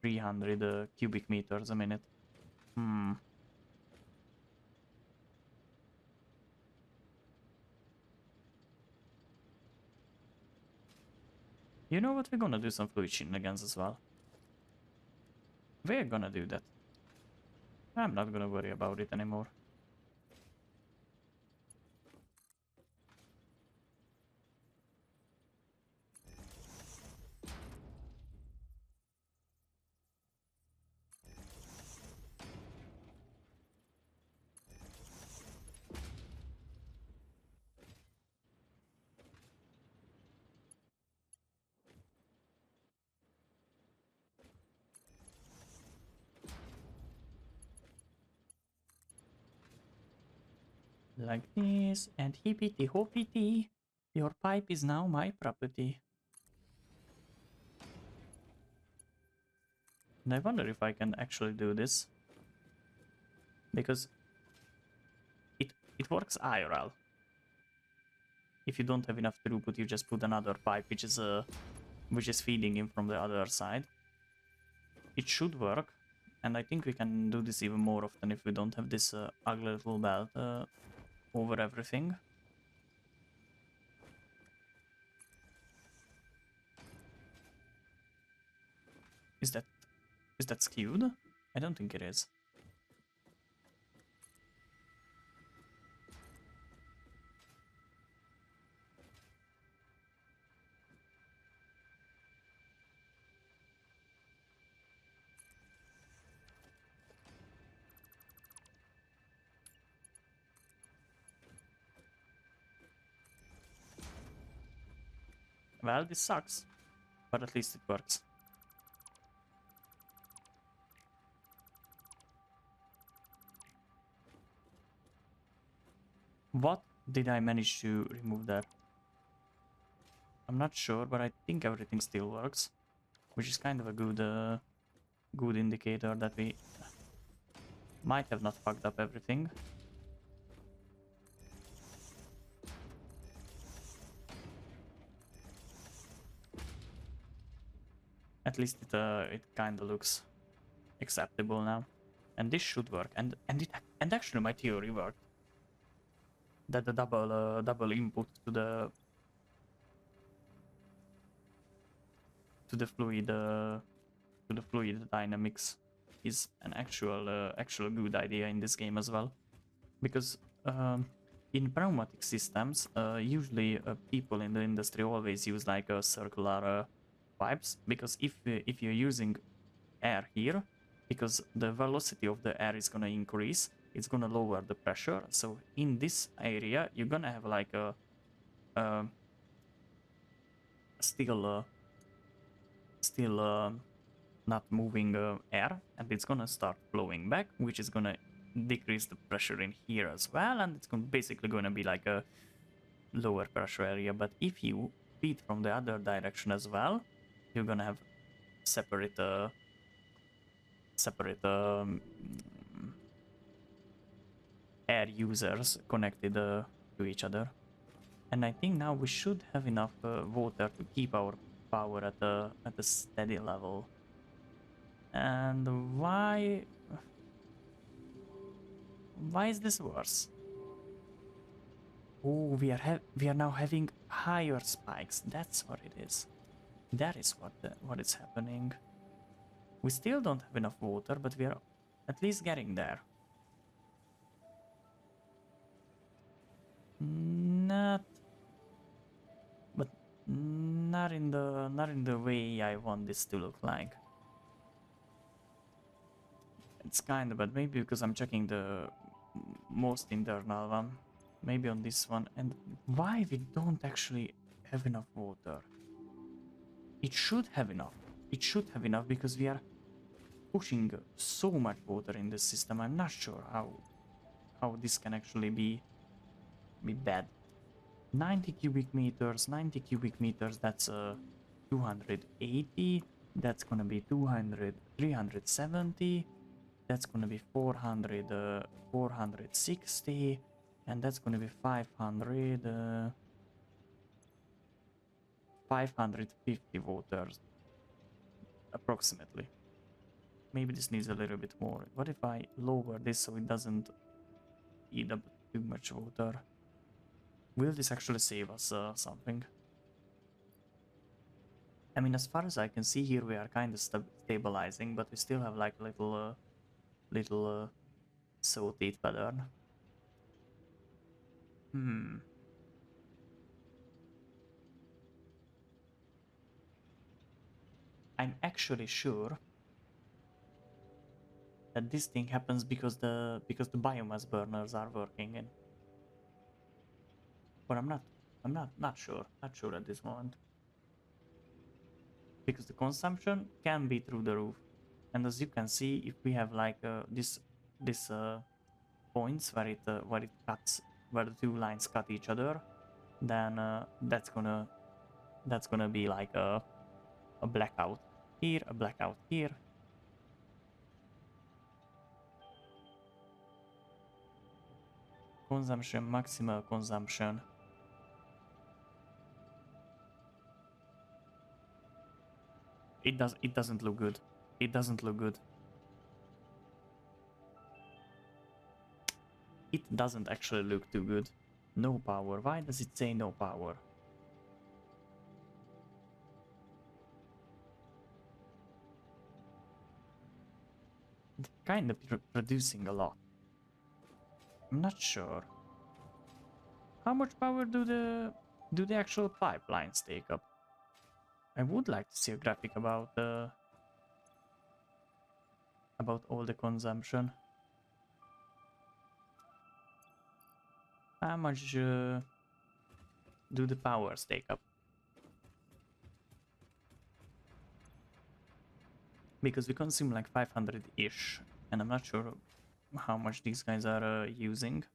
300 cubic meters a minute. You know what? We're gonna do some fluid shenanigans as well. We're gonna do that. I'm not gonna worry about it anymore. Like this, and hippity hoppity, your pipe is now my property. And I wonder if I can actually do this. Because it works IRL. If you don't have enough throughput, you just put another pipe which is feeding in from the other side. It should work, and I think we can do this even more often if we don't have this ugly little belt over everything. Is that skewed? I don't think it is. Well, this sucks, but at least it works. What did I manage to remove there? I'm not sure, but I think everything still works, which is kind of a good indicator that we might have not fucked up everything. At least it kind of looks acceptable now, and this should work. And actually my theory worked. That the double input to the fluid dynamics is an actual good idea in this game as well, because in pneumatic systems usually people in the industry always use like circular pipes, because if you're using air here, because the velocity of the air is gonna increase, it's gonna lower the pressure. So in this area you're gonna have like a still not moving air, and it's gonna start flowing back, which is gonna decrease the pressure in here as well, and it's basically gonna be like a lower pressure area. But if you feed from the other direction as well, you're gonna have separate air users connected to each other. And I think now we should have enough water to keep our power at a steady level. And why is this worse? Oh, we are now having higher spikes. That's what it is. That is what is happening. We still don't have enough water, but we are at least getting there. not in the way I want this to look like. It's kind of, but maybe because I'm checking the most internal one. Maybe on this one. And why we don't actually have enough water? It should have enough. It should have enough because we are pushing so much water in the system. I'm not sure how this can actually be bad. 90 cubic meters, 90 cubic meters, that's 280. That's gonna be 200, 370. That's gonna be 400, 460. And that's gonna be 500, 550 waters, approximately. Maybe this needs a little bit more. What if I lower this so it doesn't eat up too much water? Will this actually save us something? I mean, as far as I can see here, we are kind of stabilizing, but we still have like a little sawtooth pattern. I'm actually sure that this thing happens because the biomass burners are working, and but I'm not sure at this moment, because the consumption can be through the roof, and as you can see, if we have like this points where it cuts, where the two lines cut each other, then that's gonna be like a blackout here, a blackout here. Consumption, maximal consumption. It doesn't look good. It doesn't look good. It doesn't actually look too good. No power. Why does it say no power? It's kind of producing a lot. I'm not sure. How much power do the actual pipelines take up? I would like to see a graphic about all the consumption. How much do the powers take up? Because we consume like 500-ish, and I'm not sure how much these guys are using.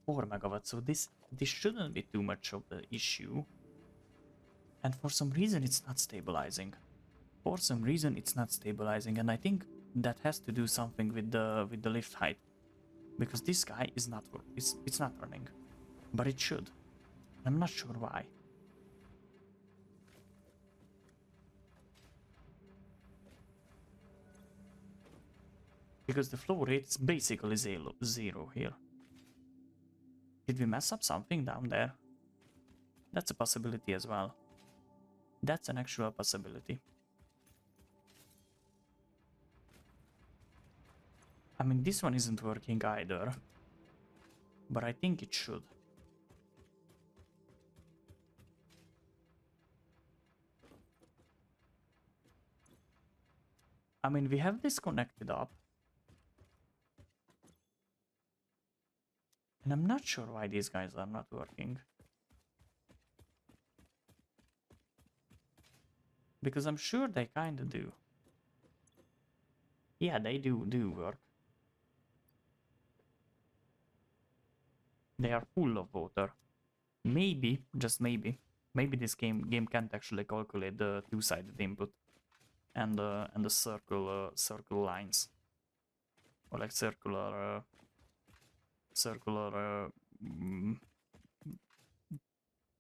4 megawatts, so this shouldn't be too much of the issue. And for some reason it's not stabilizing. For some reason it's not stabilizing, and I think that has to do something with the lift height. Because this guy is not it's not running. But it should. I'm not sure why. Because the flow rate is basically zero here. Did we mess up something down there? That's a possibility as well. That's an actual possibility. I mean, this one isn't working either. But I think it should. I mean, we have this connected up. And I'm not sure why these guys are not working. Because I'm sure they kinda do. Yeah, they do work. They are full of water. Maybe, just maybe this game can't actually calculate the two-sided input and the circle lines, or like circular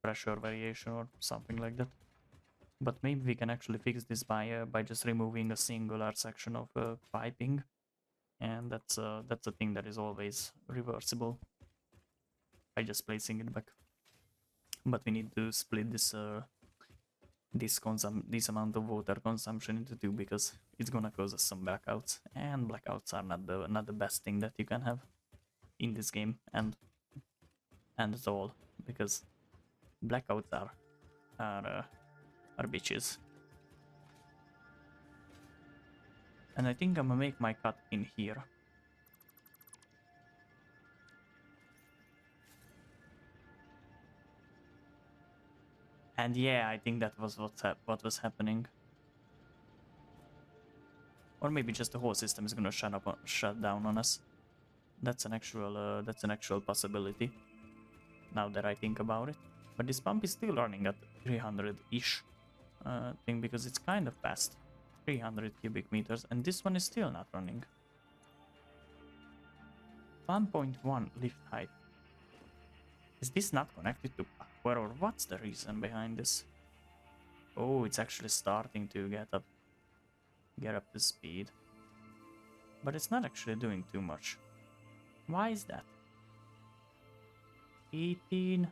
pressure variation or something like that. But maybe we can actually fix this by just removing a singular section of piping, and that's a thing that is always reversible by just placing it back. But we need to split this this amount of water consumption into two, because it's gonna cause us some blackouts, and blackouts are not the best thing that you can have in this game, and at all, because blackouts are are bitches. And I think I'm gonna make my cut in here. And yeah, I think that was what was happening. Or maybe just the whole system is gonna shut down on us. That's an actual possibility. Now that I think about it. But this pump is still running at 300-ish thing because it's kind of fast. 300 cubic meters, and this one is still not running. 1.1 lift height. Is this not connected to power, or what's the reason behind this? Oh, it's actually starting to get up to speed. But it's not actually doing too much. Why is that? 18.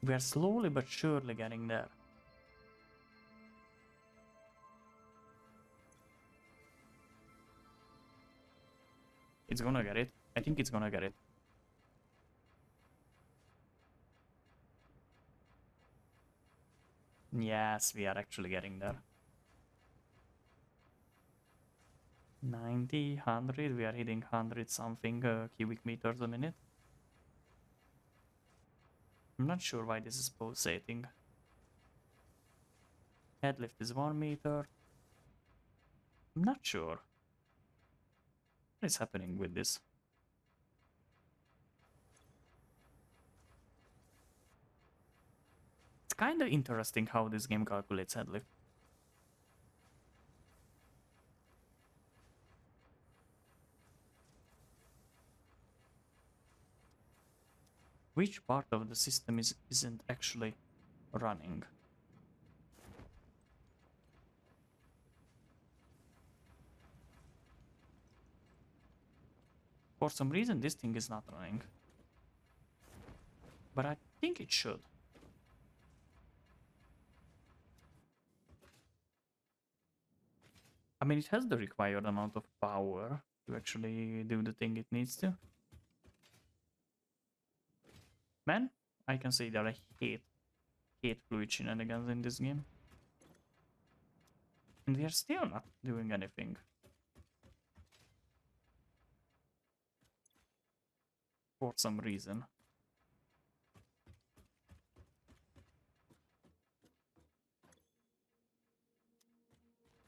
We are slowly but surely getting there. It's gonna get it. I think it's gonna get it. Yes, we are actually getting there. 90, 100, we are hitting 100 something cubic meters a minute. I'm not sure why this is pulsating. Headlift is 1 meter. I'm not sure. What is happening with this? It's kind of interesting how this game calculates headlift. Which part of the system isn't actually running? For some reason this thing is not running. But I think it should. I mean, it has the required amount of power to actually do the thing it needs to. Man, I can say that I hate fluid shenanigans in this game. And we are still not doing anything. For some reason.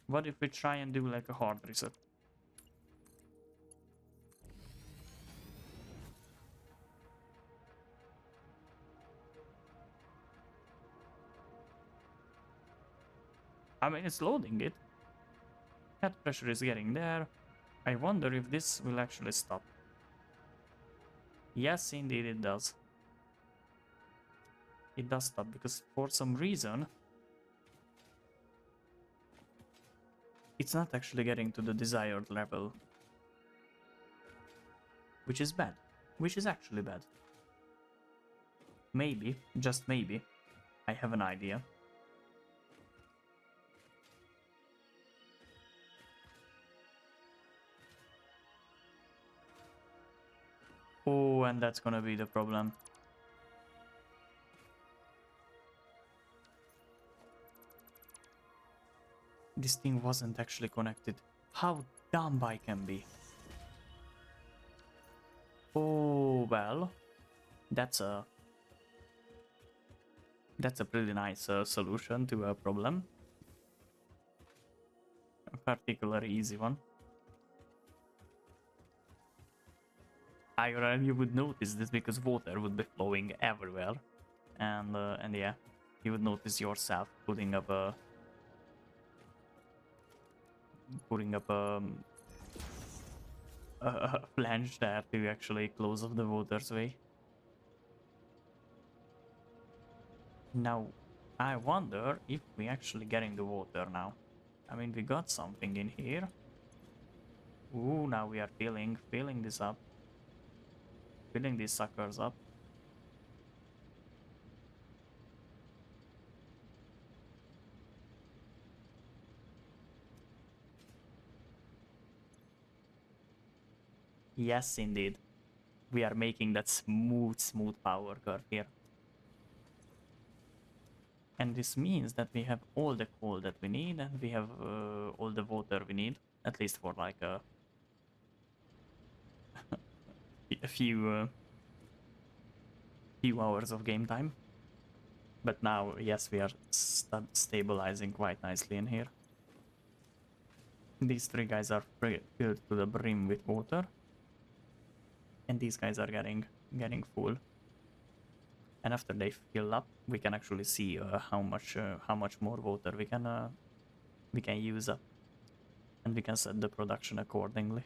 What if we try and do like a hard reset? I mean, it's loading it. Head pressure is getting there. I wonder if this will actually stop. Yes, indeed it does. It does stop because for some reason it's not actually getting to the desired level. Which is bad. Which is actually bad. Maybe, just maybe, I have an idea. Oh, and that's gonna be the problem. This thing wasn't actually connected. How dumb I can be. Oh, well, that's a pretty nice solution to a problem. A particularly easy one. You would notice this because water would be flowing everywhere, and yeah, you would notice yourself putting up a a flange there to actually close off the water's way. Now, I wonder if we actually getting the water now. I mean, we got something in here. Ooh, now we are filling this up. Filling these suckers up. Yes, indeed. We are making that smooth power curve here. And this means that we have all the coal that we need, and we have all the water we need, at least for like a few hours of game time. But now, yes, we are stabilizing quite nicely in here. These three guys are filled to the brim with water, and these guys are getting full. And after they fill up, we can actually see how much more water we can use up, and we can set the production accordingly.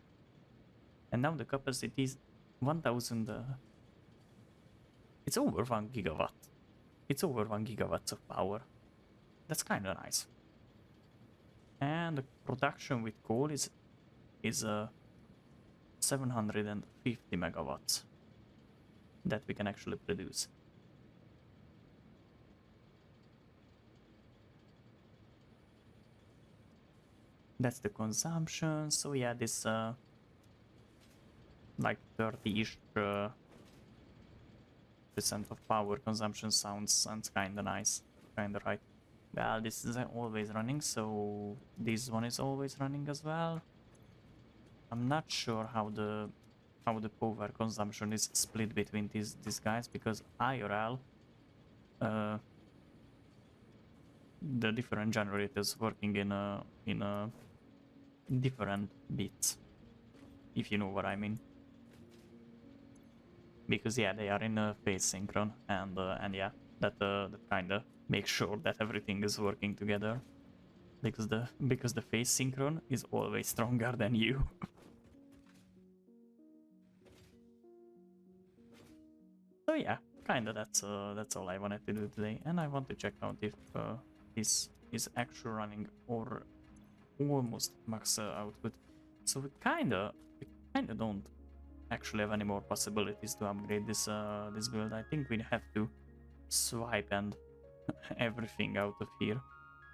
And now the capacity is 1000. It's over 1 gigawatt. It's over 1 gigawatts of power. That's kind of nice. And the production with coal is 750 megawatts that we can actually produce. That's the consumption. So yeah, this like 30-ish percent of power consumption sounds kind of nice, kind of right. Well, this is always running, so this one is always running as well. I'm not sure how the power consumption is split between these guys, because IRL the different generators working in different bits, if you know what I mean. Because yeah, they are in a phase synchron, and yeah, that kind of makes sure that everything is working together, because the phase synchron is always stronger than you. So yeah, kinda that's all I wanted to do today, and I want to check out if this is actually running or almost max output. So we kinda don't actually have any more possibilities to upgrade this this build. I think we have to swipe and everything out of here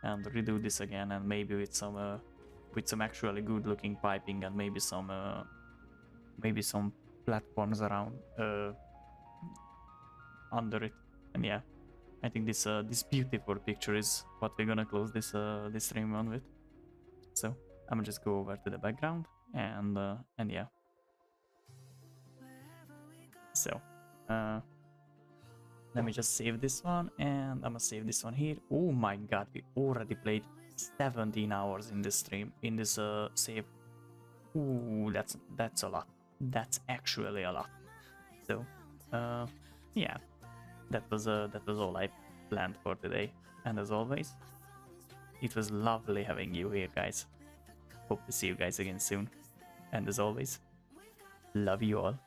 and redo this again, and maybe with some actually good looking piping, and maybe some platforms around under it. And yeah, I think this beautiful picture is what we're gonna close this this stream on with. So I'm gonna just go over to the background and yeah. So let me just save this one, and I'm gonna save this one here. Oh my god, we already played 17 hours in this stream, in this save. Ooh, that's a lot. That's actually a lot. So yeah, that was all I planned for today. And as always, it was lovely having you here, guys. Hope to see you guys again soon. And as always, love you all.